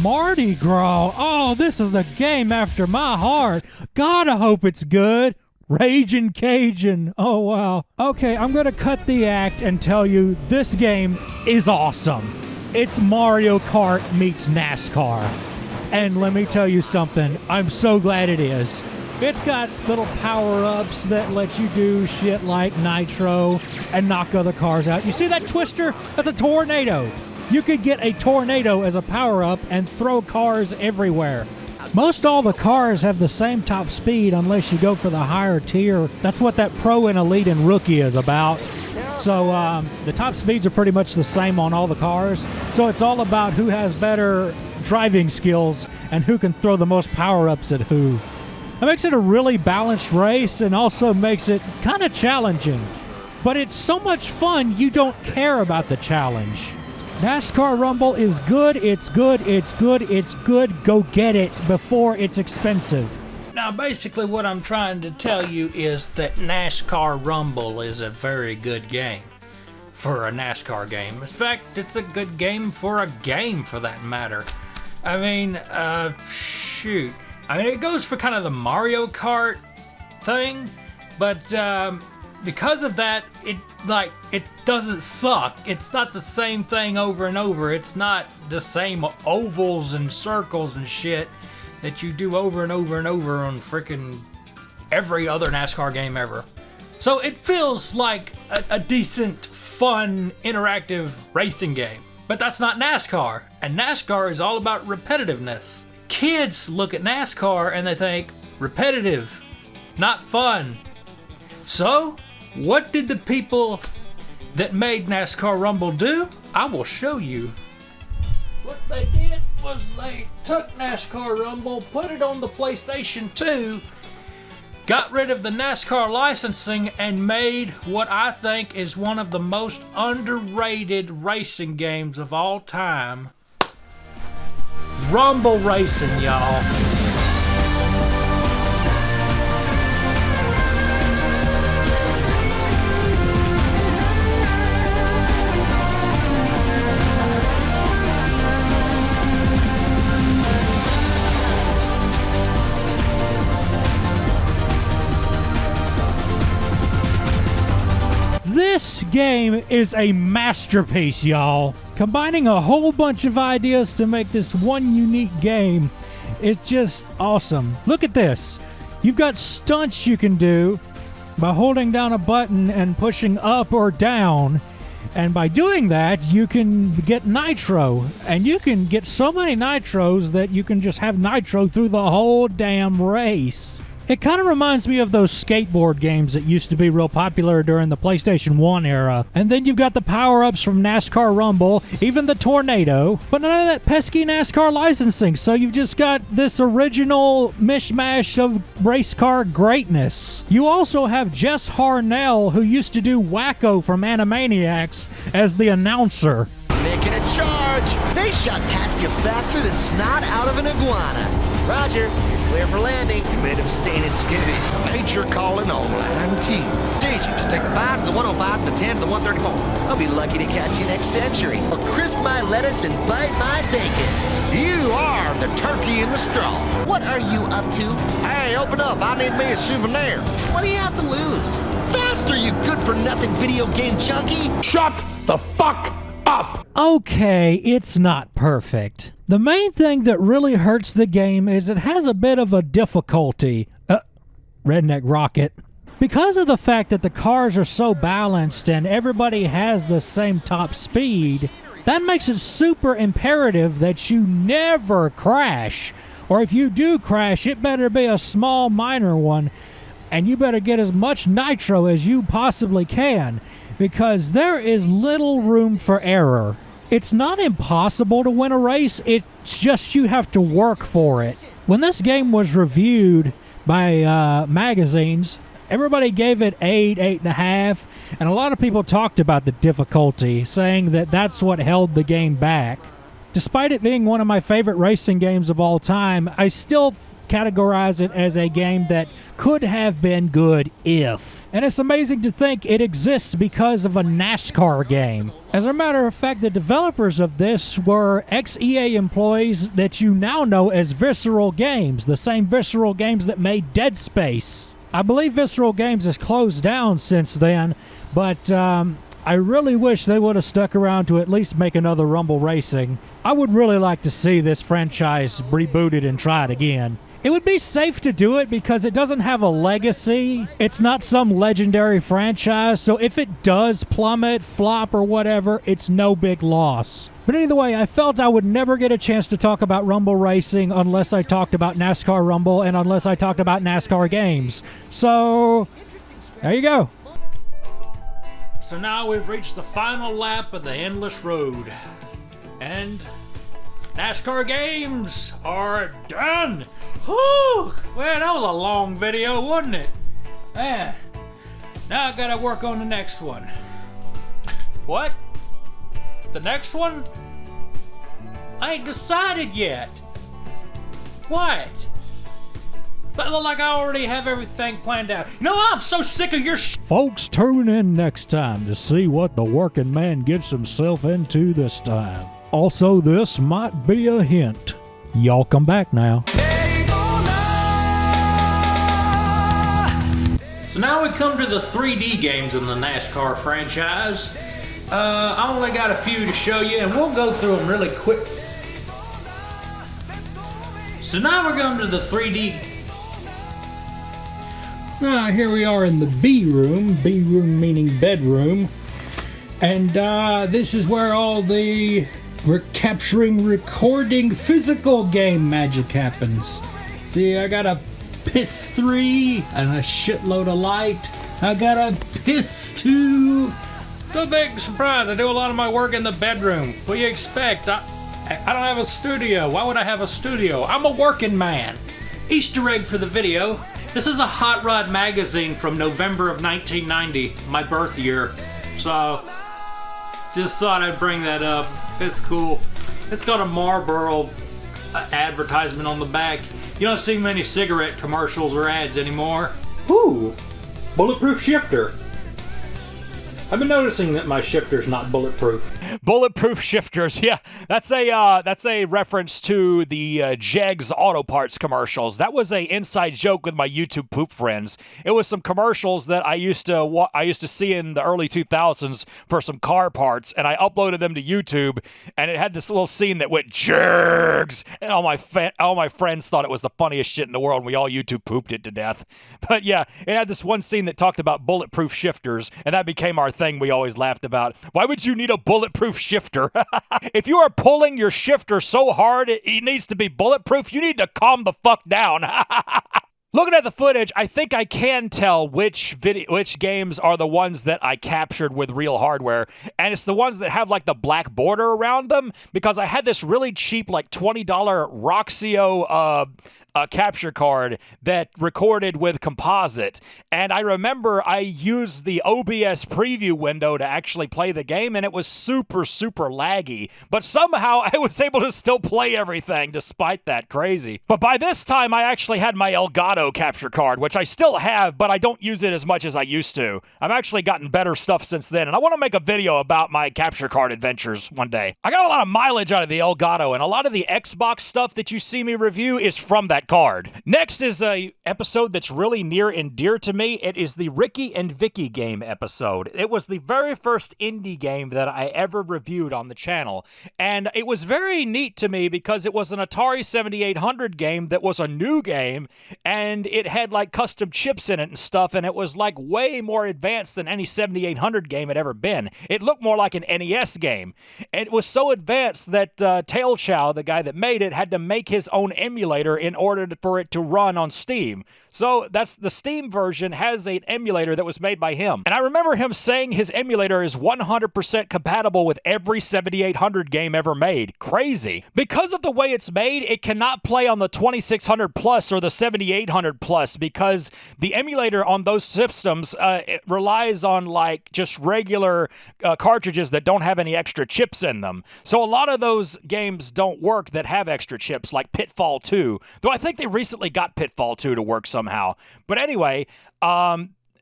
Mardi Gras. Oh, this is a game after my heart. God, I hope it's good. Ragin' Cajun. Oh, wow. Okay, I'm gonna cut the act and tell you this game is awesome. It's Mario Kart meets NASCAR. And let me tell you something. I'm so glad it is. It's got little power-ups that let you do shit like nitro and knock other cars out. You see that twister? That's a tornado. You could get a tornado as a power-up and throw cars everywhere. Most all the cars have the same top speed unless you go for the higher tier. That's what that Pro and Elite and Rookie is about. So the top speeds are pretty much the same on all the cars. So it's all about who has better driving skills and who can throw the most power-ups at who. It makes it a really balanced race and also makes it kind of challenging. But it's so much fun, you don't care about the challenge. NASCAR Rumble is good, it's good, it's good, it's good. Go get it before it's expensive. Now, basically what I'm trying to tell you is that NASCAR Rumble is a very good game for a NASCAR game. In fact, it's a good game for a game, for that matter. I mean, shoot. I mean, it goes for kind of the Mario Kart thing, but because of that, it doesn't suck. It's not the same thing over and over. It's not the same ovals and circles and shit that you do over and over and over on frickin' every other NASCAR game ever. So it feels like a decent, fun, interactive racing game. But that's not NASCAR, and NASCAR is all about repetitiveness. Kids look at NASCAR and they think, repetitive, not fun. So, what did the people that made NASCAR Rumble do? I will show you. What they did was they took NASCAR Rumble, put it on the PlayStation 2, got rid of the NASCAR licensing, and made what I think is one of the most underrated racing games of all time. Rumble Racing, y'all. This game is a masterpiece, y'all. Combining a whole bunch of ideas to make this one unique game is just awesome. Look at this. You've got stunts you can do by holding down a button and pushing up or down. And by doing that, you can get nitro. And you can get so many nitros that you can just have nitro through the whole damn race. It kind of reminds me of those skateboard games that used to be real popular during the PlayStation 1 era. And then you've got the power-ups from NASCAR Rumble, even the Tornado, but none of that pesky NASCAR licensing. So you've just got this original mishmash of race car greatness. You also have Jess Harnell, who used to do Wacko from Animaniacs, as the announcer. Making a charge! They shot past you faster than snot out of an iguana. Roger, you're clear for landing. You made a mistake his skivvies. Major calling on line T. Daisy, just take the 5 to the 105 to the 10 to the 134. I'll be lucky to catch you next century. I'll crisp my lettuce and bite my bacon. You are the turkey in the straw. What are you up to? Hey, open up. I need me a souvenir. What do you have to lose? Faster, you good-for-nothing video game junkie. Shut the fuck up! Okay, it's not perfect. The main thing that really hurts the game is it has a bit of a difficulty. Redneck Rocket. Because of the fact that the cars are so balanced and everybody has the same top speed, that makes it super imperative that you never crash. Or if you do crash, it better be a small, minor one. And you better get as much nitro as you possibly can, because there is little room for error. It's not impossible to win a race, it's just you have to work for it. When this game was reviewed by magazines, everybody gave it 8, 8.5, and a lot of people talked about the difficulty, saying that that's what held the game back. Despite it being one of my favorite racing games of all time, I still categorize it as a game that could have been good if. And it's amazing to think it exists because of a NASCAR game. As a matter of fact, the developers of this were ex-EA employees that you now know as Visceral Games, the same Visceral Games that made Dead Space. I believe Visceral Games has closed down since then, but I really wish they would have stuck around to at least make another Rumble Racing. I would really like to see this franchise rebooted and tried again. It would be safe to do it because it doesn't have a legacy. It's not some legendary franchise, so if it does plummet, flop, or whatever, it's no big loss. But either way, I felt I would never get a chance to talk about Rumble Racing unless I talked about NASCAR Rumble and unless I talked about NASCAR games. So, there you go. So now we've reached the final lap of the endless road. And NASCAR games are done. Whew! Well, that was a long video, wasn't it? Man, now I gotta work on the next one. What? The next one? I ain't decided yet. What? I look like I already have everything planned out. You know, I'm so sick of your Folks, tune in next time to see what the working man gets himself into this time. Also, this might be a hint. Y'all come back now. So now we come to the 3D games in the NASCAR franchise. I only got a few to show you, and we'll go through them really quick. So now we're going to the 3D. Here we are in the B room meaning bedroom. And this is where all the capturing, recording, physical game magic happens. See, I got a Piss 3 and a shitload of light. I got a Piss 2. No big surprise, I do a lot of my work in the bedroom. What do you expect? I don't have a studio. Why would I have a studio? I'm a working man. Easter egg for the video. This is a Hot Rod magazine from November of 1990, my birth year. So, just thought I'd bring that up. It's cool. It's got a Marlboro advertisement on the back. You don't see many cigarette commercials or ads anymore. Ooh, bulletproof shifter. I've been noticing that my shifter's not bulletproof. Bulletproof shifters, yeah. That's a reference to the Jegs Auto Parts commercials. That was a inside joke with my YouTube poop friends. It was some commercials that I used to see in the early 2000s for some car parts, and I uploaded them to YouTube, and it had this little scene that went Jegs, and all my friends thought it was the funniest shit in the world, and we all YouTube pooped it to death. But yeah, it had this one scene that talked about bulletproof shifters, and that became our thing we always laughed about. Why would you need a bulletproof shifter? If you are pulling your shifter so hard it needs to be bulletproof, you need to calm the fuck down. Looking at the footage, I think I can tell which games are the ones that I captured with real hardware, and it's the ones that have like the black border around them, because I had this really cheap like $20 Roxio capture card that recorded with composite, and I remember I used the OBS preview window to actually play the game, and it was super laggy, but somehow I was able to still play everything despite that. Crazy. But by this time I actually had my Elgato capture card, which I still have, but I don't use it as much as I used to. I've actually gotten better stuff since then, and I want to make a video about my capture card adventures one day. I got a lot of mileage out of the Elgato, and a lot of the Xbox stuff that you see me review is from that card. Next is a episode that's really near and dear to me. It is the Ricky and Vicky game episode. It was the very first indie game that I ever reviewed on the channel, and it was very neat to me because it was an Atari 7800 game that was a new game, and it had like custom chips in it and stuff, and it was like way more advanced than any 7800 game had ever been. It looked more like an NES game. And it was so advanced that TWUTCH, the guy that made it, had to make his own emulator in order for it to run on Steam. So that's the Steam version has an emulator that was made by him. And I remember him saying his emulator is 100% compatible with every 7800 game ever made. Crazy. Because of the way it's made, it cannot play on the 2600 Plus or the 7800 Plus because the emulator on those systems it relies on like just regular cartridges that don't have any extra chips in them. So a lot of those games don't work that have extra chips, like Pitfall 2. Though I think they recently got Pitfall 2 to work somehow. But anyway,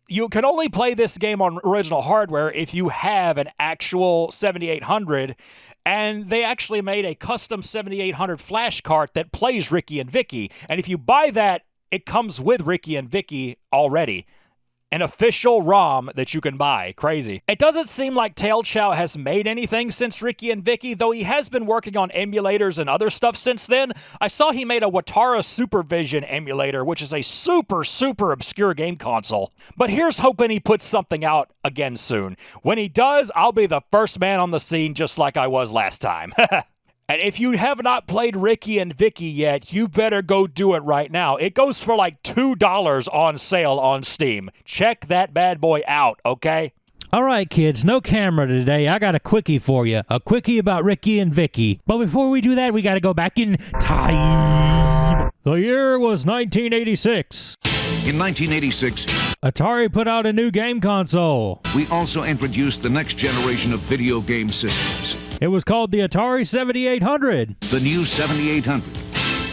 you can only play this game on original hardware if you have an actual 7800, and they actually made a custom 7800 flash cart that plays Ricky and Vicky. And if you buy that, it comes with Ricky and Vicky already. An official ROM that you can buy. Crazy. It doesn't seem like TWUTCH has made anything since Ricky and Vicky, though he has been working on emulators and other stuff since then. I saw he made a Watara Supervision emulator, which is a super obscure game console. But here's hoping he puts something out again soon. When he does, I'll be the first man on the scene just like I was last time. And if you have not played Ricky and Vicky yet, you better go do it right now. It goes for like $2 on sale on Steam. Check that bad boy out, okay? All right, kids, no camera today. I got a quickie for you. A quickie about Ricky and Vicky. But before we do that, we got to go back in time. The year was 1986. In 1986, Atari put out a new game console. We also introduced the next generation of video game systems. It was called the Atari 7800. The new 7800.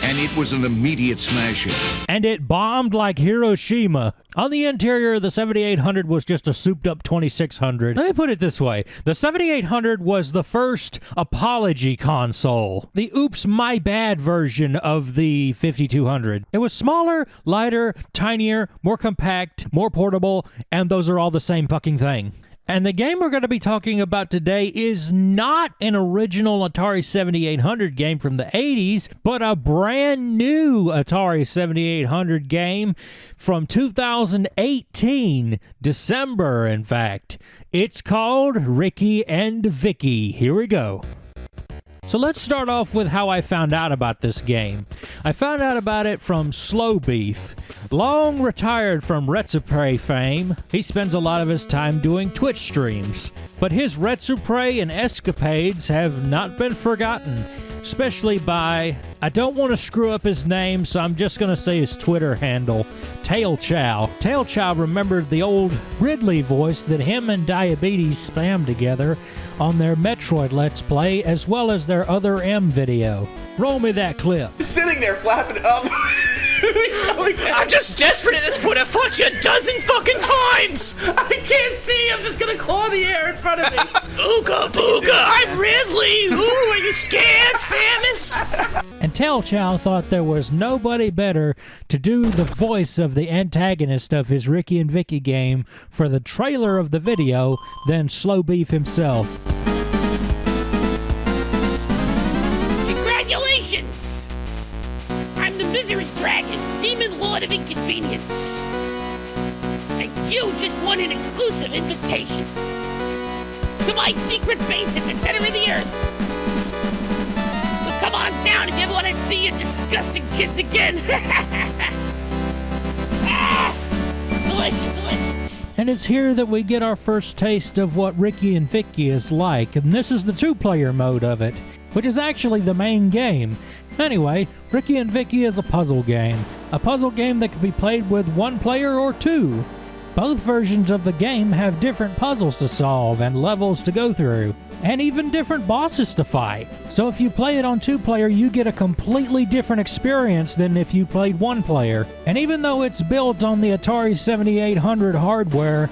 and it was an immediate smash hit. And it bombed like Hiroshima. On the interior, the 7800 was just a souped-up 2600. Let me put it this way. The 7800 was the first apology console. The oops, my bad version of the 5200. It was smaller, lighter, tinier, more compact, more portable, and those are all the same fucking thing. And the game we're going to be talking about today is not an original Atari 7800 game from the 80s, but a brand new Atari 7800 game from 2018, December, in fact. It's called Ricky and Vicky. Here we go. So let's start off with how I found out about this game. I found out about it from Slow Beef. Long retired from Retsupre fame, he spends a lot of his time doing Twitch streams. But his Retsupre and escapades have not been forgotten, especially by, I don't want to screw up his name, so I'm just going to say his Twitter handle, Tail Chow. Tail Chow remembered the old Ridley voice that him and Diabetes spammed together on their Metroid Let's Play, as well as their Other M video. Roll me that clip. Sitting there flapping up. I'm just desperate at this point. I've fought you a dozen fucking times. I can't see. I'm just gonna claw the air in front of me. Ooga booga, I'm Ridley. Ooh, are you scared, Samus? And Tail Chow thought there was nobody better to do the voice of the antagonist of his Ricky and Vicky game for the trailer of the video than Slow Beef himself. Congratulations! I'm the Misery Dragon, Demon Lord of Inconvenience. And you just won an exclusive invitation to my secret base at the center of the earth. But come on down if you ever want to see your disgusting kids again. Delicious. And it's here that we get our first taste of what Ricky and Vicky is like, and this is the two-player mode of it, which is actually the main game. Anyway, Ricky and Vicky is a puzzle game that can be played with one player or two. Both versions of the game have different puzzles to solve and levels to go through, and even different bosses to fight. So if you play it on two-player, you get a completely different experience than if you played one player. And even though it's built on the Atari 7800 hardware,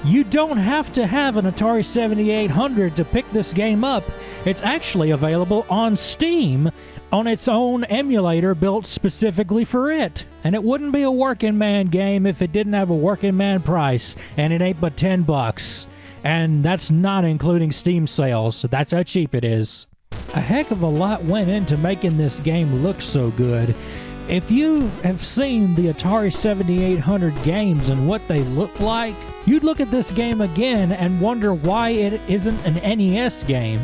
you don't have to have an Atari 7800 to pick this game up. It's actually available on Steam on its own emulator built specifically for it. And it wouldn't be a working man game if it didn't have a working man price, and it ain't but $10. And that's not including Steam sales. That's how cheap it is. A heck of a lot went into making this game look so good. If you have seen the Atari 7800 games and what they look like, you'd look at this game again and wonder why it isn't an NES game.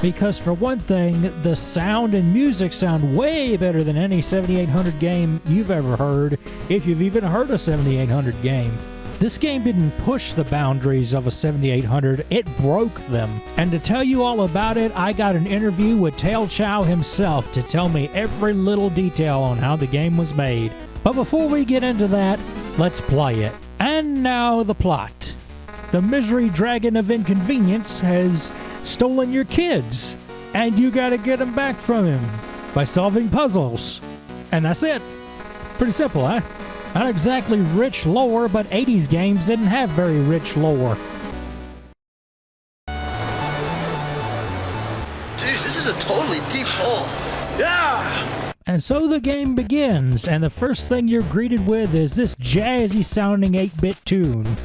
Because for one thing, the sound and music sound way better than any 7800 game you've ever heard, if you've even heard a 7800 game. This game didn't push the boundaries of a 7800, it broke them. And to tell you all about it, I got an interview with Tail Chow himself to tell me every little detail on how the game was made. But before we get into that, let's play it. And now the plot. The Misery Dragon of Inconvenience has stolen your kids, and you gotta get them back from him by solving puzzles. And that's it. Pretty simple, huh? Not exactly rich lore, but 80s games didn't have very rich lore. Dude, this is a totally deep hole. Yeah! And so the game begins, and the first thing you're greeted with is this jazzy sounding 8-bit tune.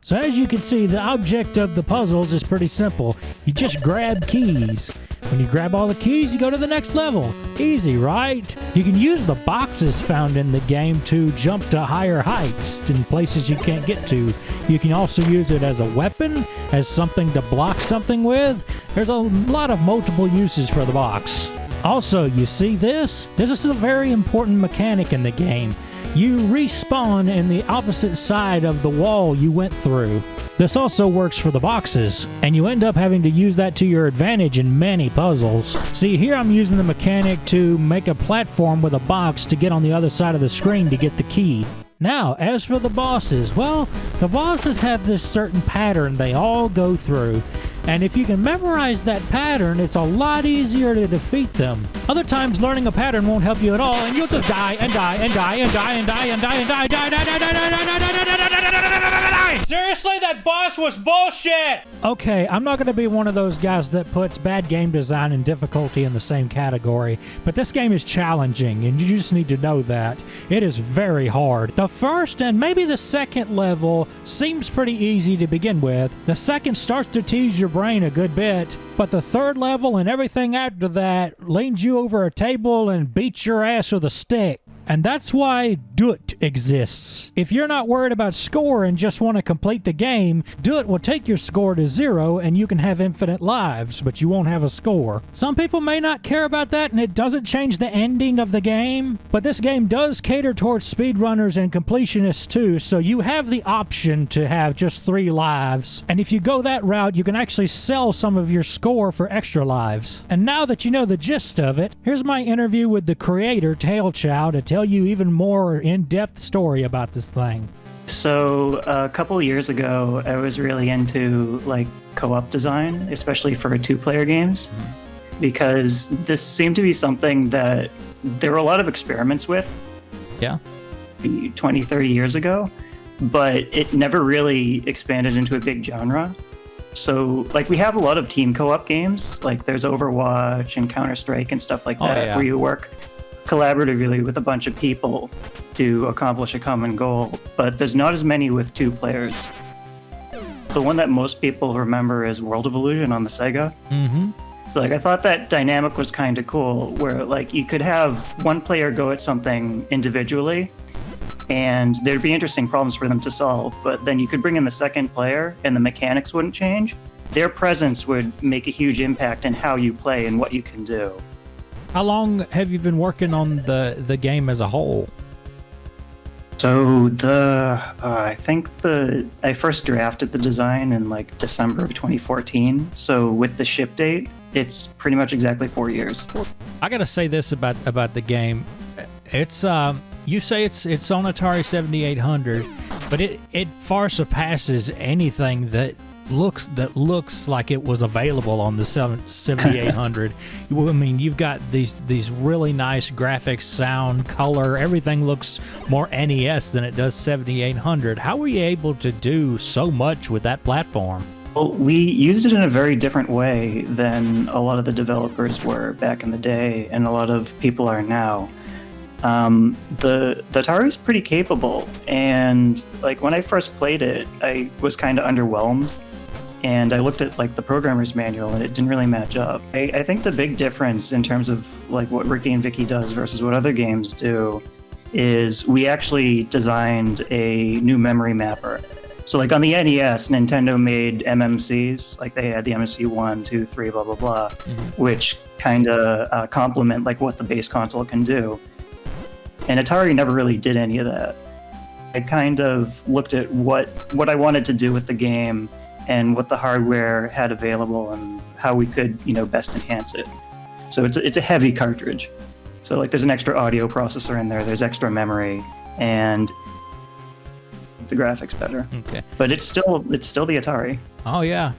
So as you can see, the object of the puzzles is pretty simple. You just grab keys. When you grab all the keys, you go to the next level. Easy, right? You can use the boxes found in the game to jump to higher heights in places you can't get to. You can also use it as a weapon, as something to block something with. There's a lot of multiple uses for the box. Also, you see this? This is a very important mechanic in the game. You respawn in the opposite side of the wall you went through. This also works for the boxes, and you end up having to use that to your advantage in many puzzles. See, here I'm using the mechanic to make a platform with a box to get on the other side of the screen to get the key. Now, as for the bosses, well, the bosses have this certain pattern they all go through. And if you can memorize that pattern, it's a lot easier to defeat them. Other times, learning a pattern won't help you at all, and you'll just die and die and die and die and die and die and die, die, die, die, die, die, die, die, die. Seriously, that boss was bullshit! Okay, I'm not going to be one of those guys that puts bad game design and difficulty in the same category, but this game is challenging, and you just need to know that. It is very hard. The first and maybe the second level seems pretty easy to begin with. The second starts to tease your brain a good bit, but the third level and everything after that leans you over a table and beats your ass with a stick. And that's why TWUTCH exists. If you're not worried about score and just want to complete the game, TWUTCH will take your score to 0 and you can have infinite lives, but you won't have a score. Some people may not care about that, and it doesn't change the ending of the game, but this game does cater towards speedrunners and completionists too, so you have the option to have just 3 lives. And if you go that route, you can actually sell some of your score for extra lives. And now that you know the gist of it, here's my interview with the creator, Tailchow, to tell you even more in-depth story about this thing. So a couple of years ago, I was really into like co-op design, especially for 2-player games, because this seemed to be something that there were a lot of experiments with. Yeah. 20, 30 years ago, but it never really expanded into a big genre. So like we have a lot of team co-op games, like there's Overwatch and Counter-Strike and stuff like that, where you work collaboratively with a bunch of people to accomplish a common goal, but there's not as many with 2 players. The one that most people remember is World of Illusion on the Sega. Mm-hmm. So like I thought that dynamic was kind of cool, where like you could have one player go at something individually, and there'd be interesting problems for them to solve, but then you could bring in the second player and the mechanics wouldn't change. Their presence would make a huge impact in how you play and what you can do. How long have you been working on the game as a whole? So I think I first drafted the design in like December of 2014. So with the ship date, it's pretty much exactly 4 years. I gotta say this about the game. It's you say it's on Atari 7800, but it far surpasses anything that looks like it was available on the 7800. I mean, you've got these really nice graphics, sound, color. Everything looks more NES than it does 7800. How were you able to do so much with that platform? Well, we used it in a very different way than a lot of the developers were back in the day, and a lot of people are now. The Atari is pretty capable, and like when I first played it, I was kind of underwhelmed. And I looked at like the programmer's manual and it didn't really match up. I think the big difference in terms of like what Ricky and Vicky does versus what other games do is we actually designed a new memory mapper. So like on the NES, Nintendo made MMCs, like they had the MMC 1, 2, 3, blah, blah, blah, which kind of complement like what the base console can do. And Atari never really did any of that. I kind of looked at what I wanted to do with the game and what the hardware had available and how we could, best enhance it. So it's a heavy cartridge. So like there's an extra audio processor in there, there's extra memory, and the graphics better. Okay. But it's still the Atari. Oh yeah.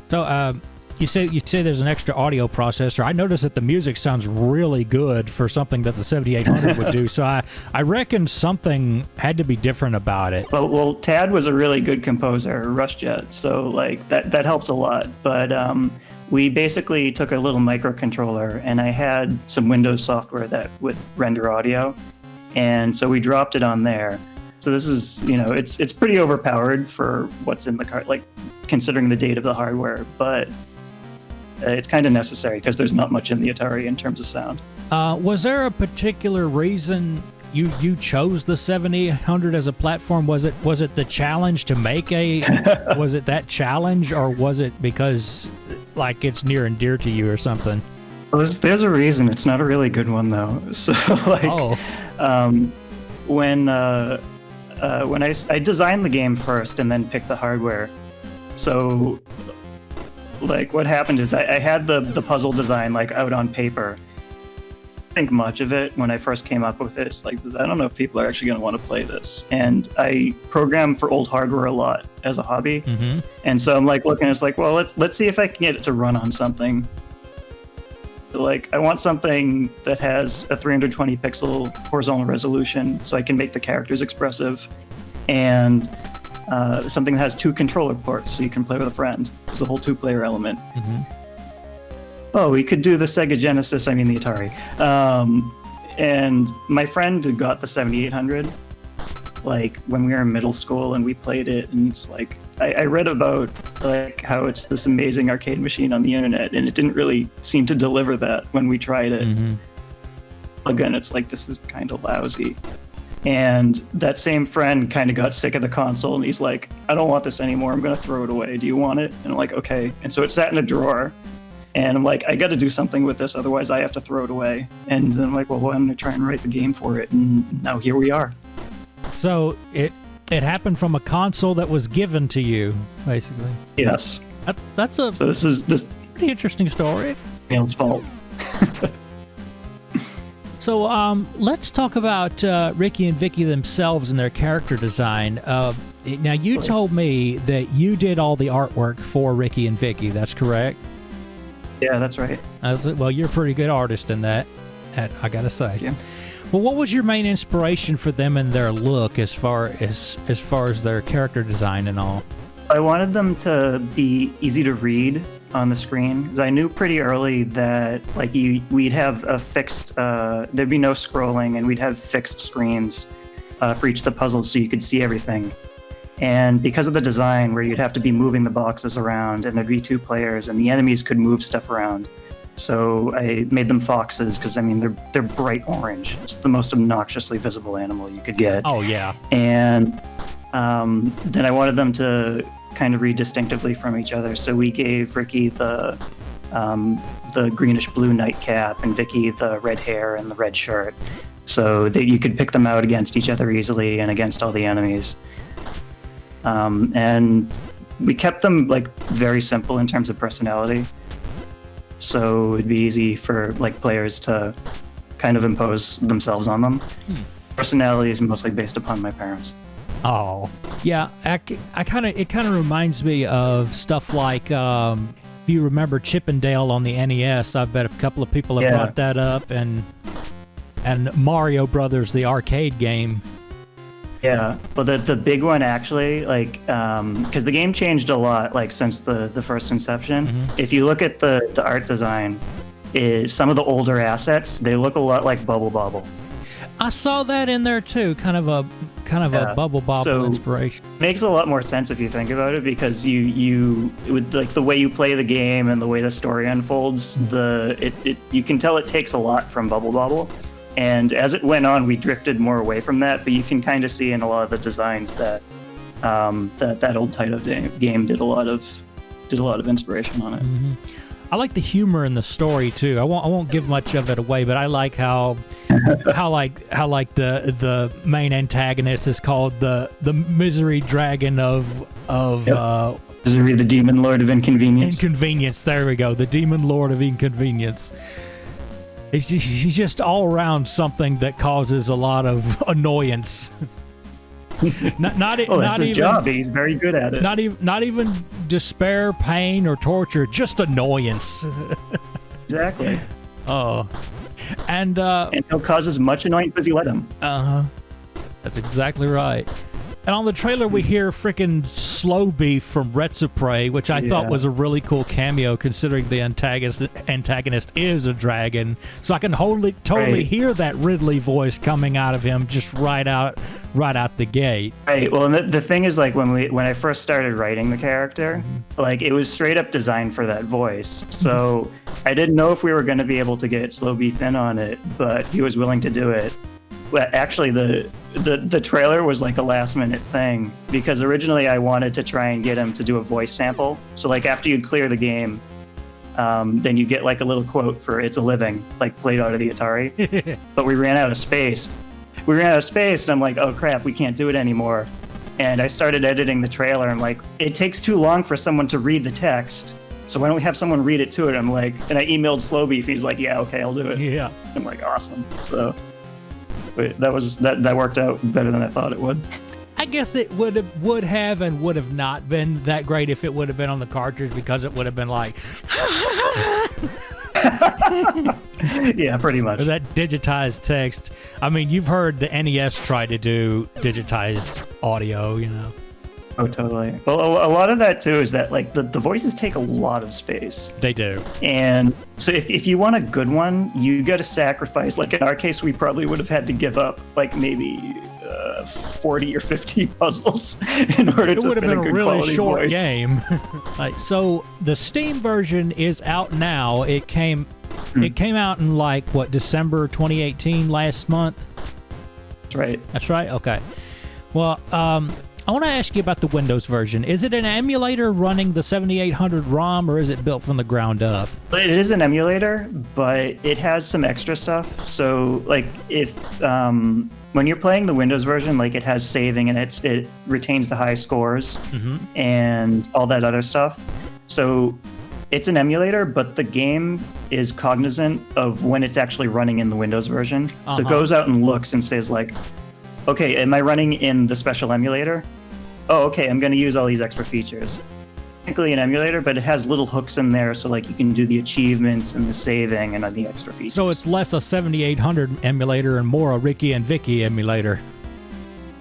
So you say there's an extra audio processor. I noticed that the music sounds really good for something that the 7800 would do. So I reckon something had to be different about it. Well, Tad was a really good composer, RushJet, so like that helps a lot. But we basically took a little microcontroller, and I had some Windows software that would render audio, and so we dropped it on there. So this is, it's pretty overpowered for what's in the card, like considering the date of the hardware, but it's kind of necessary because there's not much in the Atari in terms of sound. Was there a particular reason you chose the 7800 as a platform? Was it the challenge to make was it that challenge, or was it because like it's near and dear to you or something? Well, there's a reason. It's not a really good one though. So like, when I designed the game first and then picked the hardware. So like what happened is I had the puzzle design like out on paper, think much of it when I first came up with it. It's like, I don't know if people are actually going to want to play this. And I program for old hardware a lot as a hobby. And so I'm like looking, it's like, well, let's see if I can get it to run on something. So, like, I want something that has a 320 pixel horizontal resolution so I can make the characters expressive, and something that has 2 controller ports so you can play with a friend. There's a whole 2-player element. Oh, we could do the Sega Genesis, I mean the Atari. And my friend got the 7800, like, when we were in middle school, and we played it, and it's like, I read about, like, how it's this amazing arcade machine on the internet, and it didn't really seem to deliver that when we tried it. Again, it's like, this is kind of lousy. And that same friend kind of got sick of the console, and he's like, I don't want this anymore, I'm going to throw it away. Do you want it? And I'm like, okay. And so it sat in a drawer. And I'm like, I got to do something with this, otherwise I have to throw it away. And then I'm like, well, I'm going to try and write the game for it. And now here we are. So it happened from a console that was given to you, basically. Yes. That's a so this is pretty interesting story. Neil's fault. So let's talk about Ricky and Vicky themselves and their character design. Now, you told me that you did all the artwork for Ricky and Vicky. That's correct? Yeah, that's right. Well, you're a pretty good artist in that, I gotta say. Yeah. Well, what was your main inspiration for them and their look as far as their character design and all? I wanted them to be easy to read on the screen, because I knew pretty early that, like, we'd have a fixed, there'd be no scrolling, and we'd have fixed screens for each of the puzzles so you could see everything. And because of the design, where you'd have to be moving the boxes around, and there'd be 2 players, and the enemies could move stuff around. So I made them foxes, because, I mean, they're bright orange. It's the most obnoxiously visible animal you could get. Oh, yeah. And then I wanted them to kind of read distinctively from each other. So we gave Ricky the greenish-blue nightcap, and Vicky the red hair and the red shirt, so that you could pick them out against each other easily and against all the enemies. And we kept them, like, very simple in terms of personality, so it'd be easy for, like, players to kind of impose themselves on them. Personality is mostly based upon my parents. Oh, yeah. It kind of reminds me of stuff like, if you remember Chippendale on the NES, I bet a couple of people have brought that up, and Mario Brothers, the arcade game. Yeah, well, the big one, actually, like, because the game changed a lot, like, since the first inception. If you look at the art design, some of the older assets, they look a lot like Bubble Bobble. I saw that in there too, kind of a Bubble Bobble inspiration. Makes a lot more sense if you think about it, because you with, like, the way you play the game and the way the story unfolds, you can tell it takes a lot from Bubble Bobble. And as it went on, we drifted more away from that, but you can kind of see in a lot of the designs that that old title game did a lot of inspiration on it. I like the humor in the story too. I won't give much of it away, but I like how the main antagonist is called the Misery Dragon of Misery, the Demon Lord of Inconvenience. Inconvenience. There we go. The Demon Lord of Inconvenience. He's just all around something that causes a lot of annoyance. Not that's his job. He's very good at it. Not even despair, pain, or torture. Just annoyance. Exactly. Oh, and he'll cause as much annoyance as you let him. That's exactly right. And on the trailer, we hear frickin' Slow Beef from Retsupre, which I thought was a really cool cameo, considering the antagonist is a dragon. So I can totally hear that Ridley voice coming out of him just right out the gate. Right. Well, and the thing is, like, when I first started writing the character, like, it was straight up designed for that voice. So I didn't know if we were going to be able to get Slow Beef in on it, but he was willing to do it. Well, actually, the trailer was like a last minute thing, because originally I wanted to try and get him to do a voice sample. So, like, after you clear the game, then you get, like, a little quote for "It's a Living," like, played out of the Atari. But we ran out of space. And I'm like, oh crap, we can't do it anymore. And I started editing the trailer. I'm like, it takes too long for someone to read the text So why don't we have someone read it to it? I'm like, and I emailed Slowbeef. He's like, yeah, okay, I'll do it. Yeah. I'm like, awesome. So that worked out better than I thought it would. I guess it would have and would have not been that great if it would have been on the cartridge, because it would have been like yeah, pretty much. Or that digitized text. I mean, you've heard the NES try to do digitized audio, you know. Oh, totally. Well, a lot of that too is that like the voices take a lot of space. They do. And so if you want a good one, you got to sacrifice. Like in our case, we probably would have had to give up like maybe 40 or 50 puzzles in order to fit a good quality voice. It would have been a really short game. Like, so the Steam version is out now. It came out in like what, December 2018, last month. That's right. That's right. Okay. Well, I want to ask you about the Windows version. Is it an emulator running the 7800 ROM, or is it built from the ground up? It is an emulator, but it has some extra stuff. So, like, if when you're playing the Windows version, like, it has saving and it retains the high scores and all that other stuff. So it's an emulator, but the game is cognizant of when it's actually running in the Windows version. So it goes out and looks and says, like, okay, am I running in the special emulator? Oh, okay, I'm going to use all these extra features. Technically an emulator, but it has little hooks in there, so like you can do the achievements and the saving and the extra features. So it's less a 7800 emulator and more a Ricky and Vicky emulator.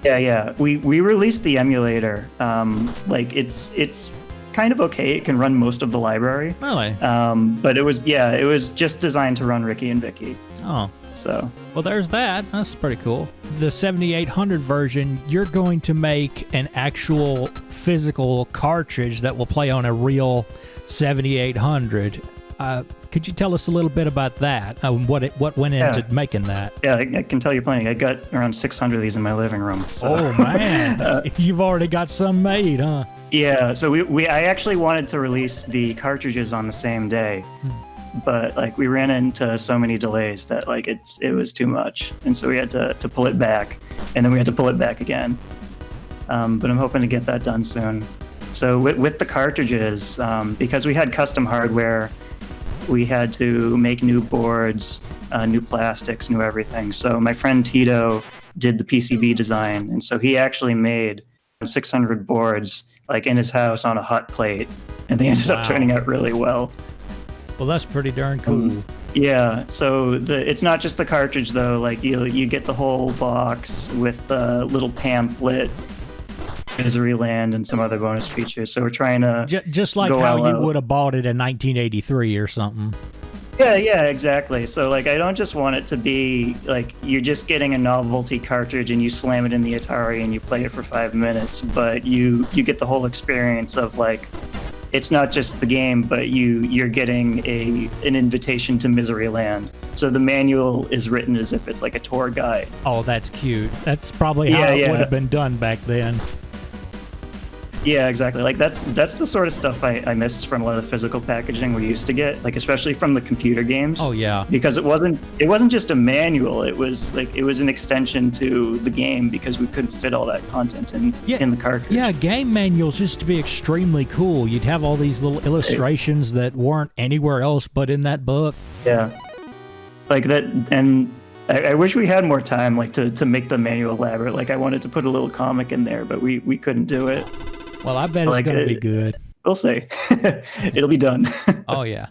Yeah. We released the emulator. Like it's kind of okay. It can run most of the library. Really? But it was just designed to run Ricky and Vicky. Oh. So, well, there's that. That's pretty cool. The 7800 version, you're going to make an actual physical cartridge that will play on a real 7800. Could you tell us a little bit about that? What went into making that? Yeah, I can tell you plenty. I got around 600 of these in my living room. So. Oh man, you've already got some made, huh? Yeah. So I actually wanted to release the cartridges on the same day. But like we ran into so many delays that like it was too much, and so we had to pull it back, and then we had to pull it back again. But I'm hoping to get that done soon. So with the cartridges, because we had custom hardware, we had to make new boards, new plastics, new everything. So my friend Tito did the PCB design, and so he actually made 600 boards like in his house on a hot plate, and they ended up turning out really well. Well, that's pretty darn cool. Yeah, so it's not just the cartridge though. Like you get the whole box with the little pamphlet, Misery Land, and some other bonus features. So we're trying to just like how you would have bought it in 1983 or something. Yeah, exactly. So like I don't just want it to be like you're just getting a novelty cartridge and you slam it in the Atari and you play it for 5 minutes, but you get the whole experience of like. It's not just the game, but you're getting an invitation to Misery Land. So the manual is written as if it's like a tour guide. Oh, that's cute. That's probably how it would have been done back then. Yeah, exactly. Like that's the sort of stuff I miss from a lot of the physical packaging we used to get, like especially from the computer games. Oh yeah. Because it wasn't just a manual. It was an extension to the game because we couldn't fit all that content in the cartridge. Yeah, game manuals used to be extremely cool. You'd have all these little illustrations that weren't anywhere else but in that book. Yeah. Like that, and I wish we had more time, like to make the manual elaborate. Like I wanted to put a little comic in there, but we couldn't do it. Well, I bet it's going to be good. We'll see. It'll be done. Oh, yeah.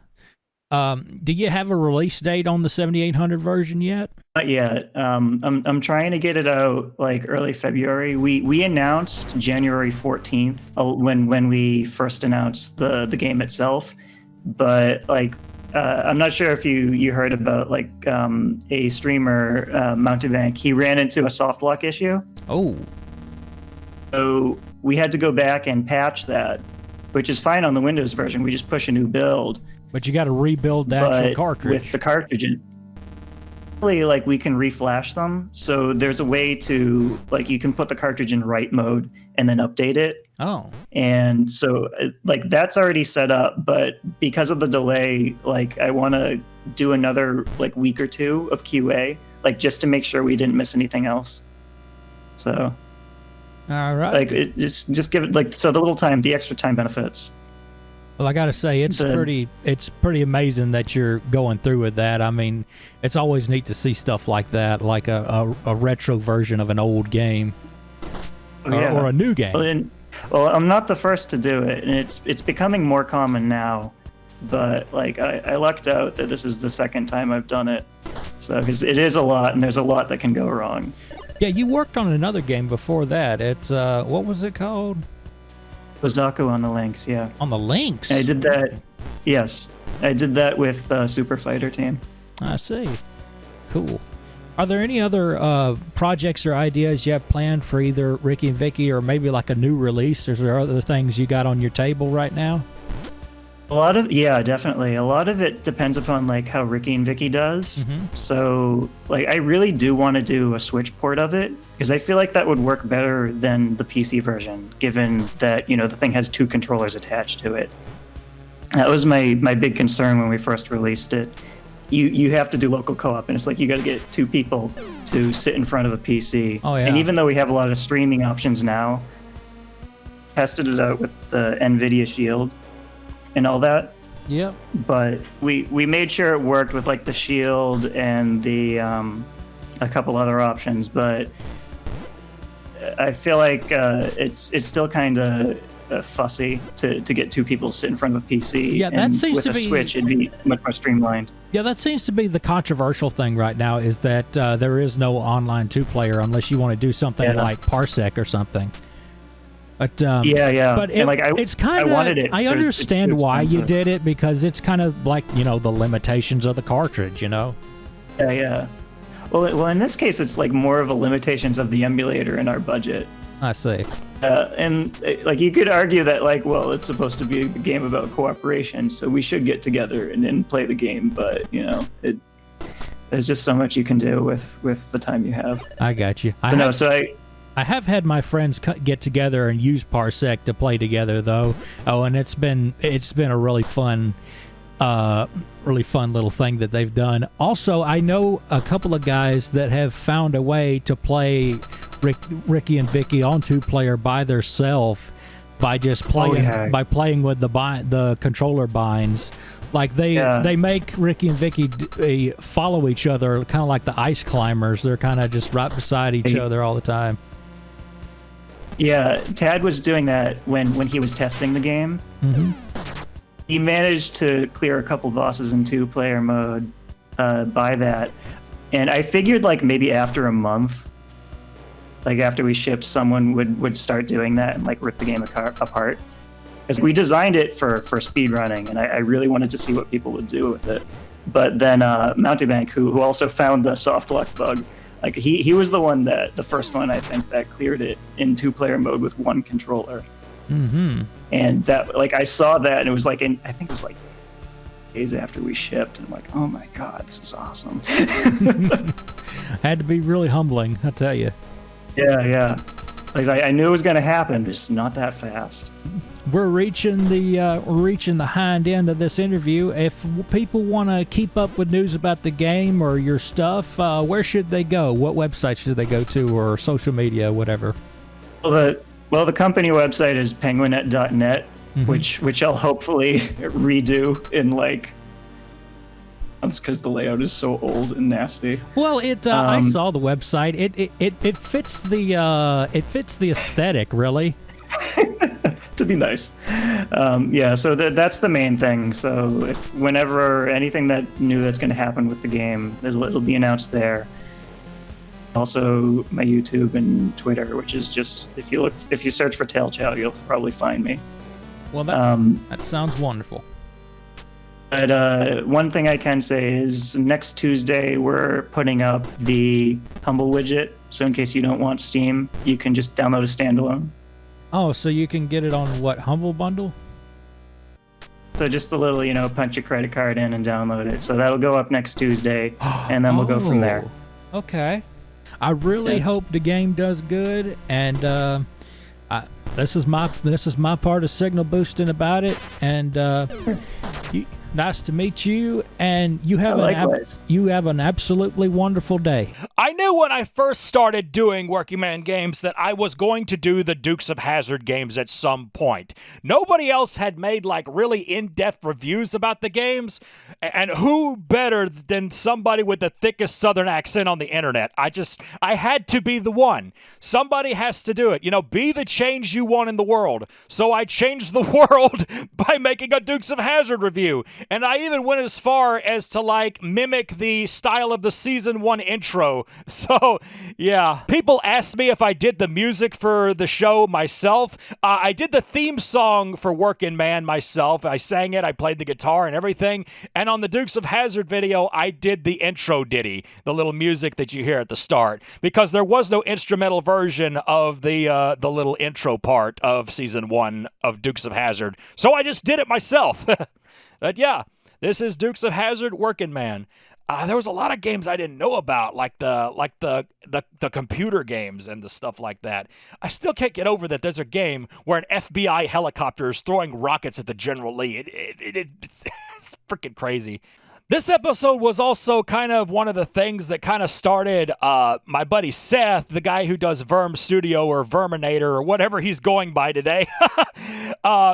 Do you have a release date on the 7800 version yet? Not yet. I'm trying to get it out like early February. We announced January 14th when we first announced the game itself. But like I'm not sure if you heard about like a streamer, Mountebank. He ran into a soft lock issue. Oh. So we had to go back and patch that, which is fine on the Windows version. We just push a new build. But you got to rebuild the actual cartridge. With the cartridge, like we can reflash them. So there's a way to like you can put the cartridge in write mode and then update it. Oh. And so like that's already set up, but because of the delay, like I want to do another like week or two of QA, like just to make sure we didn't miss anything else. So. All right. Like just give it like so the extra time benefits. Well, I gotta say, it's pretty amazing that you're going through with that. I mean, it's always neat to see stuff like that, like a retro version of an old game, or a new game. Well, I'm not the first to do it, and it's becoming more common now. But like, I lucked out that this is the second time I've done it, so because it is a lot, and there's a lot that can go wrong. Yeah, you worked on another game before that. It's what was it called? Kozaku on the Lynx, yeah. On the Lynx? I did that. Yes, I did that with Super Fighter Team. I see. Cool. Are there any other projects or ideas you have planned for either Ricky and Vicky, or maybe like a new release? Is there other things you got on your table right now? Definitely. A lot of it depends upon like how Ricky and Vicky does. So like, I really do want to do a Switch port of it, because I feel like that would work better than the PC version, given that, the thing has 2 controllers attached to it. That was my big concern when we first released it. You have to do local co-op, and it's like you got to get 2 people to sit in front of a PC. Oh, yeah. And even though we have a lot of streaming options now, tested it out with the NVIDIA Shield and all that. Yep. But we made sure it worked with like the Shield and the a couple other options. But I feel like it's still kind of fussy to get 2 people to sit in front of a PC. Yeah, that seems with to a be Switch, it'd be much more streamlined. Yeah, that seems to be the controversial thing right now, is that there is no online 2-player unless you want to do something like Parsec or something. But But it's kind of. I understand why you did it, because it's kind of like the limitations of the cartridge. Yeah. Well, in this case, it's like more of a limitations of the emulator in our budget. I see. And like you could argue that it's supposed to be a game about cooperation, so we should get together and play the game. But there's just so much you can do with the time you have. I got you. I have had my friends get together and use Parsec to play together, though. Oh, and it's been a really fun little thing that they've done. Also, I know a couple of guys that have found a way to play Ricky and Vicky on 2-player by themselves by just playing with the controller binds. Like they make Ricky and Vicky follow each other, kind of like the ice climbers. They're kind of just right beside each other all the time. Yeah, Tad was doing that when he was testing the game. Mm-hmm. He managed to clear a couple bosses in 2-player mode by that. And I figured like maybe after a month, like after we shipped, someone would start doing that and like rip the game apart. Because we designed it for speedrunning, and I really wanted to see what people would do with it. But then Mountebank, who also found the soft lock bug, like he was the one the first one I think that cleared it in 2-player mode with 1 controller. Mm-hmm. And that, like, I saw that, and it was like I think it was like days after we shipped, and I'm like, oh my god, this is awesome. Had to be really humbling, I tell you. Yeah. Like I knew it was going to happen, just not that fast. We're reaching the hind end of this interview. If people want to keep up with news about the game or your stuff, where should they go? What website should they go to, or social media, whatever? Well, the company website is penguinet.net, mm-hmm. which I'll hopefully redo in like. That's because the layout is so old and nasty. Well, I saw the website. It fits the aesthetic, really. To be nice. So that's the main thing. So whenever anything that's going to happen with the game, it'll be announced there. Also, my YouTube and Twitter, which is just if you search for Tail Chow, you'll probably find me. Well, that sounds wonderful. But one thing I can say is next Tuesday we're putting up the Humble widget. So in case you don't want Steam, you can just download a standalone. Oh, so you can get it on what, Humble Bundle? So just the little, punch your credit card in and download it. So that'll go up next Tuesday, and then we'll go from there. Okay. I really hope the game does good, and this is my part of signal boosting about it, and Nice to meet you, and you have Likewise. you have an absolutely wonderful day. I knew when I first started doing Working Man games that I was going to do the Dukes of Hazzard games at some point. Nobody else had made like really in-depth reviews about the games, and who better than somebody with the thickest Southern accent on the internet? I had to be the one. Somebody has to do it. You know, be the change you want in the world. So I changed the world by making a Dukes of Hazzard review. And I even went as far as to, like, mimic the style of the Season 1 intro. So, yeah. People asked me if I did the music for the show myself. I did the theme song for Working Man myself. I sang it, I played the guitar and everything. And on the Dukes of Hazzard video, I did the intro ditty, the little music that you hear at the start. Because there was no instrumental version of the little intro part of Season 1 of Dukes of Hazzard. So I just did it myself. But yeah, this is Dukes of Hazzard Working Man. There was a lot of games I didn't know about, like the computer games and the stuff like that. I still can't get over that there's a game where an FBI helicopter is throwing rockets at the General Lee. It's freaking crazy. This episode was also kind of one of the things that kind of started my buddy Seth, the guy who does Verm Studio or Verminator or whatever he's going by today,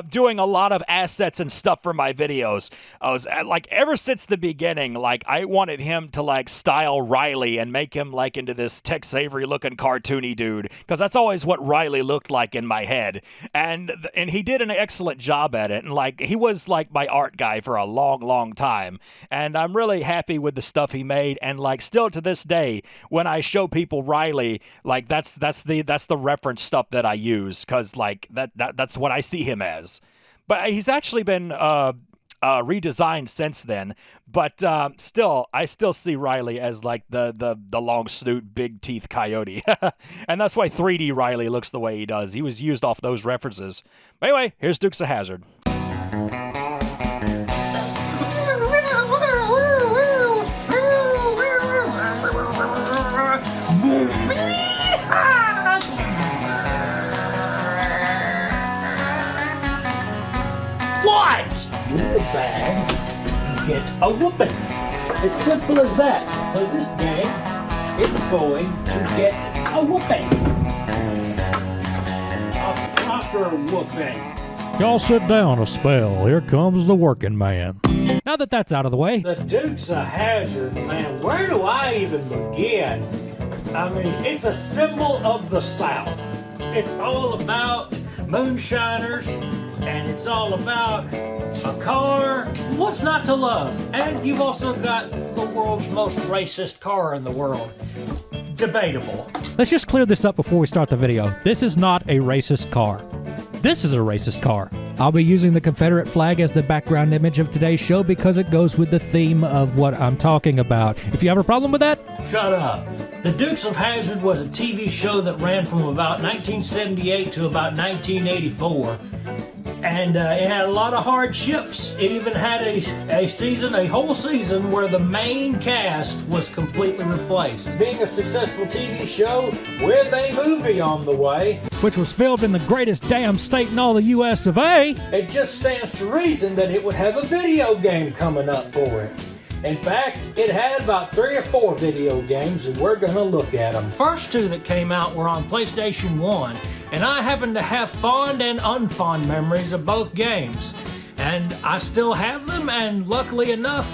doing a lot of assets and stuff for my videos. I was like, ever since the beginning, like I wanted him to like style Riley and make him like into this Tex Avery looking cartoony dude, because that's always what Riley looked like in my head. And he did an excellent job at it. And like he was like my art guy for a long, long time. And I'm really happy with the stuff he made, and like still to this day, when I show people Riley, like that's the reference stuff that I use, because like that's what I see him as. But he's actually been redesigned since then. But still, I still see Riley as like the long snoot, big teeth coyote, and that's why 3D Riley looks the way he does. He was used off those references. But anyway, here's Dukes of Hazzard. What? In the bag, you get a whooping. As simple as that. So this game is going to get a whooping. A proper whooping. Y'all sit down a spell. Here comes the Working Man. Now that that's out of the way. The Dukes of Hazzard, man, where do I even begin? I mean, it's a symbol of the South. It's all about moonshiners, and it's all about a car. What's not to love? And you've also got the world's most racist car in the world. Debatable. Let's just clear this up before we start the video. This is not a racist car. This is a racist car. I'll be using the Confederate flag as the background image of today's show because it goes with the theme of what I'm talking about. If you have a problem with that, shut up. The Dukes of Hazzard was a TV show that ran from about 1978 to about 1984. And it had a lot of hardships. It even had a whole season where the main cast was completely replaced. Being a successful TV show with a movie on the way, which was filmed in the greatest damn state in all the US of A, it just stands to reason that it would have a video game coming up for it. In fact, it had about 3 or 4 video games, and we're going to look at them. First 2 that came out were on PlayStation 1, and I happen to have fond and unfond memories of both games. And I still have them, and luckily enough,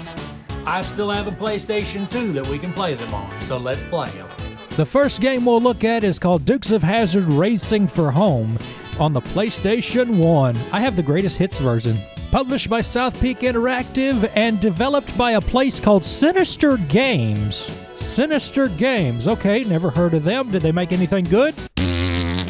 I still have a PlayStation 2 that we can play them on, so let's play them. The first game we'll look at is called Dukes of Hazzard Racing for Home on the PlayStation 1. I have the greatest hits version. Published by South Peak Interactive and developed by a place called Sinister Games. Sinister Games. Okay, never heard of them. Did they make anything good?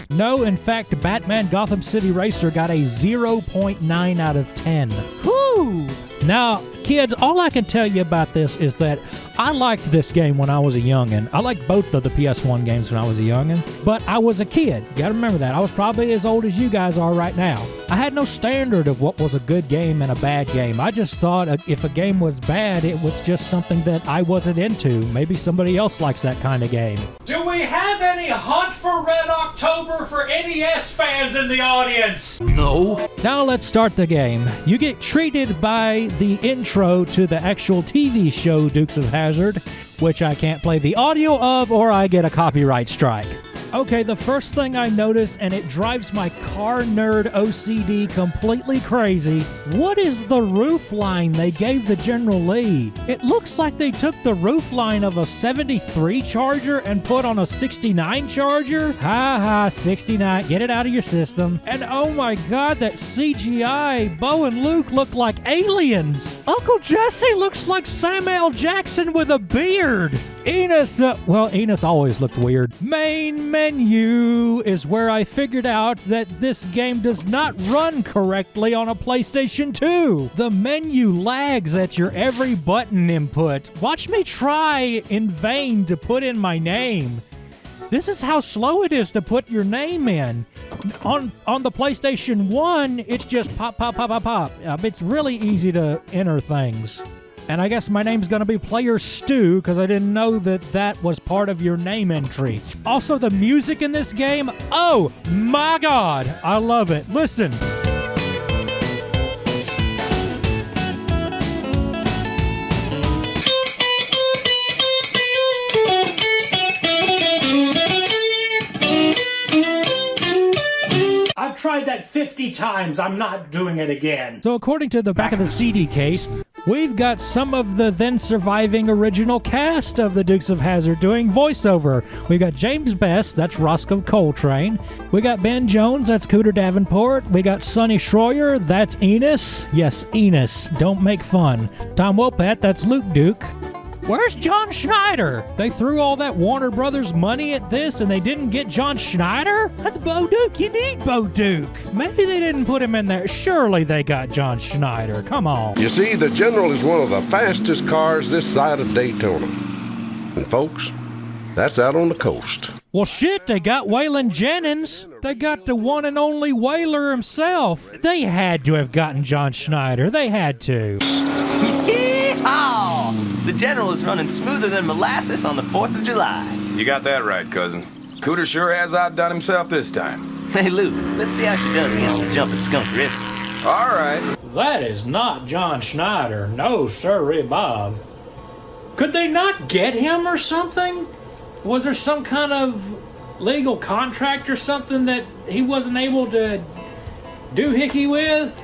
No, in fact, Batman Gotham City Racer got a 0.9 out of 10. Whoo! Now, Kids, all I can tell you about this is that I liked this game when I was a youngin'. I liked both of the PS1 games when I was a youngin', but I was a kid. You gotta remember that. I was probably as old as you guys are right now. I had no standard of what was a good game and a bad game. I just thought if a game was bad, it was just something that I wasn't into. Maybe somebody else likes that kind of game. Do we have any Hunt for Red October for NES fans in the audience? No. Now let's start the game. You get treated by the intro to the actual TV show Dukes of Hazzard, which I can't play the audio of or I get a copyright strike. Okay, the first thing I notice, and it drives my car nerd OCD completely crazy, what is the roof line they gave the General Lee? It looks like they took the roof line of a 73 Charger and put on a 69 Charger. Ha ha, 69, get it out of your system. And oh my god, that CGI, Bo and Luke look like aliens. Uncle Jesse looks like Samuel Jackson with a beard. Enos, Enos always looked weird. Main menu is where I figured out that this game does not run correctly on a PlayStation 2. The menu lags at your every button input. Watch me try in vain to put in my name. This is how slow it is to put your name in. On the PlayStation 1, it's just pop, pop, pop, pop, pop. It's really easy to enter things. And I guess my name's gonna be Player Stu, because I didn't know that was part of your name entry. Also, the music in this game, oh my god, I love it. Listen. I've tried that 50 times. I'm not doing it again. So according to the back of the CD case, we've got some of the then surviving original cast of the Dukes of Hazzard doing voiceover. We've got James Best, that's Roscoe Coltrane. We got Ben Jones, that's Cooter Davenport. We got Sonny Schroyer, that's Enos. Yes, Enos, don't make fun. Tom Wopat, that's Luke Duke. Where's John Schneider? They threw all that Warner Brothers money at this and they didn't get John Schneider? That's Bo Duke. You need Bo Duke. Maybe they didn't put him in there. Surely they got John Schneider. Come on. You see, the General is one of the fastest cars this side of Daytona. And folks, that's out on the coast. Well, shit, they got Waylon Jennings. They got the one and only Whaler himself. They had to have gotten John Schneider. They had to. Yeehaw! The General is running smoother than molasses on the 4th of July. You got that right, cousin. Cooter sure has outdone himself this time. Hey, Luke, let's see how she does against the jumping skunk river. All right. That is not John Schneider. No, sirree, Bob. Could they not get him or something? Was there some kind of legal contract or something that he wasn't able to do hickey with?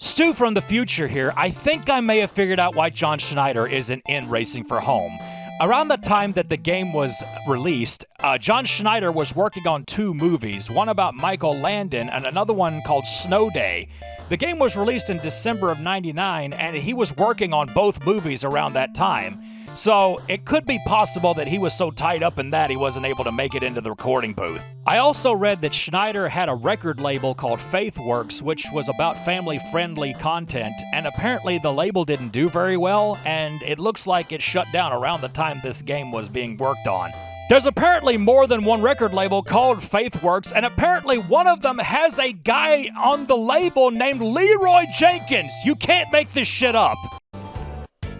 Stu from the future here. I think I may have figured out why John Schneider isn't in Racing for Home. Around the time that the game was released, John Schneider was working on 2 movies, one about Michael Landon and another one called Snow Day. The game was released in December of '99, and he was working on both movies around that time. So it could be possible that he was so tied up in that he wasn't able to make it into the recording booth. I also read that Schneider had a record label called Faithworks, which was about family-friendly content, and apparently the label didn't do very well, and it looks like it shut down around the time this game was being worked on. There's apparently more than one record label called Faithworks, and apparently one of them has a guy on the label named Leroy Jenkins. You can't make this shit up.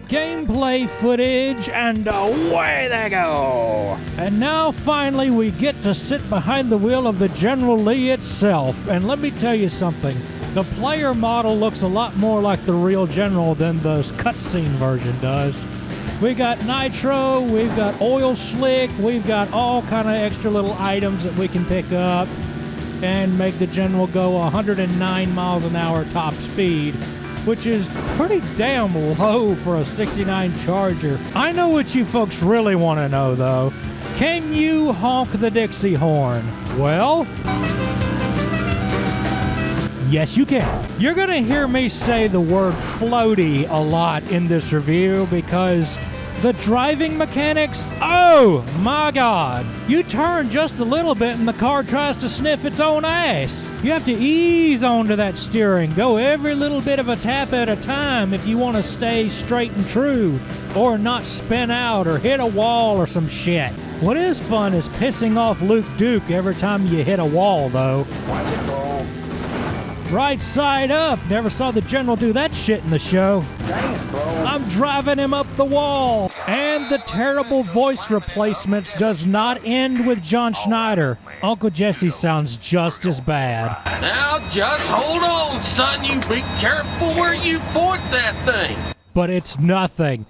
Gameplay footage, and away they go. And now finally we get to sit behind the wheel of the General Lee itself. And let me tell you something, the player model looks a lot more like the real General than the cutscene version does. We got nitro, we've got oil slick, we've got all kind of extra little items that we can pick up and make the General go 109 miles an hour top speed, which is pretty damn low for a 69 Charger. I know what you folks really want to know, though. Can you honk the Dixie horn? Well, yes, you can. You're going to hear me say the word floaty a lot in this review because The driving mechanics, oh my god. You turn just a little bit and the car tries to sniff its own ass. You have to ease onto that steering, go every little bit of a tap at a time if you want to stay straight and true, or not spin out or hit a wall or some shit. What is fun is pissing off Luke Duke every time you hit a wall, though. Watch it roll. Right side up. Never saw the General do that shit in the show. Dang it, bro. I'm driving him up the wall. And the terrible voice replacements does not end with John Schneider. Uncle Jesse sounds just as bad. Now just hold on, son. You be careful where you point that thing. But it's nothing.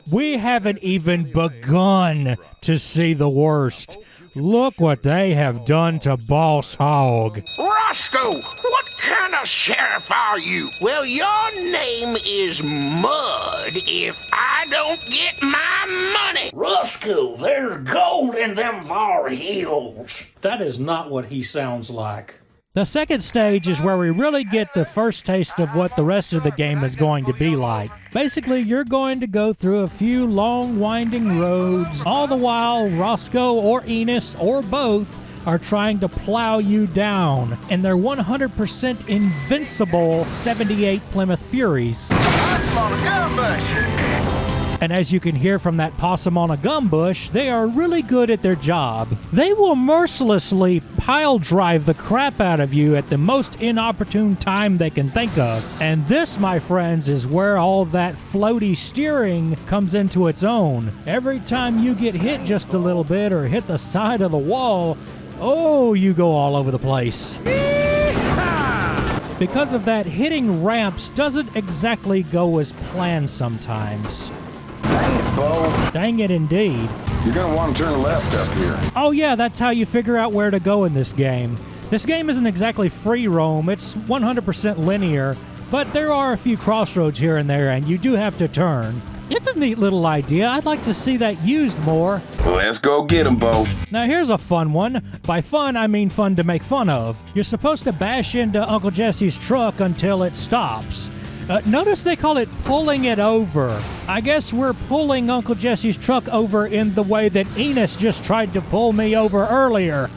We haven't even begun to see the worst. Look what they have done to Boss Hogg. Roscoe, what kind of sheriff are you? Well, your name is Mud if I don't get my money. Roscoe, there's gold in them far hills. That is not what he sounds like. The second stage is where we really get the first taste of what the rest of the game is going to be like. Basically, you're going to go through a few long, winding roads, all the while Roscoe or Enos or both are trying to plow you down in their 100% invincible 78 Plymouth Furies. And as you can hear from that possum on a gum bush, they are really good at their job. They will mercilessly pile drive the crap out of you at the most inopportune time they can think of. And this, my friends, is where all that floaty steering comes into its own. Every time you get hit just a little bit or hit the side of the wall, oh, you go all over the place. Because of that, hitting ramps doesn't exactly go as planned sometimes. Dang it, Bo. Dang it indeed. You're gonna want to turn left up here. Oh yeah, that's how you figure out where to go in this game. This game isn't exactly free roam, it's 100% linear, but there are a few crossroads here and there, and you do have to turn. It's a neat little idea. I'd like to see that used more. Let's go get him, Bo. Now here's a fun one. By fun, I mean fun to make fun of. You're supposed to bash into Uncle Jesse's truck until it stops. Notice they call it pulling it over. I guess we're pulling Uncle Jesse's truck over in the way that Enos just tried to pull me over earlier.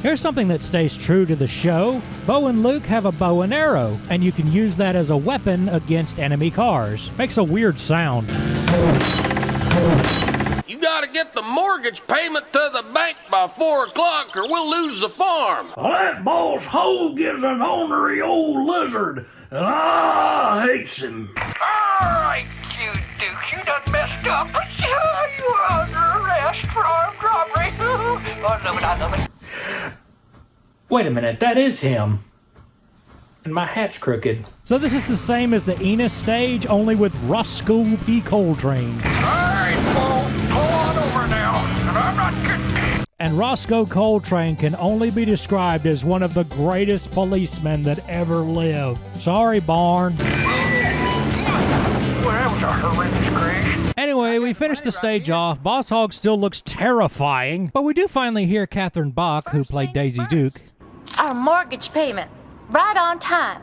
Here's something that stays true to the show. Bo and Luke have a bow and arrow, and you can use that as a weapon against enemy cars. Makes a weird sound. You gotta get the mortgage payment to the bank by 4 o'clock or we'll lose the farm. Well, that Boss Hogg is an ornery old lizard, and I hates him. Alright, you Duke, you done messed up, but you are under arrest for armed robbery. I love it. Wait a minute, that is him. And my hat's crooked. So this is the same as the Enos stage, only with Roscoe P. Coltrane. Alright, Bo, pull on over now, and I'm not kidding. And Roscoe Coltrane can only be described as one of the greatest policemen that ever lived. Sorry, Barn. Well, that was a horrendous crash. Anyway, we finished the stage off. Boss Hogg still looks terrifying, but we do finally hear Catherine Bach, who played Daisy Duke. Our mortgage payment, right on time.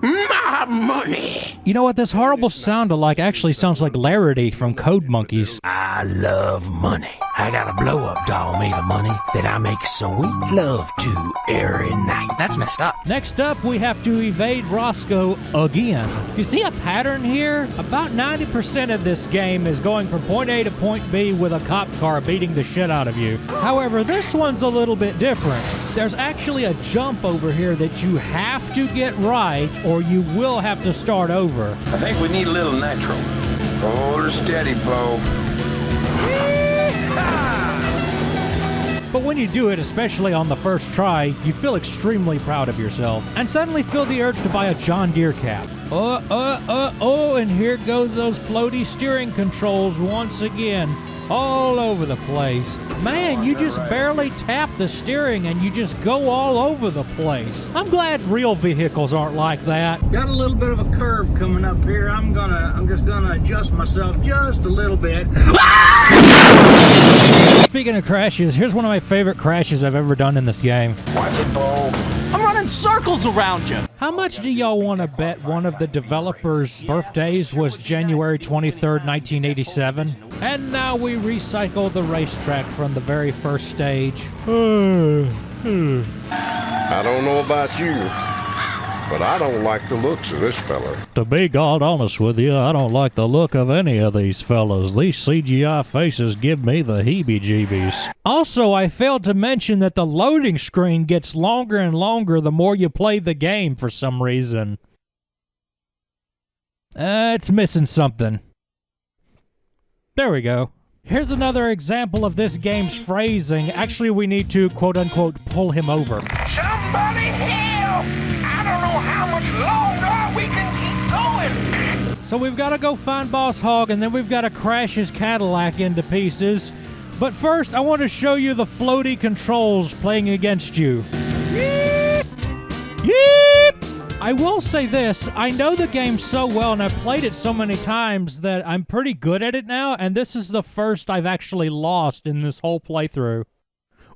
My money! You know what this horrible sound alike actually sounds like Larity from Code Monkeys. I love money. I got a blow-up doll made of money that I make sweet love to every night. That's messed up. Next up, we have to evade Roscoe again. You see a pattern here? About 90% of this game is going from point A to point B with a cop car beating the shit out of you. However, this one's a little bit different. There's actually a jump over here that you have to get right or you will have to start over. I think we need a little nitro. Hold her steady, Bo. But when you do it, especially on the first try, you feel extremely proud of yourself and suddenly feel the urge to buy a John Deere cap. And here goes those floaty steering controls once again. All over the place. Man, you just barely tap the steering and you just go all over the place. I'm glad real vehicles aren't like that. Got a little bit of a curve coming up here. I'm just gonna adjust myself just a little bit. Speaking of crashes, here's one of my favorite crashes I've ever done in this game. Watch it, Bo. I'm running in circles around you. How much do y'all want to bet one of the developers' birthdays was January 23rd, 1987? And now we recycle the racetrack from the very first stage. I don't know about you, but I don't like the looks of this fella. To be God honest with you, I don't like the look of any of these fellas. These CGI faces give me the heebie-jeebies. Also, I failed to mention that the loading screen gets longer and longer the more you play the game for some reason. It's missing something. There we go. Here's another example of this game's phrasing. Actually, we need to, quote-unquote, pull him over. Somebody help! I don't know how much longer we can keep going. So we've got to go find Boss Hogg, and then we've got to crash his Cadillac into pieces. But first, I want to show you the floaty controls playing against you. Yeep! I will say this, I know the game so well and I've played it so many times that I'm pretty good at it now, and this is the first I've actually lost in this whole playthrough.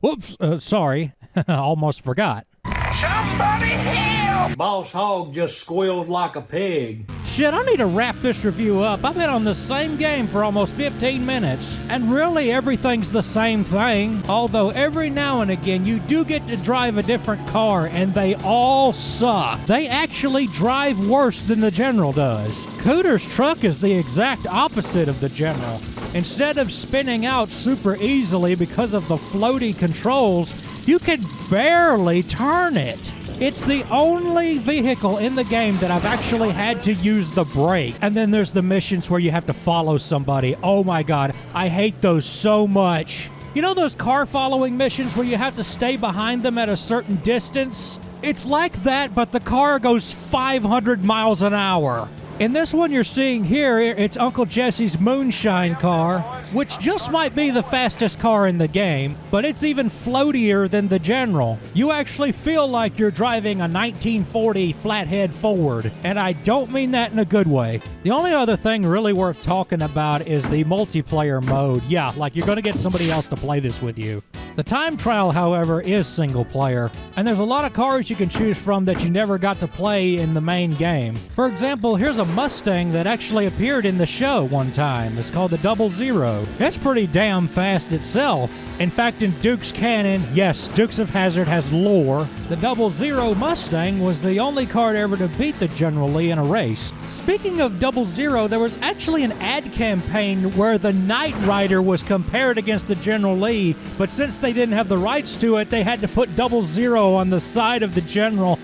Whoops, sorry, I almost forgot. Somebody help! Boss Hogg just squealed like a pig. Shit, I need to wrap this review up. I've been on the same game for almost 15 minutes, and really everything's the same thing. Although every now and again you do get to drive a different car, and they all suck. They actually drive worse than the General does. Cooter's truck is the exact opposite of the General. Instead of spinning out super easily because of the floaty controls, you can barely turn it. It's the only vehicle in the game that I've actually had to use the brake. And then there's the missions where you have to follow somebody. Oh my god, I hate those so much. You know those car following missions where you have to stay behind them at a certain distance? It's like that, but the car goes 500 miles an hour. In this one you're seeing here, it's Uncle Jesse's moonshine car, which just might be the fastest car in the game, but it's even floatier than the General. You actually feel like you're driving a 1940 flathead Ford, and I don't mean that in a good way. The only other thing really worth talking about is the multiplayer mode. Yeah, like you're gonna get somebody else to play this with you. The time trial, however, is single player, and there's a lot of cars you can choose from that you never got to play in the main game. For example, here's a Mustang that actually appeared in the show one time. It's called the 00. It's pretty damn fast itself. In fact, in Duke's canon, yes, Dukes of Hazzard has lore. The 00 Mustang was the only car ever to beat the General Lee in a race. Speaking of 00, there was actually an ad campaign where the Knight Rider was compared against the General Lee, but since they didn't have the rights to it, they had to put 00 on the side of the General.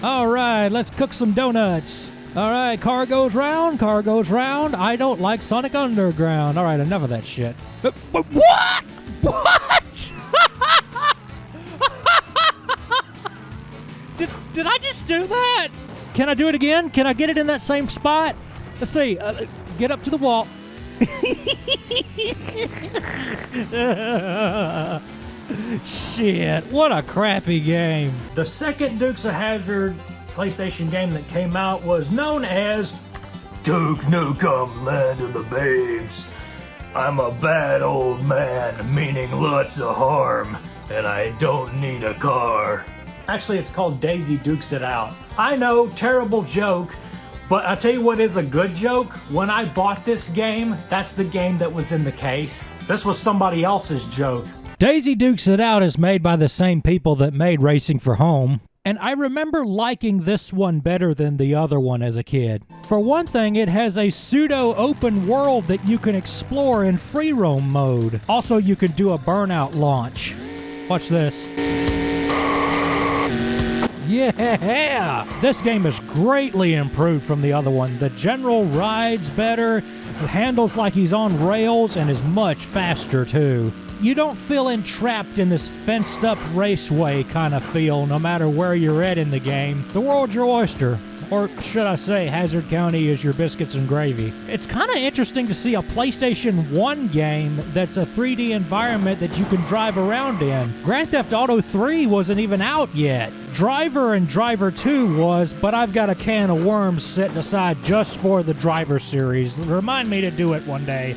All right, let's cook some donuts. All right, car goes round, car goes round. I don't like Sonic Underground. All right, enough of that shit. But what? What? Did I just do that? Can I do it again? Can I get it in that same spot? Let's see. Get up to the wall. Shit, what a crappy game. The second Dukes of Hazzard PlayStation game that came out was known as Duke Nukem Land of the Babes. I'm a bad old man, meaning lots of harm, and I don't need a car. Actually, it's called Daisy Dukes It Out. I know, terrible joke, but I'll tell you what is a good joke. When I bought this game, that's the game that was in the case. This was somebody else's joke. Daisy Dukes It Out is made by the same people that made Racing for Home. And I remember liking this one better than the other one as a kid. For one thing, it has a pseudo-open world that you can explore in free roam mode. Also, you can do a burnout launch. Watch this. Yeah! This game is greatly improved from the other one. The General rides better, handles like he's on rails, and is much faster too. You don't feel entrapped in this fenced-up raceway kind of feel no matter where you're at in the game. The world's your oyster. Or should I say, Hazard County is your biscuits and gravy. It's kind of interesting to see a PlayStation 1 game that's a 3D environment that you can drive around in. Grand Theft Auto 3 wasn't even out yet. Driver and Driver 2 was, but I've got a can of worms set aside just for the Driver series. Remind me to do it one day.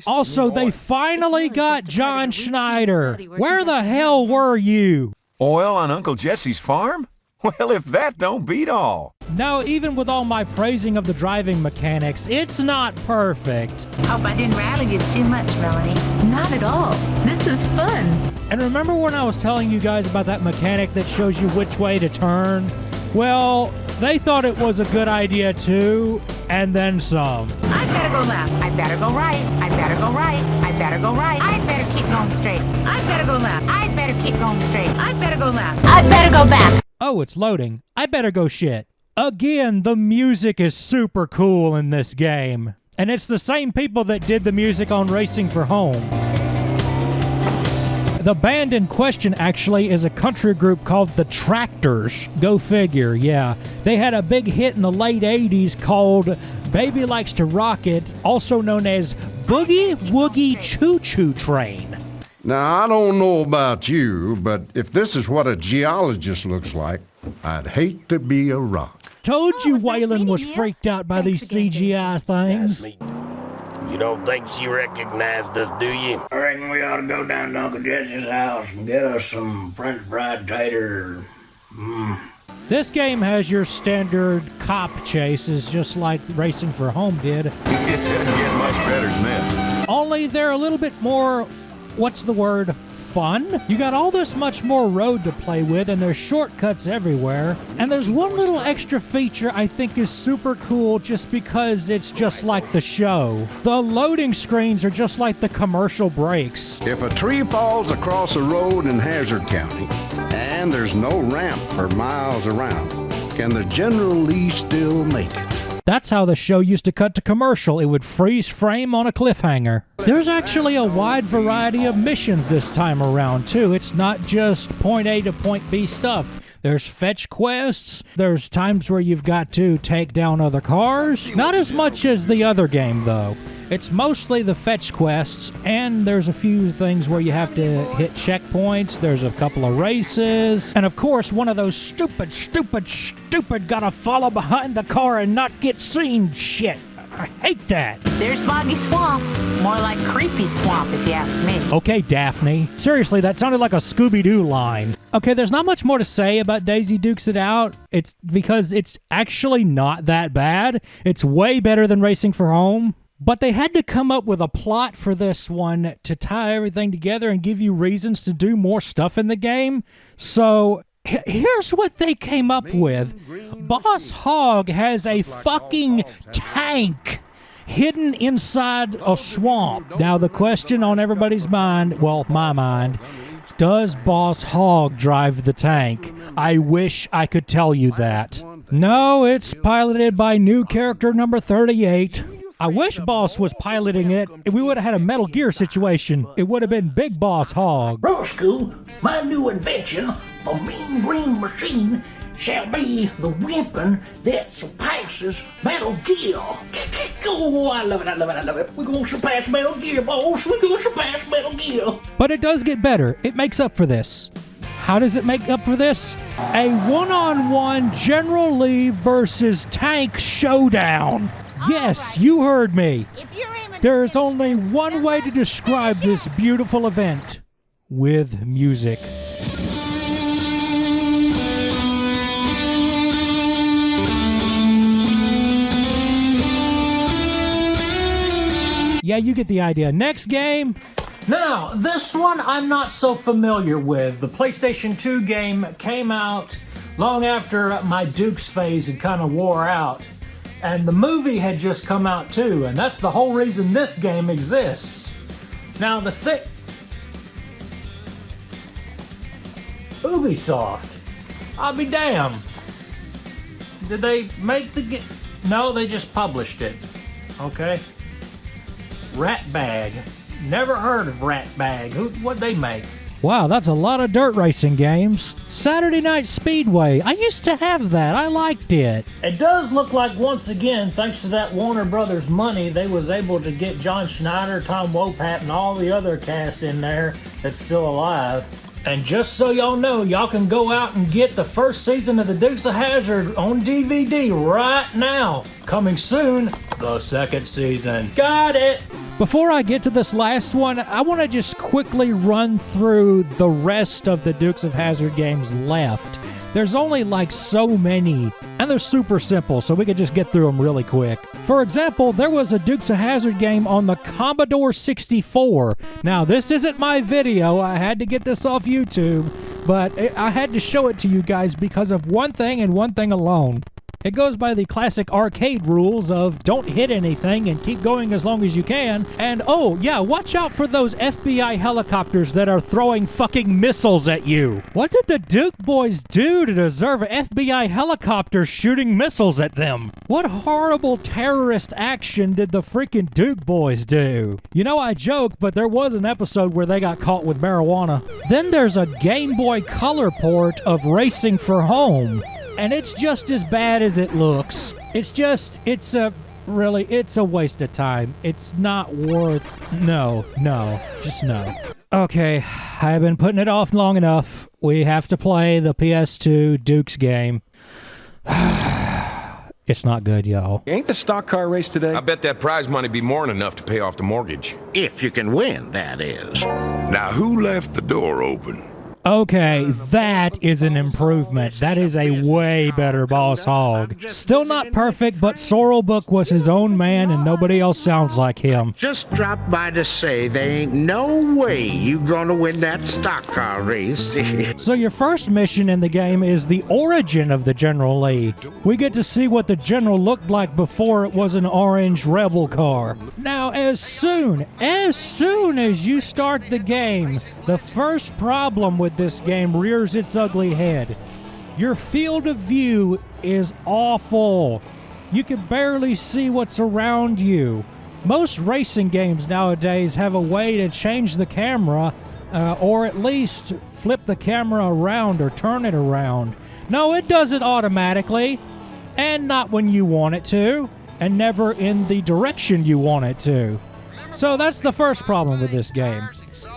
Also, they finally got John Schneider. Where the hell were you? Oil on Uncle Jesse's farm? Well, if that don't beat all. Now, even with all my praising of the driving mechanics, it's not perfect. Hope I didn't rattle you too much, Melanie. Not at all. This is fun. And remember when I was telling you guys about that mechanic that shows you which way to turn? Well, they thought it was a good idea too, and then some. I better go left. I better go right. I better go right. I better go right. I better keep going straight. I better go left. I better keep going straight. I better go left. I better go back. Oh, it's loading. I better go shit. Again, the music is super cool in this game. And it's the same people that did the music on Racing for Home. The band in question actually is a country group called the Tractors. Go figure, yeah. They had a big hit in the late 80s called Baby Likes to Rock It, also known as Boogie Woogie Choo Choo Train. Now, I don't know about you, but if this is what a geologist looks like, I'd hate to be a rock. Told you Waylon was freaked out by these CGI things. You don't think she recognized us, do you? I reckon we ought to go down to Uncle Jesse's house and get us some French fried tater. This game has your standard cop chases, just like Racing for Home did. It doesn't get much better than this. Only they're a little bit more, what's the word, fun? You got all this much more road to play with, and there's shortcuts everywhere. And there's one little extra feature I think is super cool just because it's just like the show. The loading screens are just like the commercial breaks. If a tree falls across a road in Hazard County, and there's no ramp for miles around, can the General Lee still make it? That's how the show used to cut to commercial. It would freeze frame on a cliffhanger. There's actually a wide variety of missions this time around, too. It's not just point A to point B stuff. There's fetch quests. There's times where you've got to take down other cars. Not as much as the other game, though. It's mostly the fetch quests, and there's a few things where you have to hit checkpoints. There's a couple of races. And of course, one of those stupid gotta follow behind the car and not get seen shit. I hate that. There's Boggy Swamp. More like Creepy Swamp, if you ask me. Okay, Daphne. Seriously, that sounded like a Scooby-Doo line. Okay, there's not much more to say about Daisy Dukes It Out. It's because it's actually not that bad. It's way better than Racing for Home. But they had to come up with a plot for this one to tie everything together and give you reasons to do more stuff in the game. So here's what they came up with. Boss Hogg has a fucking tank hidden inside a swamp. Now the question on everybody's mind, well, my mind, does Boss Hogg drive the tank? I wish I could tell you that. No, it's piloted by new character number 38. I wish Boss was piloting it. We would have had a Metal Gear situation. It would have been Big Boss Hogg. Roscoe, my new invention, the Mean Green Machine, shall be the weapon that surpasses Metal Gear. Oh, I love it, I love it, I love it. We're going to surpass Metal Gear, boss. We're going to surpass Metal Gear. But it does get better. It makes up for this. How does it make up for this? A one-on-one General Lee versus tank showdown. Yes, you heard me. There is only one way to describe this beautiful event: with music. Yeah, you get the idea. Next game. Now, this one I'm not so familiar with. The PlayStation 2 game came out long after my Dukes phase had kind of wore out. And the movie had just come out too, and that's the whole reason this game exists. Now the Ubisoft, I'll be damned. Did they make the game? No, they just published it. Okay. Ratbag. Never heard of Ratbag. What'd they make? Wow, that's a lot of dirt racing games. Saturday Night Speedway. I used to have that. I liked it. It does look like, once again, thanks to that Warner Brothers money, they was able to get John Schneider, Tom Wopat, and all the other cast in there that's still alive. And just so y'all know, y'all can go out and get the first season of the Dukes of Hazzard on DVD right now. Coming soon, the second season. Got it! Before I get to this last one, I want to just quickly run through the rest of the Dukes of Hazzard games left. There's only like so many, and they're super simple, so we could just get through them really quick. For example, there was a Dukes of Hazzard game on the Commodore 64. Now, this isn't my video. I had to get this off YouTube, but I had to show it to you guys because of one thing and one thing alone. It goes by the classic arcade rules of don't hit anything and keep going as long as you can. And oh, yeah, watch out for those FBI helicopters that are throwing fucking missiles at you. What did the Duke boys do to deserve FBI helicopters shooting missiles at them? What horrible terrorist action did the freaking Duke boys do? You know, I joke, but there was an episode where they got caught with marijuana. Then there's a Game Boy Color port of Racing for Home. And it's just as bad as it looks. It's a waste of time. It's not worth, no, just no. Okay, I've been putting it off long enough. We have to play the PS2 Dukes game. It's not good, y'all. Ain't the stock car race today? I bet that prize money be more than enough to pay off the mortgage. If you can win, that is. Now, who left the door open? Okay, that is an improvement. That is a way better Boss Hog. Still not perfect, but Sorrelbook was his own man and nobody else sounds like him. Just dropped by to say there ain't no way you gonna win that stock car race. So your first mission in the game is the origin of the General Lee. We get to see what the General looked like before it was an orange rebel car. Now, as soon as you start the game, the first problem with this game rears its ugly head. Your field of view is awful. You can barely see what's around you. Most racing games nowadays have a way to change the camera, or at least flip the camera around or turn it around. No, it does it automatically, and not when you want it to, and never in the direction you want it to. So that's the first problem with this game.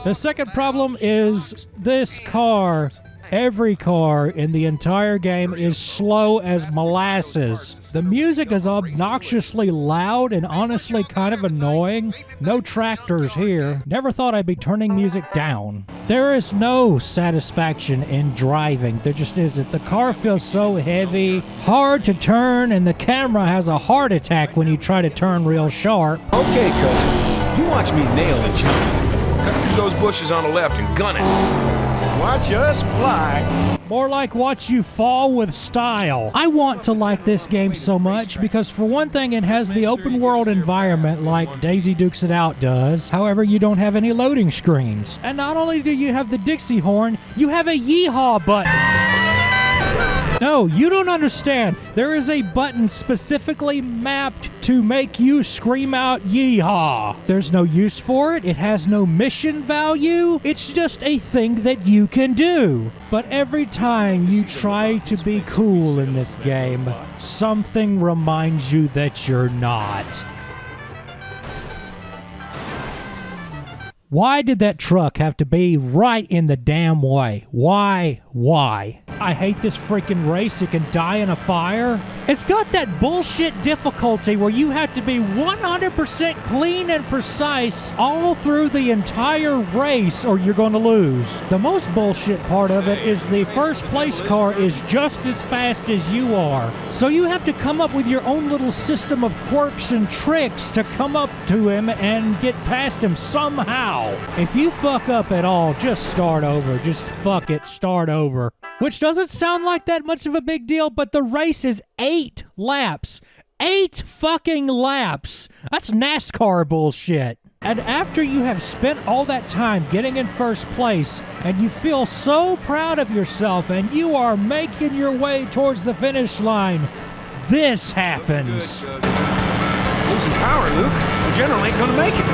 The second problem is this car. Every car in the entire game is slow as molasses. The music is obnoxiously loud and honestly kind of annoying. No tractors here. Never thought I'd be turning music down. There is no satisfaction in driving. There just isn't. The car feels so heavy, hard to turn, and the camera has a heart attack when you try to turn real sharp. Okay, cousin. You watch me nail the chunk. Cut through those bushes on the left and gun it. Watch us fly. More like watch you fall with style. I want to like this game so much because for one thing it has the open world environment like Daisy Dukes It Out does. However, you don't have any loading screens. And not only do you have the Dixie horn, you have a yeehaw button. No, you don't understand. There is a button specifically mapped to make you scream out yeehaw. There's no use for it. It has no mission value. It's just a thing that you can do. But every time you try to be cool in this game, something reminds you that you're not. Why did that truck have to be right in the damn way? Why? I hate this freaking race. It can die in a fire. It's got that bullshit difficulty where you have to be 100% clean and precise all through the entire race or you're going to lose. The most bullshit part of it is the first place car is just as fast as you are. So you have to come up with your own little system of quirks and tricks to come up to him and get past him somehow. If you fuck up at all, just start over. Just fuck it, start over. Which doesn't sound like that much of a big deal, but the race is 8 laps. 8 fucking laps. That's NASCAR bullshit. And after you have spent all that time getting in first place, and you feel so proud of yourself, and you are making your way towards the finish line, this happens. Losing power, Luke. The General ain't gonna make it.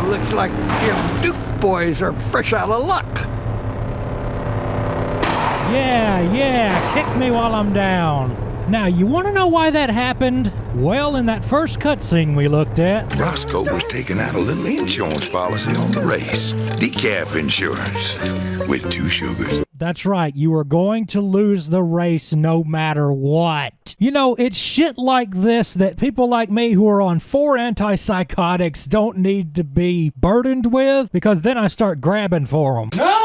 Looks like them Duke boys are fresh out of luck. Yeah, kick me while I'm down. Now, you want to know why that happened? Well, in that first cutscene we looked at, Roscoe was taking out a little insurance policy on the race. Decaf insurance with 2 sugars. That's right, you are going to lose the race no matter what. You know, it's shit like this that people like me who are on 4 antipsychotics don't need to be burdened with, because then I start grabbing for them. No!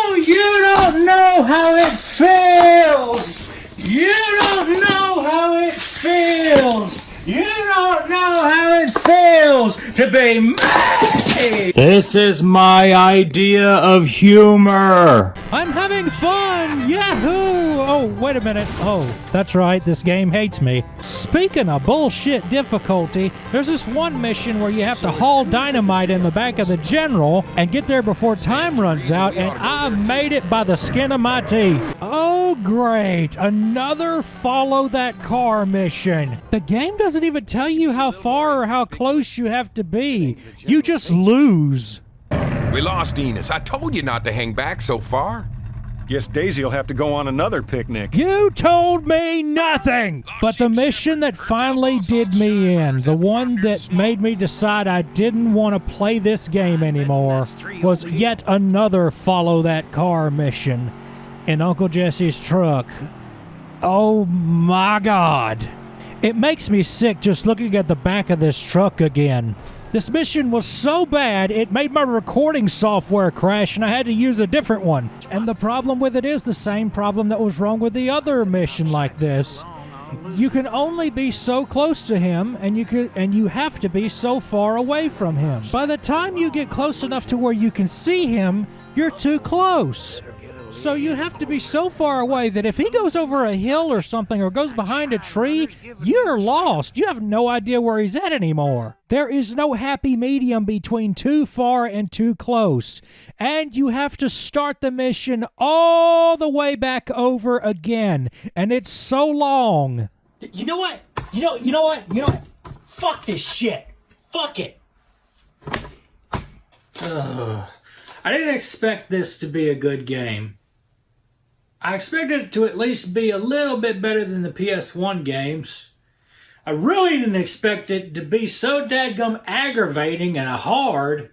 don't know how it feels. You don't know how it feels. You don't know how it feels to be me. This is my idea of humor. I'm having fun! Yahoo! Oh, wait a minute. Oh, that's right, this game hates me. Speaking of bullshit difficulty, there's this one mission where you have to haul dynamite in the back of the General and get there before time runs out, and I made it by the skin of my teeth. Oh, great. Another follow that car mission. The game doesn't even tell you how far or how close you have to be. You just lose. We lost Enos. I told you not to hang back so far. Guess Daisy will have to go on another picnic. You told me nothing! But the mission that finally did me in, the one that made me decide I didn't want to play this game anymore, was yet another follow that car mission in Uncle Jesse's truck. Oh my God. It makes me sick just looking at the back of this truck again. This mission was so bad, it made my recording software crash and I had to use a different one. And the problem with it is the same problem that was wrong with the other mission like this. You can only be so close to him, and you have to be so far away from him. By the time you get close enough to where you can see him, you're too close. So you have to be so far away that if he goes over a hill or something or goes behind a tree, you're lost. You have no idea where he's at anymore. There is no happy medium between too far and too close. And you have to start the mission all the way back over again. And it's so long. You know what? You know what? Fuck this shit. Fuck it. I didn't expect this to be a good game. I expected it to at least be a little bit better than the PS1 games. I really didn't expect it to be so dadgum aggravating and hard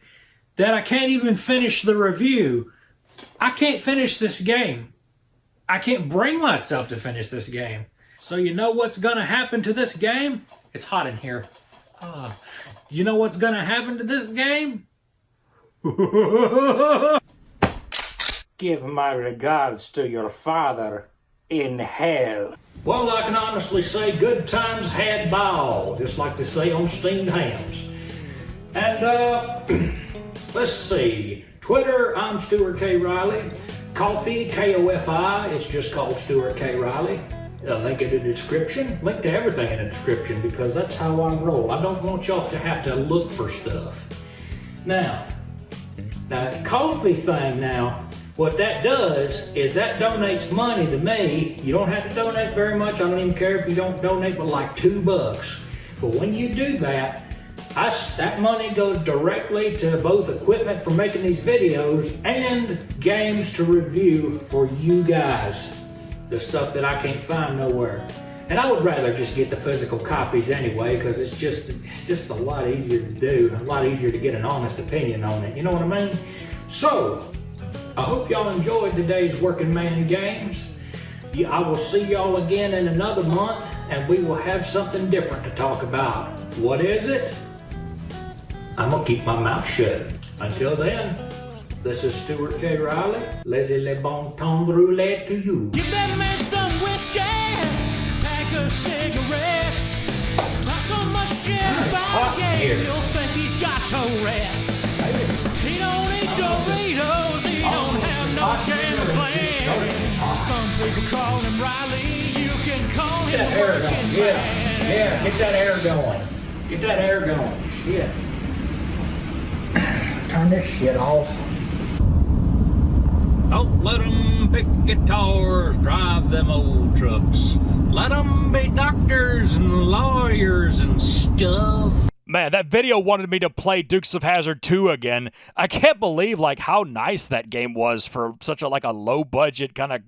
that I can't even finish the review. I can't finish this game. I can't bring myself to finish this game. So you know what's gonna happen to this game? It's hot in here. You know what's gonna happen to this game? Give my regards to your father in hell. Well, I can honestly say good times had by all, just like they say on steamed hams. And, let's see. Twitter, I'm Stuart K Reilly. Koffee, Kofi, it's just called Stuart K Reilly. Link in the description. Link to everything in the description because that's how I roll. I don't want y'all to have to look for stuff. Now, Koffee thing now, what that does is that donates money to me. You don't have to donate very much. I don't even care if you don't donate but like $2. But when you do that, that money goes directly to both equipment for making these videos and games to review for you guys. The stuff that I can't find nowhere. And I would rather just get the physical copies anyway, because it's just a lot easier to do, a lot easier to get an honest opinion on it. You know what I mean? So, I hope y'all enjoyed today's Working Man Games. I will see y'all again in another month, and we will have something different to talk about. What is it? I'm gonna keep my mouth shut. Until then, this is Stuart K Reilly. Laissez le bon temps rouler to you. Give that man some whiskey, pack of cigarettes. Talk so much shit about a game, you'll think he's got Tourette's. He don't eat Doritos, he don't have no game plan. Some people call him Riley, you can call him Get that air going, yeah, get that air going. Get that air going, shit. Turn this shit off. Don't let them pick guitars, drive them old trucks. Let them be doctors and lawyers and stuff. Man, that video wanted me to play Dukes of Hazzard 2 again. I can't believe like how nice that game was for such a low budget kind of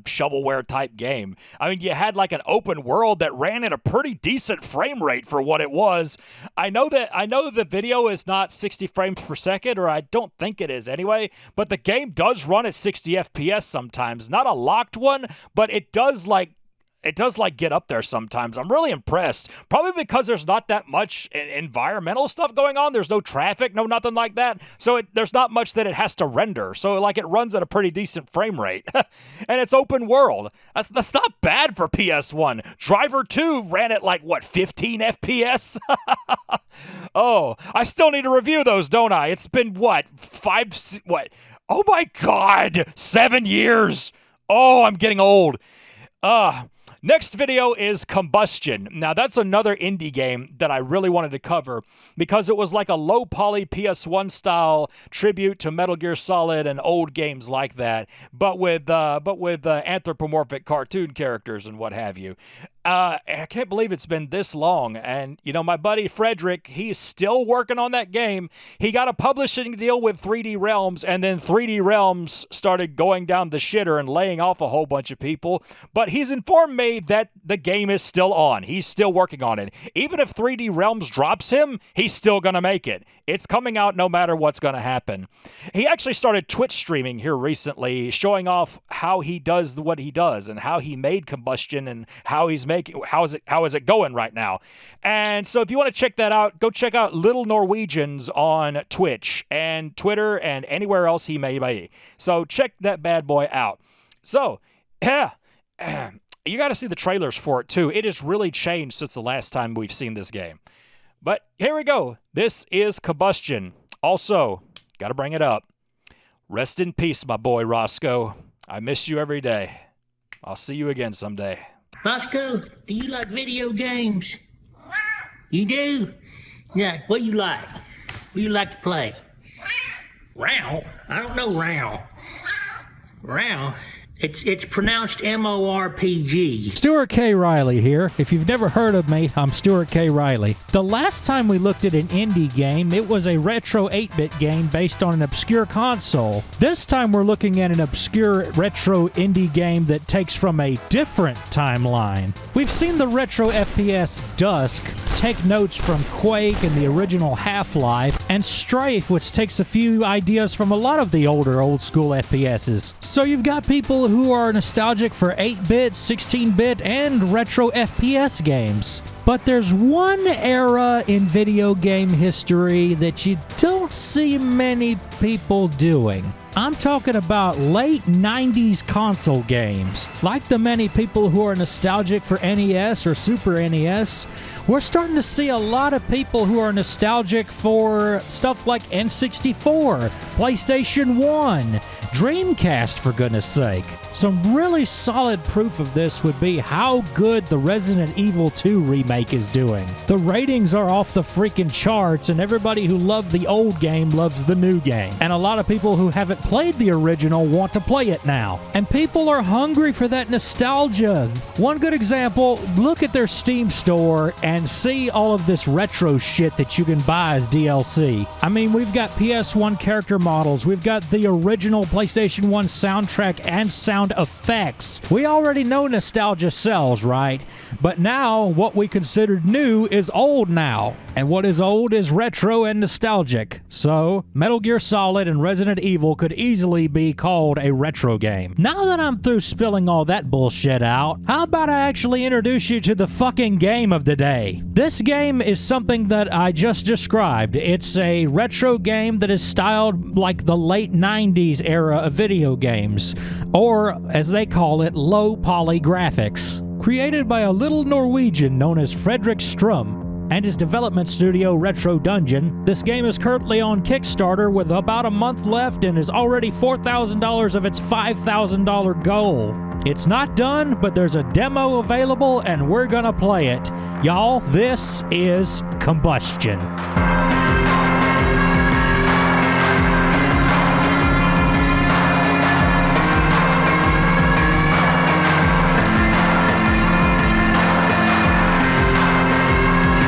shovelware type game. I mean, you had like an open world that ran at a pretty decent frame rate for what it was. I know the video is not 60 frames per second, or I don't think it is anyway, but the game does run at 60 FPS sometimes. Not a locked one, but it does like it does like get up there sometimes. I'm really impressed. Probably because there's not that much environmental stuff going on. There's no traffic, no nothing like that. So there's not much that it has to render. So like it runs at a pretty decent frame rate. And it's open world. That's not bad for PS1. Driver 2 ran at like, what, 15 FPS? Oh, I still need to review those, don't I? It's been, what, oh my God, 7 years. Oh, I'm getting old. Next video is Combustion. Now, that's another indie game that I really wanted to cover because it was like a low-poly PS1 style tribute to Metal Gear Solid and old games like that, but with anthropomorphic cartoon characters and what have you. I can't believe it's been this long. And, you know, my buddy Frederick, he's still working on that game. He got a publishing deal with 3D Realms, and then 3D Realms started going down the shitter and laying off a whole bunch of people. But he's informed me that the game is still on. He's still working on it. Even if 3D Realms drops him, he's still going to make it. It's coming out no matter what's going to happen. He actually started Twitch streaming here recently, showing off how he does what he does and how he made Combustion and how he's how is it going right now. And so if you want to check that out, go check out Little Norwegians on Twitch and Twitter and anywhere else he may be. So check that bad boy out. So, yeah, you got to see the trailers for it too. It has really changed since the last time we've seen this game. But here we go. This is Combustion. Also, got to bring it up. Rest in peace, my boy Roscoe. I miss you every day. I'll see you again someday. Roscoe, do you like video games? You do? Yeah, what you like? What you like to play? Row? I don't know row. Row? It's pronounced M-O-R-P-G. Stuart K Reilly here. If you've never heard of me, I'm Stuart K Reilly. The last time we looked at an indie game, it was a retro 8-bit game based on an obscure console. This time we're looking at an obscure retro indie game that takes from a different timeline. We've seen the retro FPS Dusk take notes from Quake and the original Half-Life, and Strafe, which takes a few ideas from a lot of the older old-school FPSs. So you've got people who are nostalgic for 8-bit, 16-bit, and retro FPS games. But there's one era in video game history that you don't see many people doing. I'm talking about late 90s console games. Like the many people who are nostalgic for NES or Super NES, we're starting to see a lot of people who are nostalgic for stuff like N64, PlayStation 1, Dreamcast, for goodness sake. Some really solid proof of this would be how good the Resident Evil 2 remake is doing. The ratings are off the freaking charts, and everybody who loved the old game loves the new game. And a lot of people who haven't played the original want to play it now. And people are hungry for that nostalgia. One good example, look at their Steam store and see all of this retro shit that you can buy as DLC. I mean, we've got PS1 character models, we've got the original PlayStation 1 soundtrack and sound effects. We already know nostalgia sells, right? But now, what we considered new is old now. And what is old is retro and nostalgic. So, Metal Gear Solid and Resident Evil could easily be called a retro game. Now that I'm through spilling all that bullshit out, how about I actually introduce you to the fucking game of the day? This game is something that I just described. It's a retro game that is styled like the late 90s era of video games, or as they call it, low poly graphics. Created by a little Norwegian known as Fredrik Strum and his development studio Retro Dungeon, this game is currently on Kickstarter with about a month left and is already $4,000 of its $5,000 goal. It's not done, but there's a demo available and we're gonna play it. Y'all, this is Combustion.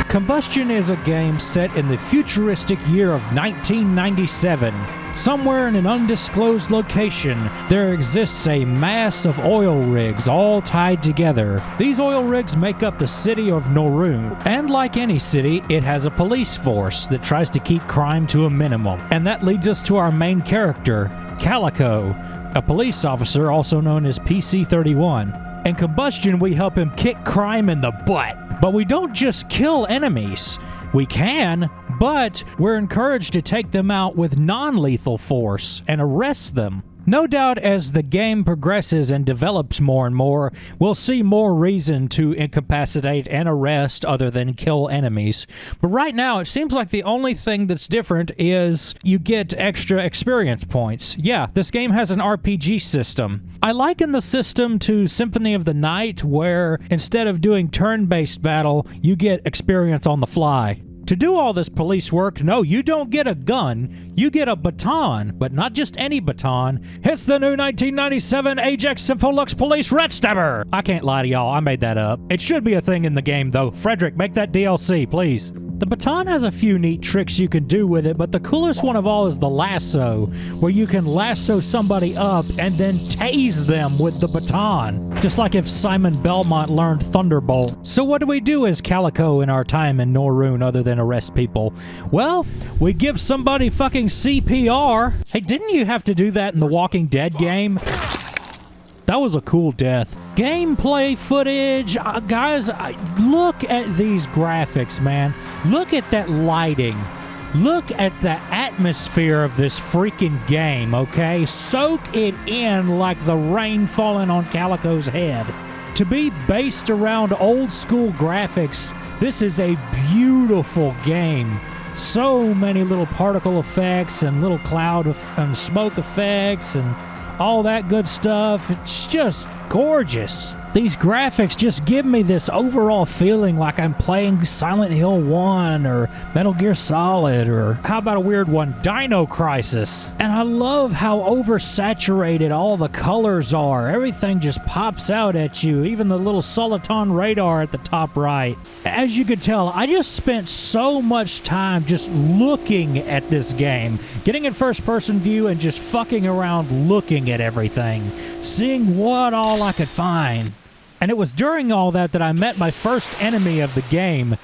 Combustion is a game set in the futuristic year of 1997. Somewhere in an undisclosed location, there exists a mass of oil rigs all tied together. These oil rigs make up the city of Norun, and like any city, it has a police force that tries to keep crime to a minimum. And that leads us to our main character, Calico, a police officer also known as PC-31. In Combustion, we help him kick crime in the butt. But we don't just kill enemies. We can, but we're encouraged to take them out with non-lethal force and arrest them. No doubt as the game progresses and develops more and more, we'll see more reason to incapacitate and arrest other than kill enemies. But right now, it seems like the only thing that's different is you get extra experience points. Yeah, this game has an RPG system. I liken the system to Symphony of the Night, where instead of doing turn-based battle, you get experience on the fly. To do all this police work, no, you don't get a gun, you get a baton, but not just any baton. It's the new 1997 Ajax Symphonix Police Rat Stabber! I can't lie to y'all, I made that up. It should be a thing in the game, though. Frederick, make that DLC, please. The baton has a few neat tricks you can do with it, but the coolest one of all is the lasso, where you can lasso somebody up and then tase them with the baton. Just like if Simon Belmont learned Thunderbolt. So what do we do as Calico in our time in Norune other than arrest people? Well, we give somebody fucking CPR. Hey, didn't you have to do that in the Walking Dead game? That was a cool death. Gameplay footage. Guys, look at these graphics, man. Look at that lighting. Look at the atmosphere of this freaking game, okay? Soak it in like the rain falling on Calico's head. To be based around old school graphics, this is a beautiful game. So many little particle effects and little cloud and smoke effects and all that good stuff. It's just gorgeous. These graphics just give me this overall feeling like I'm playing Silent Hill 1 or Metal Gear Solid, or how about a weird one, Dino Crisis. And I love how oversaturated all the colors are. Everything just pops out at you, even the little Soliton radar at the top right. As you can tell, I just spent so much time just looking at this game, getting in first-person view and just fucking around looking at everything, seeing what all I could find. And it was during all that I met my first enemy of the game.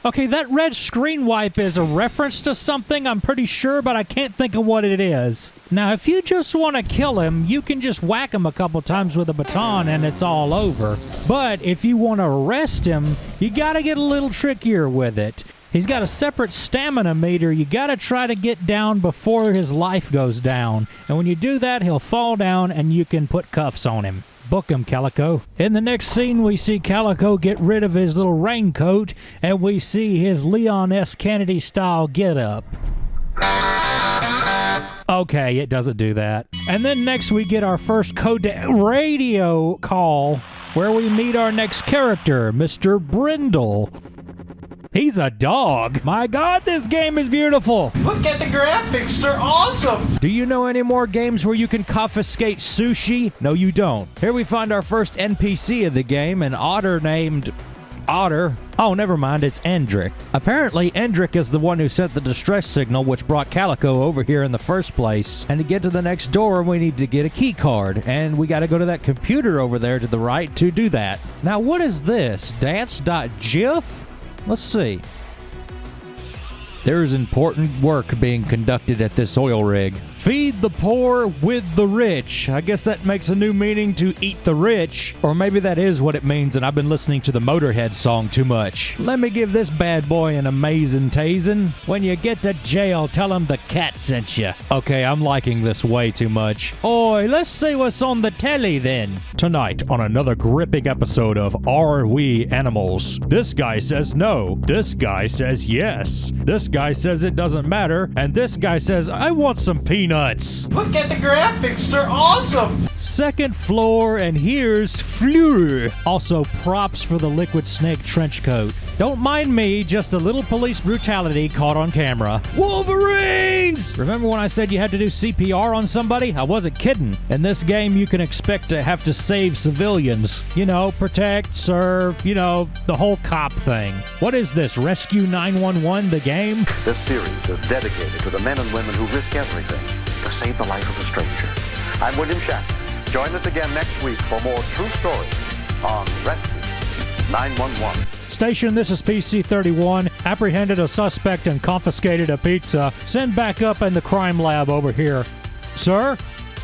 Okay, that red screen wipe is a reference to something, I'm pretty sure, but I can't think of what it is. Now, if you just want to kill him, you can just whack him a couple times with a baton and it's all over. But if you want to arrest him, you gotta get a little trickier with it. He's got a separate stamina meter you gotta try to get down before his life goes down. And when you do that, he'll fall down and you can put cuffs on him. Book him, Calico. In the next scene, we see Calico get rid of his little raincoat, and we see his Leon S. Kennedy-style get-up. Okay, it doesn't do that. And then next we get our first code radio call, where we meet our next character, Mr. Brindle. He's a dog. My God, this game is beautiful. Look at the graphics, they're awesome. Do you know any more games where you can confiscate sushi? No, you don't. Here we find our first NPC of the game, an otter named Otter. Oh, never mind, it's Endrick. Apparently, Endrick is the one who sent the distress signal which brought Calico over here in the first place. And to get to the next door, we need to get a key card. And we got to go to that computer over there to the right to do that. Now, what is this? Dance.gif? Let's see. There is important work being conducted at this oil rig. Feed the poor with the rich. I guess that makes a new meaning to eat the rich. Or maybe that is what it means and I've been listening to the Motorhead song too much. Let me give this bad boy an amazing tasing. When you get to jail, tell him the cat sent you. Okay, I'm liking this way too much. Oi, let's see what's on the telly then. Tonight on another gripping episode of Are We Animals? This guy says no. This guy says yes. This guy says it doesn't matter. And this guy says, I want some peanuts. Look at the graphics, they're awesome. Second floor, and here's Fleur. Also, props for the Liquid Snake trench coat. Don't mind me, just a little police brutality caught on camera. Wolverines! Remember when I said you had to do CPR on somebody? I wasn't kidding. In this game, you can expect to have to save civilians. You know, protect, serve, you know, the whole cop thing. What is this, Rescue 911, the game? This series is dedicated to the men and women who risk everything to save the life of a stranger. I'm William Shatner. Join us again next week for more true stories on Rescue 911. Station, this is PC-31. Apprehended a suspect and confiscated a pizza. Send back up in the crime lab over here. Sir?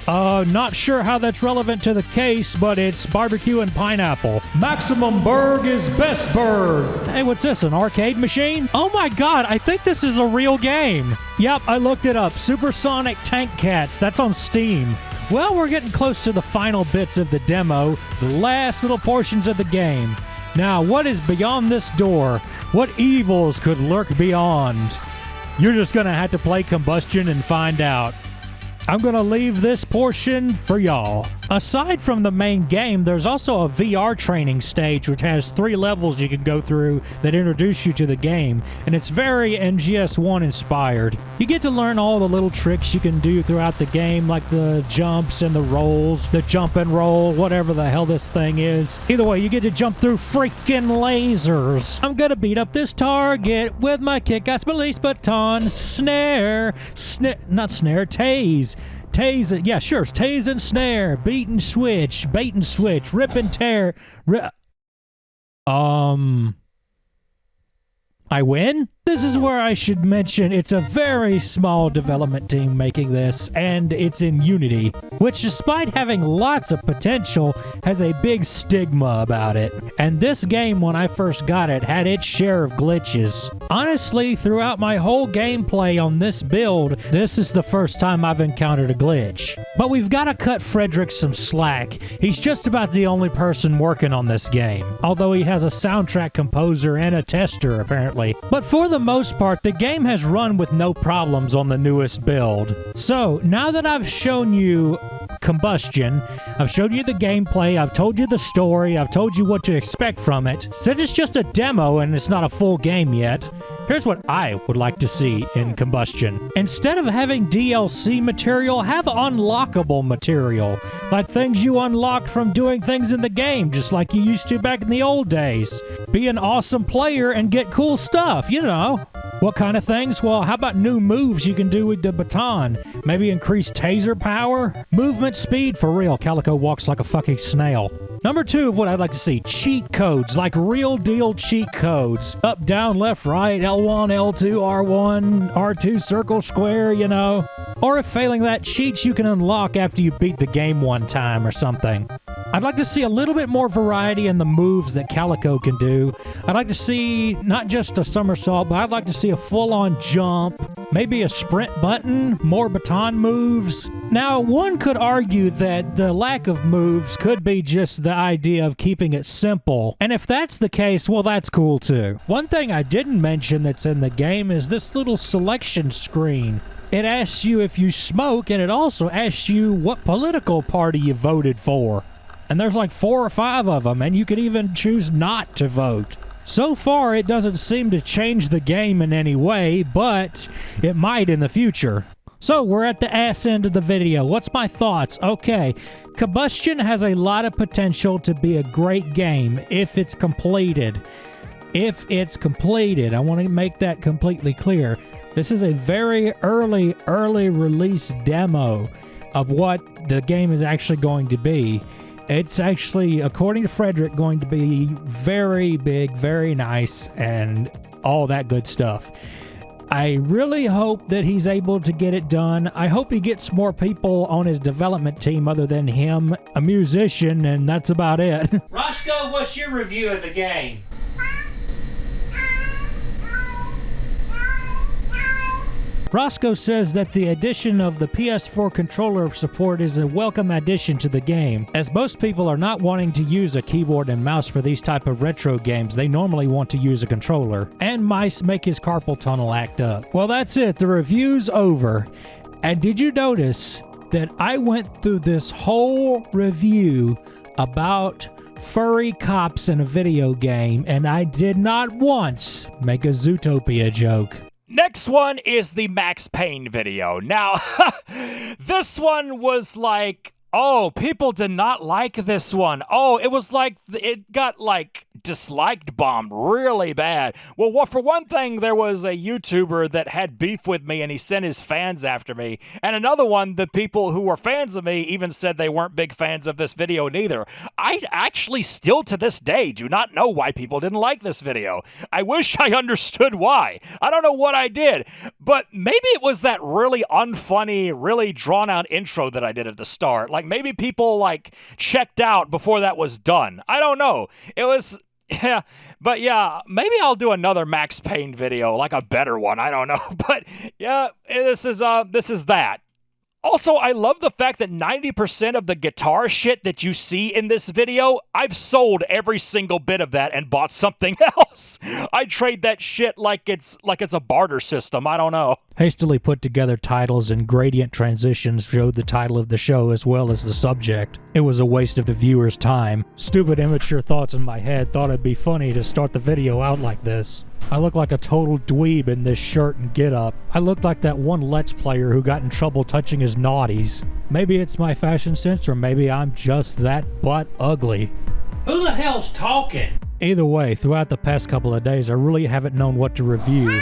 Not sure how that's relevant to the case, but it's barbecue and pineapple. Maximum Berg is best Berg. Hey, what's this, an arcade machine? Oh my god, I think this is a real game. Yep, I looked it up. Supersonic Tank Cats. That's on Steam. Well, we're getting close to the final bits of the demo, the last little portions of the game. Now, what is beyond this door? What evils could lurk beyond? You're just gonna have to play Combustion and find out. I'm gonna leave this portion for y'all. Aside from the main game, there's also a VR training stage which has 3 levels you can go through that introduce you to the game, and it's very NGS1 inspired. You get to learn all the little tricks you can do throughout the game, like the jumps and the rolls, the jump and roll, whatever the hell this thing is. Either way, you get to jump through freaking lasers. I'm gonna beat up this target with my kick-ass release baton, tase. Tase, yeah, sure. Tase and snare, beat and switch, bait and switch, rip and tear. I win? This is where I should mention it's a very small development team making this, and it's in Unity, which despite having lots of potential, has a big stigma about it. And this game, when I first got it, had its share of glitches. Honestly, throughout my whole gameplay on this build, this is the first time I've encountered a glitch. But we've got to cut Frederick some slack. He's just about the only person working on this game, although he has a soundtrack composer and a tester, apparently. But for the most part, the game has run with no problems on the newest build. So, now that I've shown you Combustion, I've showed you the gameplay, I've told you the story, I've told you what to expect from it, since it's just a demo and it's not a full game yet, here's what I would like to see in Combustion. Instead of having DLC material, have unlockable material. Like things you unlock from doing things in the game, just like you used to back in the old days. Be an awesome player and get cool stuff, you know. What kind of things? Well, how about new moves you can do with the baton? Maybe increase taser power? Movement speed? For real, Calico walks like a fucking snail. Number 2 of what I'd like to see, cheat codes, like real deal cheat codes. Up, down, left, right, L1, L2, R1, R2, circle, square, you know. Or if failing that, cheats you can unlock after you beat the game one time or something. I'd like to see a little bit more variety in the moves that Calico can do. I'd like to see not just a somersault, but I'd like to see a full-on jump, maybe a sprint button, more baton moves. Now, one could argue that the lack of moves could be just the idea of keeping it simple. And if that's the case, well, that's cool too. One thing I didn't mention that's in the game is this little selection screen. It asks you if you smoke, and it also asks you what political party you voted for. And there's like 4 or 5 of them, and you could even choose not to vote. So far, it doesn't seem to change the game in any way, but it might in the future. So, we're at the ass end of the video. What's my thoughts? Okay, Combustion has a lot of potential to be a great game if it's completed. If it's completed. I want to make that completely clear. This is a very early release demo of what the game is actually going to be. It's actually, according to Frederick, going to be very big, very nice, and all that good stuff. I really hope that he's able to get it done. I hope he gets more people on his development team other than him, a musician, and that's about it. Roscoe, what's your review of the game? Roscoe says that the addition of the PS4 controller support is a welcome addition to the game, as most people are not wanting to use a keyboard and mouse for these type of retro games. They normally want to use a controller, and mice make his carpal tunnel act up. Well, that's it. The review's over. And did you notice that I went through this whole review about furry cops in a video game, and I did not once make a Zootopia joke? Next one is the Max Payne video. Now, this one was like Oh, people did not like this one. Oh, it was like, it got like disliked bombed really bad. Well, for one thing, there was a YouTuber that had beef with me and he sent his fans after me. And another one, the people who were fans of me even said they weren't big fans of this video neither. I actually still to this day do not know why people didn't like this video. I wish I understood why. I don't know what I did, but maybe it was that really unfunny, really drawn out intro that I did at the start. Like maybe people like checked out before that was done. I don't know. It was, yeah, but yeah, maybe I'll do another Max Payne video, like a better one. I don't know, but yeah, this is that. Also, I love the fact that 90% of the guitar shit that you see in this video, I've sold every single bit of that and bought something else. I trade that shit like it's a barter system. I don't know. Hastily put together titles and gradient transitions showed the title of the show as well as the subject. It was a waste of the viewer's time. Stupid immature thoughts in my head thought it'd be funny to start the video out like this. I look like a total dweeb in this shirt and get-up. I look like that one Let's Player who got in trouble touching his naughties. Maybe it's my fashion sense, or maybe I'm just that butt ugly. Who the hell's talking? Either way, throughout the past couple of days, I really haven't known what to review,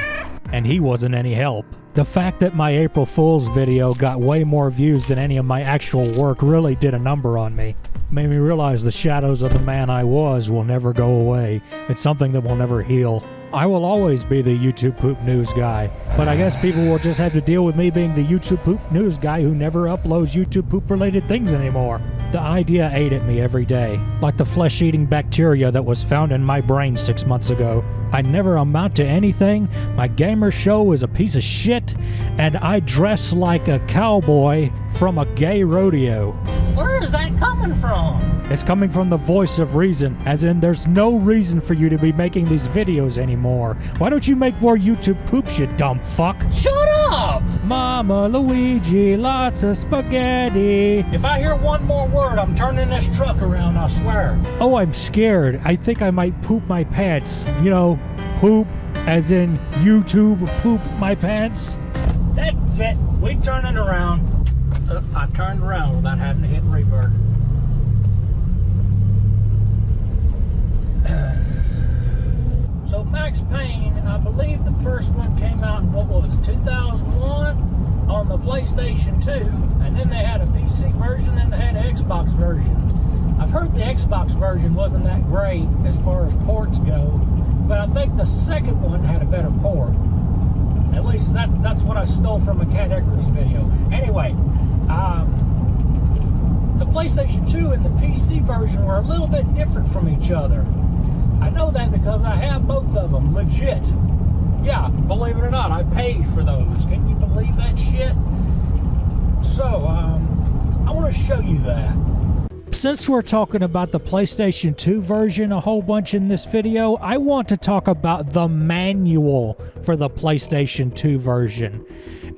and he wasn't any help. The fact that my April Fool's video got way more views than any of my actual work really did a number on me. Made me realize the shadows of the man I was will never go away. It's something that will never heal. I will always be the YouTube Poop News guy, but I guess people will just have to deal with me being the YouTube Poop News guy who never uploads YouTube poop-related things anymore. The idea ate at me every day, like the flesh-eating bacteria that was found in my brain 6 months ago. I never amount to anything, my gamer show is a piece of shit, and I dress like a cowboy from a gay rodeo. Where is that coming from? It's coming from the voice of reason, as in there's no reason for you to be making these videos anymore. Why don't you make more YouTube poops, you dumb fuck? Shut up! Mama Luigi, lots of spaghetti. If I hear one more word, I'm turning this truck around, I swear. Oh, I'm scared. I think I might poop my pants. You know, poop as in YouTube poop my pants. That's it. We turning around. I turned around without having to hit revert. So Max Payne, I believe the first one came out in, what was it, 2001 on the PlayStation 2, and then they had a PC version and they had an Xbox version. I've heard the Xbox version wasn't that great as far as ports go, but I think the second one had a better port. At least that's what I stole from a Cat Icarus video. Anyway, the PlayStation 2 and the PC version were a little bit different from each other. I know that because I have both of them, legit. Yeah, believe it or not, I paid for those. Can you believe that shit? So, I want to show you that. Since we're talking about the PlayStation 2 version a whole bunch in this video, I want to talk about the manual for the PlayStation 2 version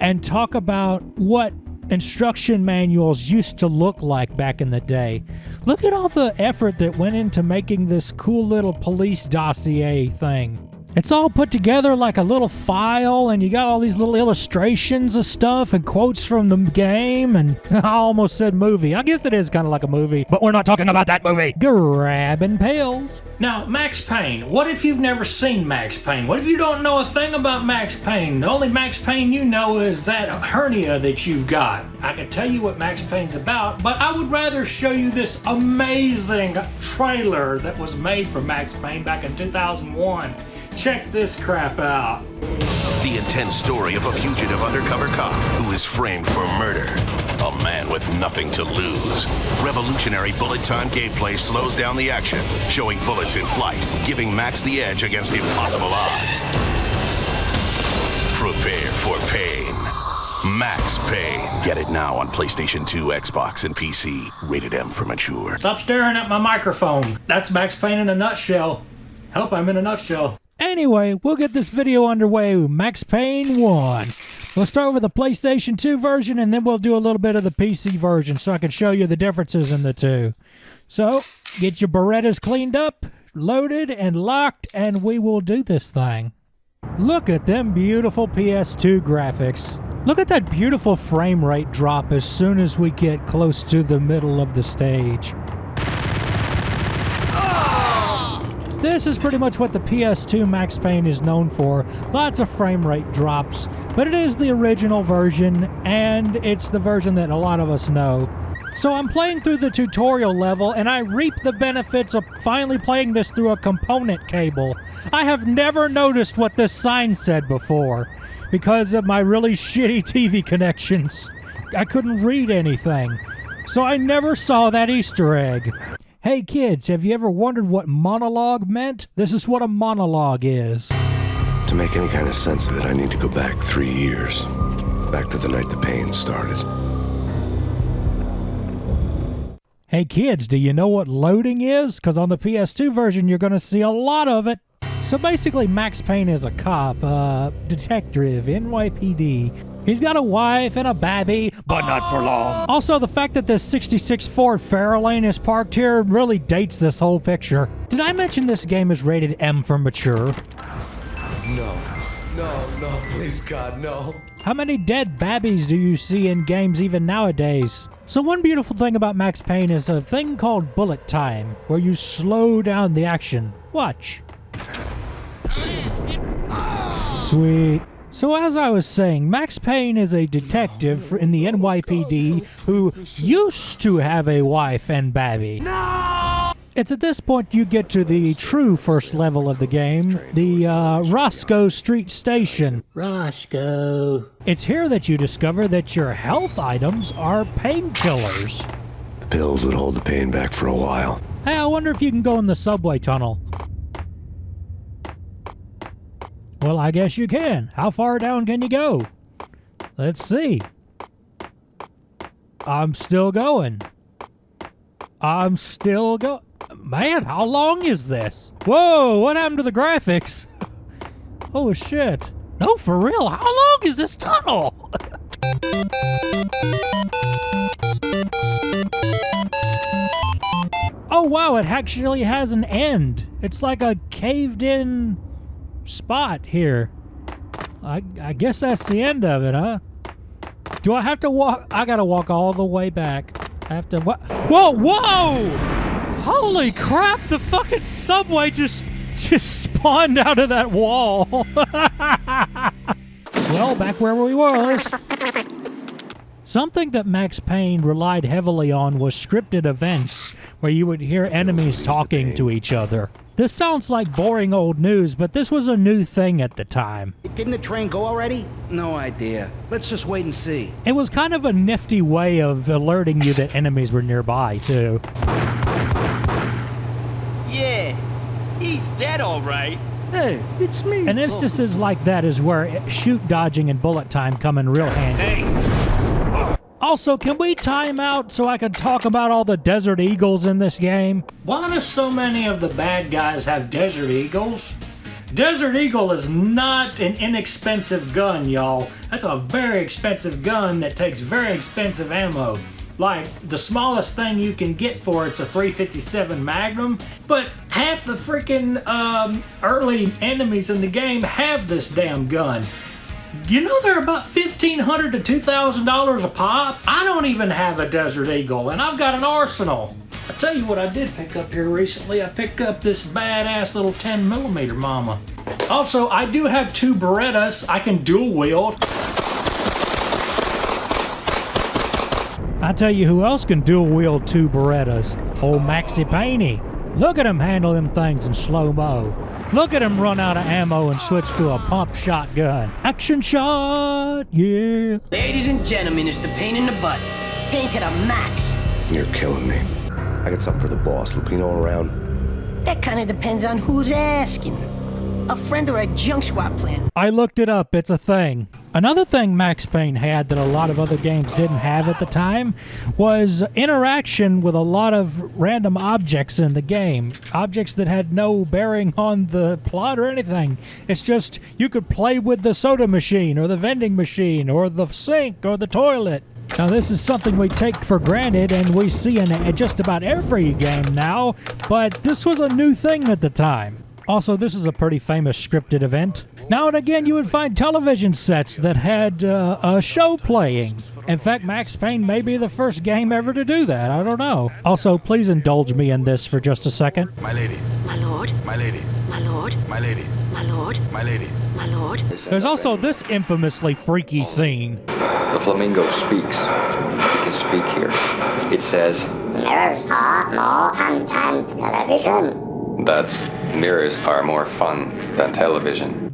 and talk about what instruction manuals used to look like back in the day. Look at all the effort that went into making this cool little police dossier thing. It's all put together like a little file, and you got all these little illustrations of stuff and quotes from the game, and I almost said movie. I guess it is kind of like a movie, but we're not talking about that movie. Grabbing pails. Now, Max Payne, what if you've never seen Max Payne? What if you don't know a thing about Max Payne? The only Max Payne you know is that hernia that you've got. I can tell you what Max Payne's about, but I would rather show you this amazing trailer that was made for Max Payne back in 2001. Check this crap out. The intense story of a fugitive undercover cop who is framed for murder. A man with nothing to lose. Revolutionary bullet time gameplay slows down the action, showing bullets in flight, giving Max the edge against impossible odds. Prepare for pain. Max Payne. Get it now on PlayStation 2, Xbox, and PC. Rated M for mature. Stop staring at my microphone. That's Max Payne in a nutshell. Hope I'm in a nutshell. Anyway, we'll get this video underway with Max Payne 1. We'll start with the PlayStation 2 version, and then we'll do a little bit of the PC version so I can show you the differences in the two. So, get your Berettas cleaned up, loaded, and locked, and we will do this thing. Look at them beautiful PS2 graphics. Look at that beautiful frame rate drop as soon as we get close to the middle of the stage. This is pretty much what the PS2 Max Payne is known for. Lots of frame rate drops, but it is the original version, and it's the version that a lot of us know. So I'm playing through the tutorial level, and I reap the benefits of finally playing this through a component cable. I have never noticed what this sign said before, because of my really shitty TV connections. I couldn't read anything, so I never saw that Easter egg. Hey kids, have you ever wondered what monologue meant? This is what a monologue is. To make any kind of sense of it, I need to go back 3 years. Back to the night the pain started. Hey kids, do you know what loading is? Because on the PS2 version, you're going to see a lot of it. So basically, Max Payne is a cop, detective, NYPD. He's got a wife and a babby, but not for long. Also, the fact that this 66 Ford Fairlane is parked here really dates this whole picture. Did I mention this game is rated M for mature? No, please God, no. How many dead babbies do you see in games even nowadays? So one beautiful thing about Max Payne is a thing called bullet time, where you slow down the action. Watch. Sweet. So as I was saying, Max Payne is a detective in the NYPD who used to have a wife and babby. No! It's at this point you get to the true first level of the game, the Roscoe Street Station. Roscoe. It's here that you discover that your health items are painkillers. The pills would hold the pain back for a while. Hey, I wonder if you can go in the subway tunnel. Well, I guess you can. How far down can you go? Let's see. I'm still going. Man, how long is this? Whoa, what happened to the graphics? Oh, shit. No, for real, how long is this tunnel? Oh, wow, it actually has an end. It's like a caved-in spot here. I guess that's the end of it, huh? Do I have to walk? I gotta walk all the way back. I have to. Whoa! Holy crap! The fucking subway just spawned out of that wall. Well, back where we was. Something that Max Payne relied heavily on was scripted events where you would hear enemies talking to each other. This sounds like boring old news, but this was a new thing at the time. Didn't the train go already? No idea. Let's just wait and see. It was kind of a nifty way of alerting you that enemies were nearby, too. Yeah, he's dead all right. Hey, it's me. And instances like that is where shoot dodging and bullet time come in real handy. Also, can we time out so I can talk about all the Desert Eagles in this game? Why do so many of the bad guys have Desert Eagles? Desert Eagle is not an inexpensive gun, y'all. That's a very expensive gun that takes very expensive ammo. Like, the smallest thing you can get for it's a .357 Magnum, but half the freaking early enemies in the game have this damn gun. You know they're about $1,500 to $2,000 a pop? I don't even have a Desert Eagle, and I've got an arsenal. I tell you what I did pick up here recently. I picked up this badass little 10mm mama. Also, I do have 2 Berettas I can dual wield. I tell you who else can dual wield 2 Berettas. Old Maxi Payne. Look at him handle them things in slow-mo. Look at him run out of ammo and switch to a pump shotgun. Action shot, yeah. Ladies and gentlemen, it's the pain in the butt. Pain to the max. You're killing me. I got something for the boss. Lupino around? That kind of depends on who's asking. A friend or a junk squad plan. I looked it up. It's a thing. Another thing Max Payne had that a lot of other games didn't have at the time was interaction with a lot of random objects in the game. Objects that had no bearing on the plot or anything. It's just you could play with the soda machine or the vending machine or the sink or the toilet. Now this is something we take for granted and we see in just about every game now, but this was a new thing at the time. Also, this is a pretty famous scripted event. Now and again, you would find television sets that had a show playing. In fact, Max Payne may be the first game ever to do that. I don't know. Also, please indulge me in this for just a second. My lady. My lord. My lady. My lord. My lady. My lord. My lady. My lord. There's also this infamously freaky scene. The flamingo speaks. He can speak here. It says, Mirrors are more fun than television. that's mirrors are more fun than television.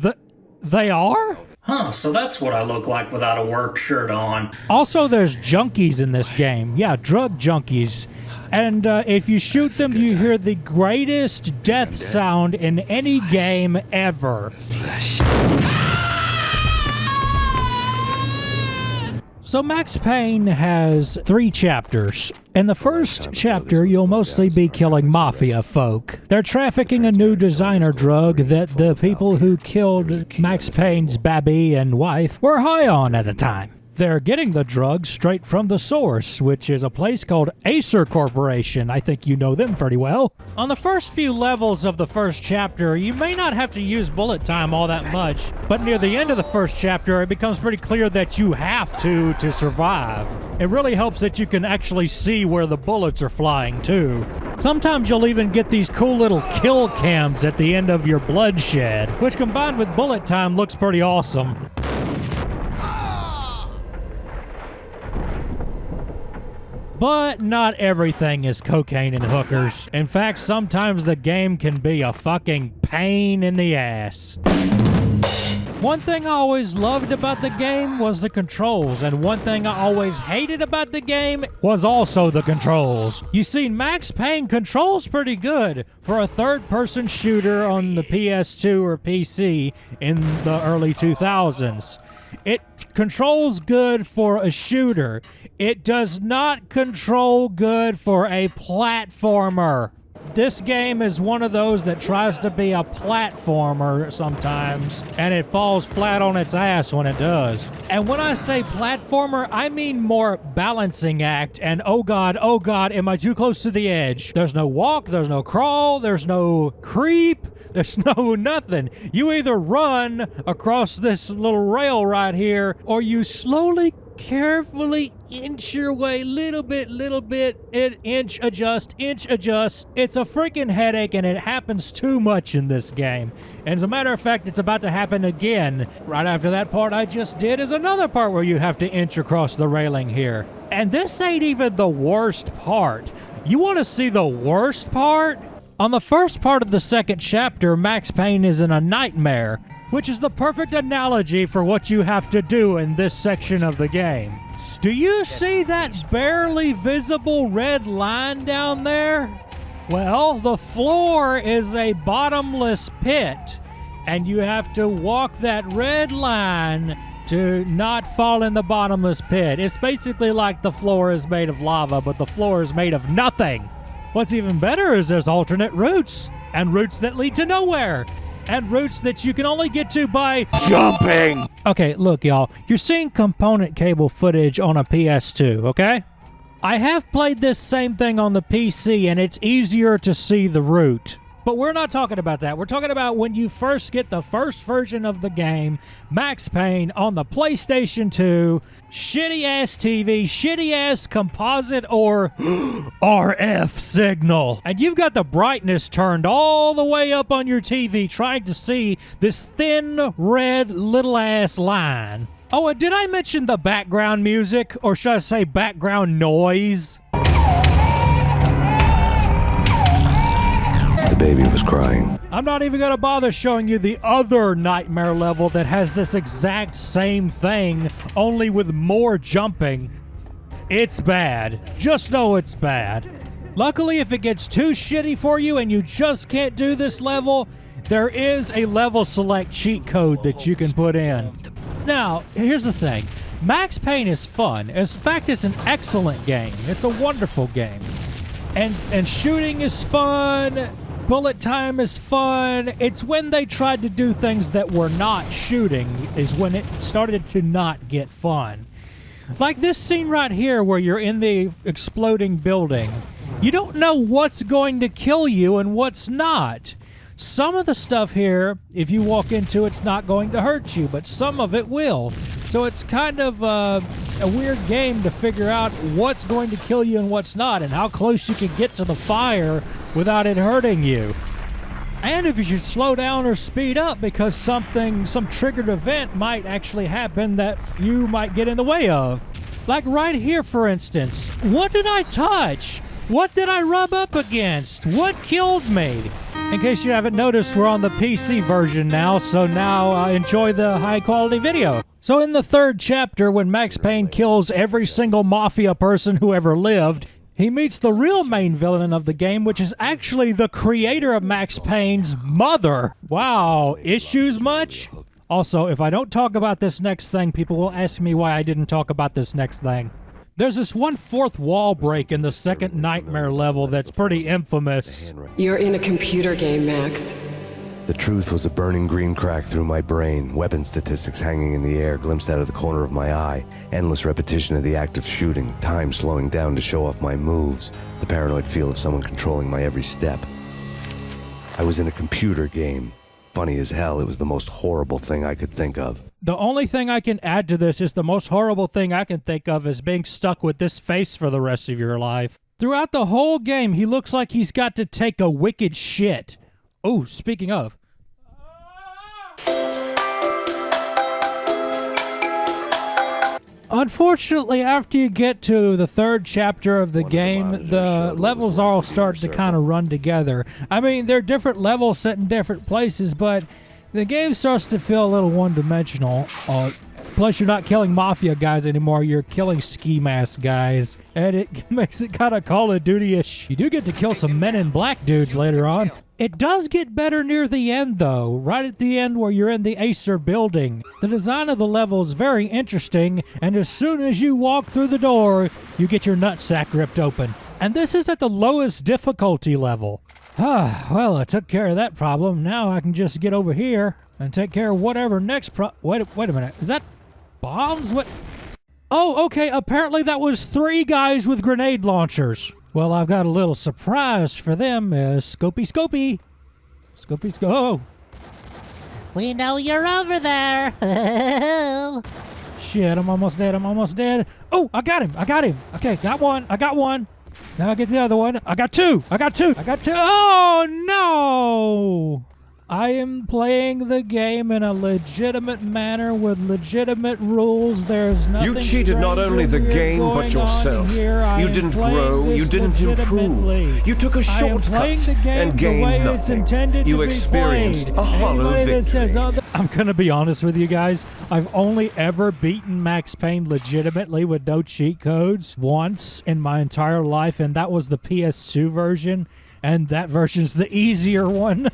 They are? Huh, so that's what I look like without a work shirt on. Also, there's junkies in this game. Yeah, drug junkies. And if you shoot them, you hear the greatest death sound in any game ever. So Max Payne has 3 chapters. In the first chapter, you'll mostly be killing mafia folk. They're trafficking a new designer drug that the people who killed Max Payne's babby and wife were high on at the time. They're getting the drug straight from the source, which is a place called Acer Corporation. I think you know them pretty well. On the first few levels of the first chapter, you may not have to use bullet time all that much, but near the end of the first chapter, it becomes pretty clear that you have to survive. It really helps that you can actually see where the bullets are flying, too. Sometimes you'll even get these cool little kill cams at the end of your bloodshed, which combined with bullet time looks pretty awesome. But not everything is cocaine and hookers. In fact, sometimes the game can be a fucking pain in the ass. One thing I always loved about the game was the controls, and one thing I always hated about the game was also the controls. You see, Max Payne controls pretty good for a third-person shooter on the PS2 or PC in the early 2000s. It controls good for a shooter. It does not control good for a platformer. This game is one of those that tries to be a platformer sometimes, and it falls flat on its ass when it does. And when I say platformer, I mean more balancing act, and oh god, am I too close to the edge? There's no walk, there's no crawl, there's no creep, there's no nothing. You either run across this little rail right here, or you slowly, carefully inch your way little bit, inch adjust. It's a freaking headache, and it happens too much in this game. And as a matter of fact, it's about to happen again. Right after that part I just did is another part where you have to inch across the railing here. And this ain't even the worst part. You want to see the worst part? On the first part of the second chapter, Max Payne is in a nightmare, which is the perfect analogy for what you have to do in this section of the game. Do you see that barely visible red line down there? Well, the floor is a bottomless pit, and you have to walk that red line to not fall in the bottomless pit. It's basically like the floor is made of lava, but the floor is made of nothing. What's even better is there's alternate routes, and routes that lead to nowhere, and routes that you can only get to by jumping. Okay, look, y'all. You're seeing component cable footage on a PS2, okay? I have played this same thing on the PC, and it's easier to see the route. But we're not talking about that. We're talking about when you first get the first version of the game, Max Payne, on the PlayStation 2, shitty-ass TV, shitty-ass composite or RF signal. And you've got the brightness turned all the way up on your TV trying to see this thin, red, little-ass line. Oh, and did I mention the background music? Or should I say background noise? The baby was crying. I'm not even going to bother showing you the other nightmare level that has this exact same thing, only with more jumping. It's bad. Just know it's bad. Luckily, if it gets too shitty for you and you just can't do this level, there is a level select cheat code that you can put in. Now, here's the thing. Max Payne is fun. In fact, it's an excellent game. It's a wonderful game. And shooting is fun. Bullet time is fun. It's when they tried to do things that were not shooting is when it started to not get fun. Like this scene right here where you're in the exploding building. You don't know what's going to kill you and what's not. Some of the stuff here, if you walk into it's not going to hurt you, but some of it will. So it's kind of a weird game to figure out what's going to kill you and what's not, and how close you can get to the fire without it hurting you. And if you should slow down or speed up because some triggered event might actually happen that you might get in the way of. Like right here, for instance. What did I touch? What did I rub up against? What killed me? In case you haven't noticed, we're on the PC version now, so now enjoy the high-quality video. So in the third chapter, when Max Payne kills every single mafia person who ever lived, he meets the real main villain of the game, which is actually the creator of Max Payne's mother. Wow, issues much? Also, if I don't talk about this next thing, people will ask me why I didn't talk about this next thing. There's this one fourth wall break in the second nightmare level that's pretty infamous. You're in a computer game, Max. The truth was a burning green crack through my brain, weapon statistics hanging in the air, glimpsed out of the corner of my eye, endless repetition of the act of shooting, time slowing down to show off my moves, the paranoid feel of someone controlling my every step. I was in a computer game. Funny as hell, it was the most horrible thing I could think of. The only thing I can add to this is the most horrible thing I can think of is being stuck with this face for the rest of your life. Throughout the whole game, he looks like he's got to take a wicked shit. Oh, speaking of. Unfortunately, after you get to the third chapter of the game, the levels all start to kind of run together. I mean, they're different levels set in different places, but the game starts to feel a little one-dimensional. Plus, you're not killing mafia guys anymore. You're killing ski mask guys, and it makes it kind of Call of Duty-ish. You do get to kill some Men in Black dudes later on. It does get better near the end, though. Right at the end where you're in the Acer building. The design of the level is very interesting, and as soon as you walk through the door, you get your nutsack ripped open. And this is at the lowest difficulty level. Well, I took care of that problem. Now I can just get over here and take care of whatever next Wait a minute. Is that bombs? What? Oh, okay. Apparently that was 3 guys with grenade launchers. Well, I've got a little surprise for them. Scopey. Oh. We know you're over there. Shit, I'm almost dead. Oh, I got him. Okay, got one. I got one. Now I get the other one. I got two. Oh, no. I am playing the game in a legitimate manner with legitimate rules. There's nothing. You cheated not only the game, but yourself. You didn't grow, you didn't improve. You took a shortcut and gained nothing. You experienced a hollow victory. I'm gonna be honest with you guys. I've only ever beaten Max Payne legitimately with no cheat codes once in my entire life, and that was the PS2 version. And that version's the easier one.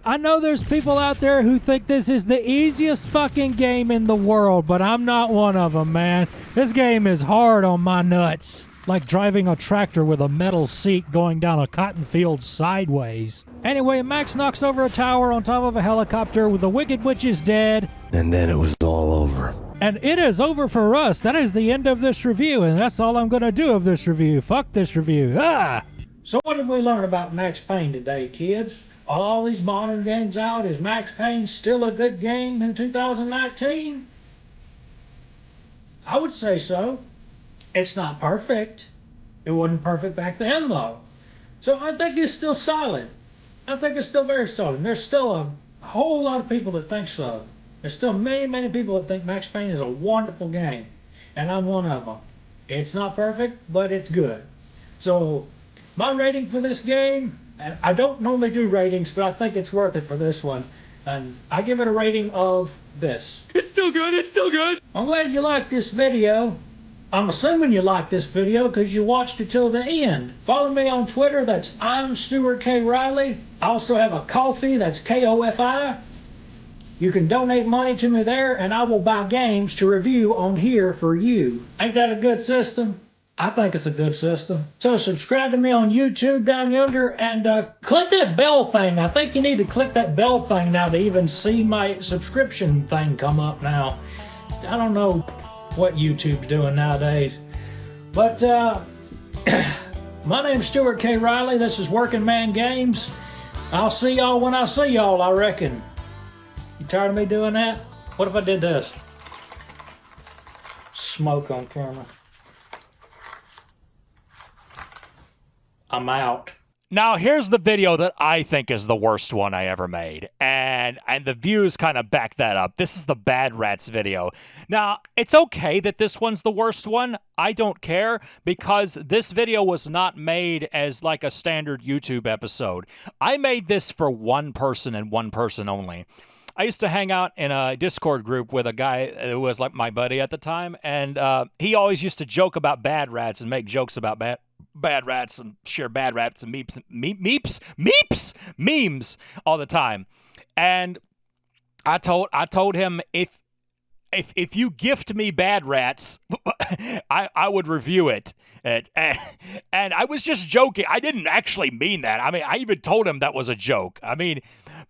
I know there's people out there who think this is the easiest fucking game in the world, but I'm not one of them, man. This game is hard on my nuts. Like driving a tractor with a metal seat going down a cotton field sideways. Anyway, Max knocks over a tower on top of a helicopter with the Wicked Witch is dead. And then it was all over. And it is over for us. That is the end of this review, and that's all I'm going to do of this review. Fuck this review. So what did we learn about Max Payne today, kids? All these modern games out, is Max Payne still a good game in 2019? I would say so. It's not perfect. It wasn't perfect back then, though. So I think it's still solid. I think it's still very solid. And there's still a whole lot of people that think so. There's still many, many people that think Max Payne is a wonderful game. And I'm one of them. It's not perfect, but it's good. So my rating for this game, and I don't normally do ratings, but I think it's worth it for this one. And I give it a rating of this. It's still good. I'm glad you liked this video. I'm assuming you liked this video because you watched it till the end. Follow me on Twitter, that's I'm Stuart K Reilly. I also have a Koffee, that's Kofi. You can donate money to me there and I will buy games to review on here for you. Ain't that a good system? I think it's a good system. So subscribe to me on YouTube down yonder and click that bell thing. I think you need to click that bell thing now to even see my subscription thing come up now. I don't know what YouTube's doing nowadays. But my name's Stuart K Reilly. This is Working Man Games. I'll see y'all when I see y'all, I reckon. You tired of me doing that? What if I did this? Smoke on camera. I'm out. Now, here's the video that I think is the worst one I ever made, and the views kind of back that up. This is the Bad Rats video. Now, it's okay that this one's the worst one. I don't care, because this video was not made as like a standard YouTube episode. I made this for one person and one person only. I used to hang out in a Discord group with a guy who was like my buddy at the time, and he always used to joke about Bad Rats and make jokes about bad rats and share Bad Rats and memes all the time. And I told him if you gift me Bad Rats, I would review it. And I was just joking. I didn't actually mean that. I mean, I even told him that was a joke. I mean,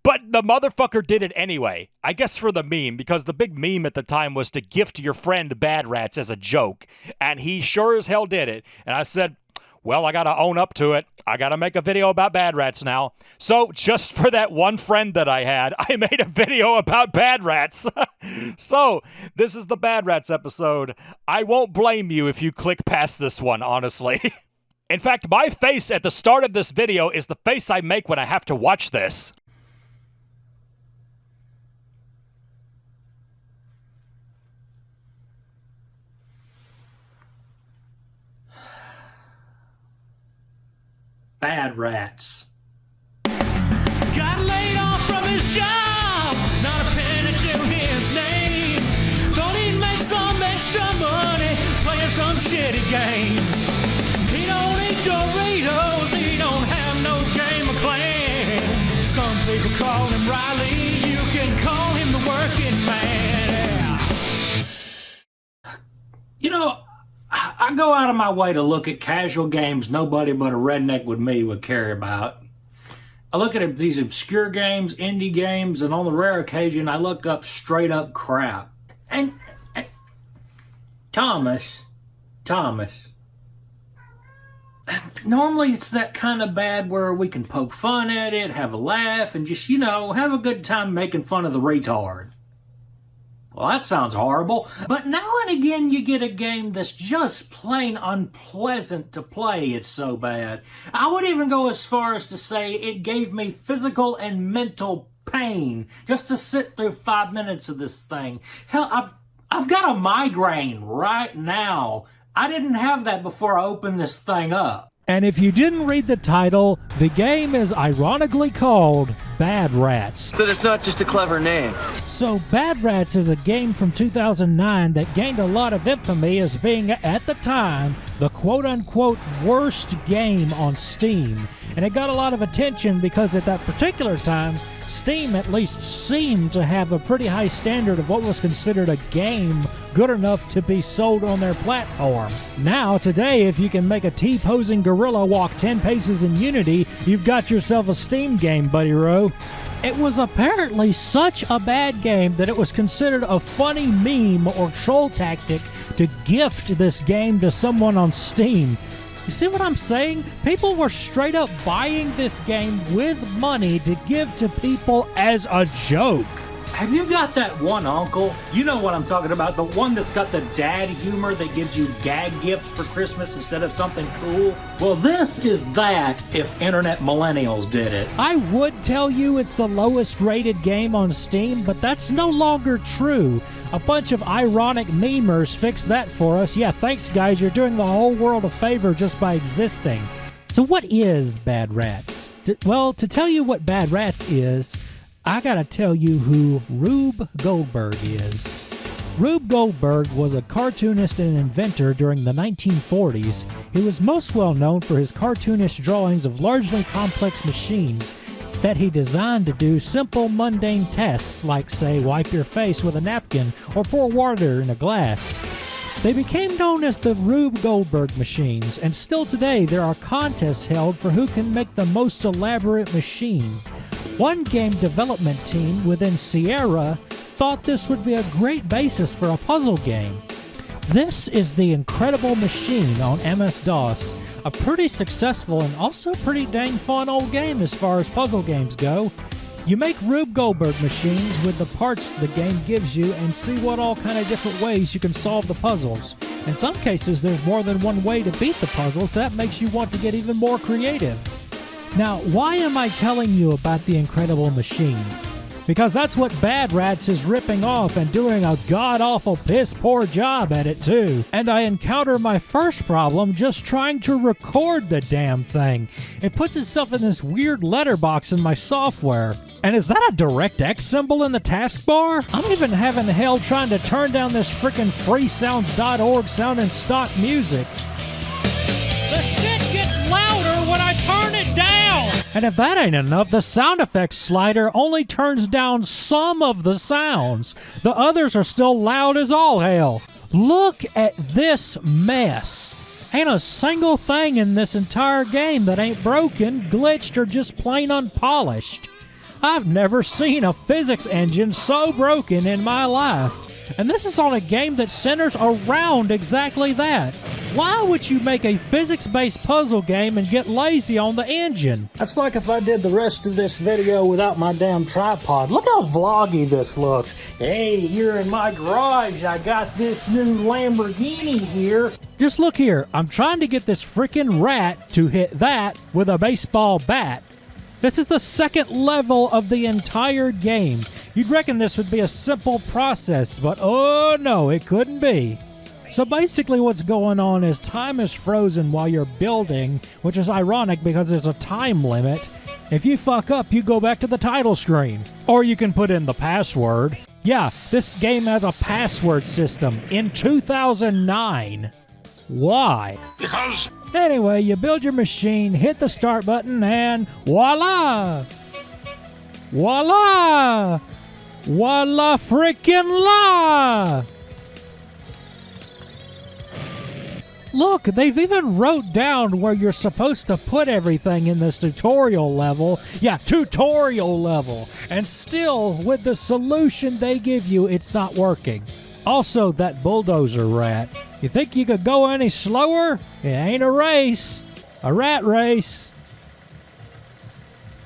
but the motherfucker did it anyway. I guess for the meme, because the big meme at the time was to gift your friend Bad Rats as a joke. And he sure as hell did it. And I said, well, I got to own up to it. I got to make a video about Bad Rats now. So just for that one friend that I had, I made a video about Bad Rats. So this is the Bad Rats episode. I won't blame you if you click past this one, honestly. In fact, my face at the start of this video is the face I make when I have to watch this. Bad Rats. Got laid off from his job, not a penny to his name. Thought he'd make some extra money playing some shitty game. He don't eat Doritos, he don't have no game of clan. Some people call him Riley, you can call him the working man. You know, I go out of my way to look at casual games nobody but a redneck with me would care about. I look at these obscure games, indie games, and on the rare occasion I look up straight up crap. And Thomas, normally it's that kind of bad where we can poke fun at it, have a laugh, and just, you know, have a good time making fun of the retard. Well, that sounds horrible, but now and again you get a game that's just plain unpleasant to play. It's so bad. I would even go as far as to say it gave me physical and mental pain just to sit through 5 minutes of this thing. Hell, I've got a migraine right now. I didn't have that before I opened this thing up. And if you didn't read the title, the game is ironically called Bad Rats. But it's not just a clever name. So Bad Rats is a game from 2009 that gained a lot of infamy as being, at the time, the quote-unquote worst game on Steam. And it got a lot of attention because at that particular time, Steam at least seemed to have a pretty high standard of what was considered a game good enough to be sold on their platform. Now, today, if you can make a T-posing gorilla walk 10 paces in Unity, you've got yourself a Steam game, Buddy Rowe. It was apparently such a bad game that it was considered a funny meme or troll tactic to gift this game to someone on Steam. You see what I'm saying? People were straight up buying this game with money to give to people as a joke. Have you got that one uncle? You know what I'm talking about. The one that's got the dad humor that gives you gag gifts for Christmas instead of something cool? Well, this is that if internet millennials did it. I would tell you it's the lowest rated game on Steam, but that's no longer true. A bunch of ironic memers fixed that for us. Yeah, thanks guys, you're doing the whole world a favor just by existing. So what is Bad Rats? Well, to tell you what Bad Rats is, I gotta tell you who Rube Goldberg is. Rube Goldberg was a cartoonist and inventor during the 1940s. He was most well known for his cartoonish drawings of largely complex machines that he designed to do simple, mundane tasks like, say, wipe your face with a napkin or pour water in a glass. They became known as the Rube Goldberg machines, and still today there are contests held for who can make the most elaborate machine. One game development team within Sierra thought this would be a great basis for a puzzle game. This is the Incredible Machine on MS-DOS, A pretty successful and also pretty dang fun old game as far as puzzle games go. You make Rube Goldberg machines with the parts the game gives you and see what all kind of different ways you can solve the puzzles. In some cases, there's more than one way to beat the puzzle, so that makes you want to get even more creative. Now, why am I telling you about the Incredible Machine? Because that's what Bad Rats is ripping off and doing a god-awful piss-poor job at it, too. And I encounter my first problem just trying to record the damn thing. It puts itself in this weird letterbox in my software. And is that a DirectX symbol in the taskbar? I'm even having hell trying to turn down this frickin' freesounds.org sounding stock music. The shit gets louder when I turn it down! And if that ain't enough, the sound effects slider only turns down some of the sounds. The others are still loud as all hell. Look at this mess. Ain't a single thing in this entire game that ain't broken, glitched, or just plain unpolished. I've never seen a physics engine so broken in my life. And this is on a game that centers around exactly that. Why would you make a physics-based puzzle game and get lazy on the engine? That's like if I did the rest of this video without my damn tripod. Look how vloggy this looks. Hey, here in my garage, I got this new Lamborghini here. Just look here. I'm trying to get this frickin' rat to hit that with a baseball bat. This is the second level of the entire game. You'd reckon this would be a simple process, but oh no, it couldn't be. So basically what's going on is time is frozen while you're building, which is ironic because there's a time limit. If you fuck up, you go back to the title screen. Or you can put in the password. Yeah, this game has a password system in 2009. Why? Because... Anyway, you build your machine, hit the start button, and voila! Voila! Voila frickin' la! Look, they've even wrote down where you're supposed to put everything in this tutorial level. Yeah, tutorial level. And still, with the solution they give you, it's not working. Also, that bulldozer rat. You think you could go any slower? It ain't a race. A rat race.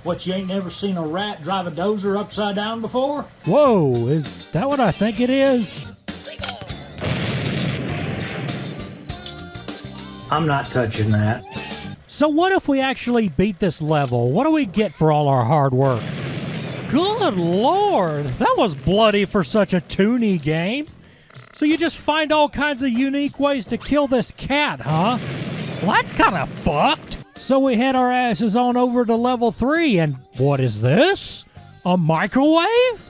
What, you ain't never seen a rat drive a dozer upside down before? Whoa, is that what I think it is? I'm not touching that. So what if we actually beat this level? What do we get for all our hard work? Good Lord, that was bloody for such a toony game. So you just find all kinds of unique ways to kill this cat, huh? Well, that's kind of fucked. So we head our asses on over to level 3, and what is this? A microwave?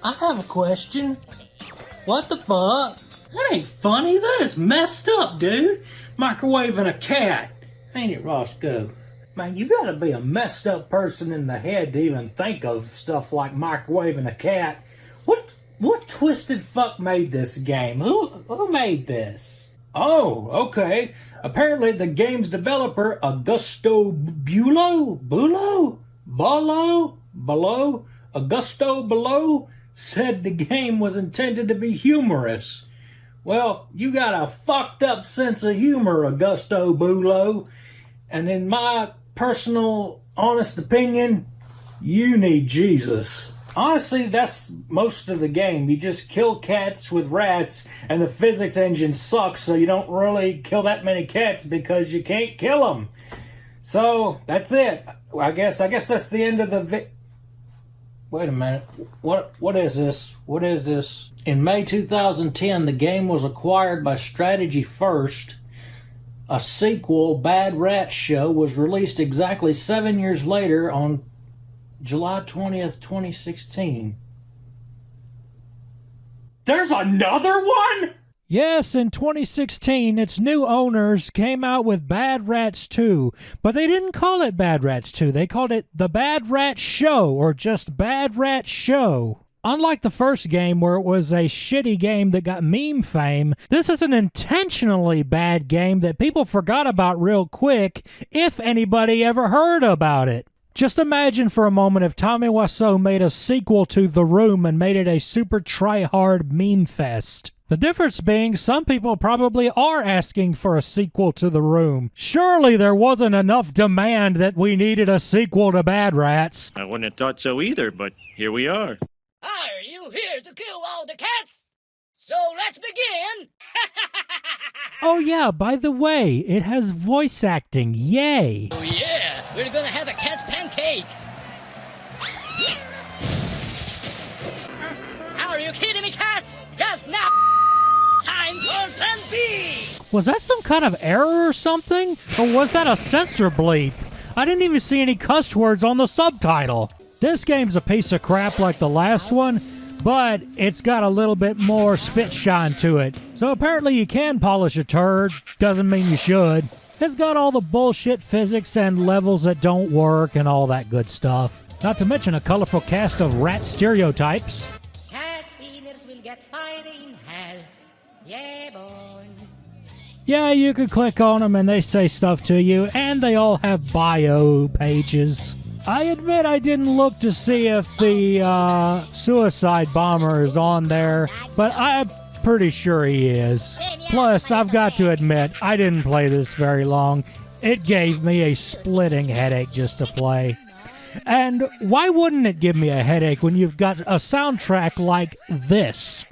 I have a question. What the fuck? That ain't funny. That is messed up, dude. Microwaving a cat. Ain't it, Roscoe? Man, you gotta be a messed up person in the head to even think of stuff like microwaving a cat. What twisted fuck made this game? Who made this? Oh, okay. Apparently the game's developer, Augusto Below, said the game was intended to be humorous. Well, you got a fucked up sense of humor, Augusto Bulo. And in my personal, honest opinion, you need Jesus. Honestly, that's most of the game. You just kill cats with rats, and the physics engine sucks, so you don't really kill that many cats because you can't kill them. So, that's it. I guess that's the end of the Wait a minute. What is this? What is this? In May 2010, the game was acquired by Strategy First. A sequel, Bad Rat Show, was released exactly 7 years later on July 20th, 2016. There's another one?! Yes, in 2016, its new owners came out with Bad Rats 2, but they didn't call it Bad Rats 2. They called it The Bad Rat Show, or just Bad Rat Show. Unlike the first game where it was a shitty game that got meme fame, this is an intentionally bad game that people forgot about real quick, if anybody ever heard about it. Just imagine for a moment if Tommy Wiseau made a sequel to The Room and made it a super try-hard meme fest. The difference being, some people probably are asking for a sequel to The Room. Surely there wasn't enough demand that we needed a sequel to Bad Rats. I wouldn't have thought so either, but here we are. Are you here to kill all the cats? So let's begin! Oh yeah, by the way, it has voice acting. Yay! Oh yeah, we're gonna have a cat's pancake! Are you kidding me, cats? Just now! Time for Plan B! Was that some kind of error or something? Or was that a censor bleep? I didn't even see any cuss words on the subtitle. This game's a piece of crap like the last one, but it's got a little bit more spit shine to it. So apparently you can polish a turd. Doesn't mean you should. It's got all the bullshit physics and levels that don't work and all that good stuff. Not to mention a colorful cast of rat stereotypes. Cat sinners will get fire in hell. Yeah, boy. Yeah, you can click on them and they say stuff to you, and they all have bio pages. I admit I didn't look to see if the suicide bomber is on there, but I'm pretty sure he is. Plus, I've got to admit, I didn't play this very long. It gave me a splitting headache just to play. And why wouldn't it give me a headache when you've got a soundtrack like this?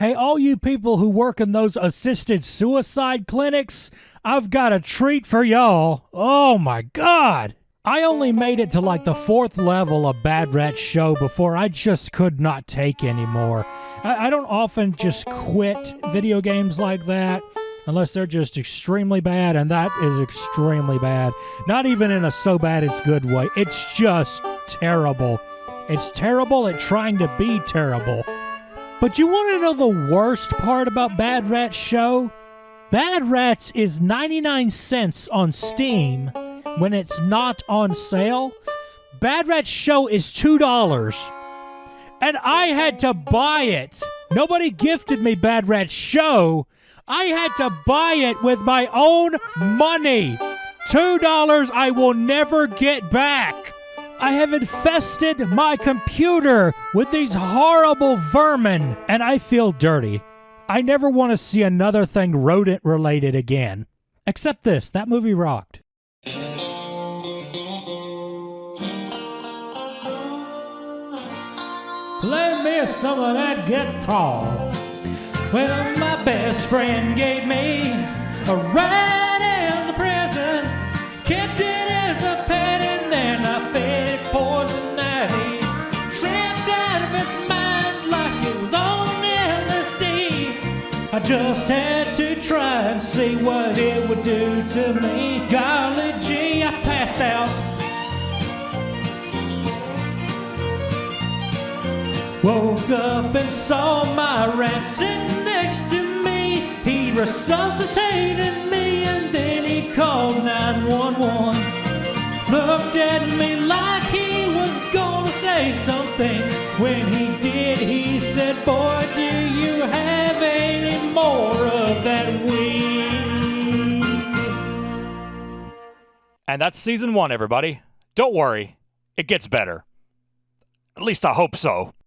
Hey, all you people who work in those assisted suicide clinics, I've got a treat for y'all. Oh my God. I only made it to like the 4th level of Bad Rat's show before I just could not take anymore. I don't often just quit video games like that unless they're just extremely bad, and that is extremely bad. Not even in a so bad it's good way. It's just terrible. It's terrible at trying to be terrible. But you want to know the worst part about Bad Rat's show? Bad Rats is 99 cents on Steam when it's not on sale. Bad Rat's show is $2. And I had to buy it. Nobody gifted me Bad Rat's show. I had to buy it with my own money. $2 I will never get back. I have infested my computer with these horrible vermin, and I feel dirty. I never want to see another thing rodent-related again. Except this, that movie rocked. Play me some of that guitar. Well, my best friend gave me a rat as a present, kept it as a pet, and then I fed it poison ivy. Tripped out of its mind like it was on LSD. I just had to try and see what it would do to me. Golly gee, I passed out. Woke up and saw my rat sitting next to me. He resuscitated me and then he called 911. Looked at me like he was gonna say something. When he did, he said, "Boy, do you have any more of that weed?" And that's season 1, everybody. Don't worry, it gets better. At least I hope so.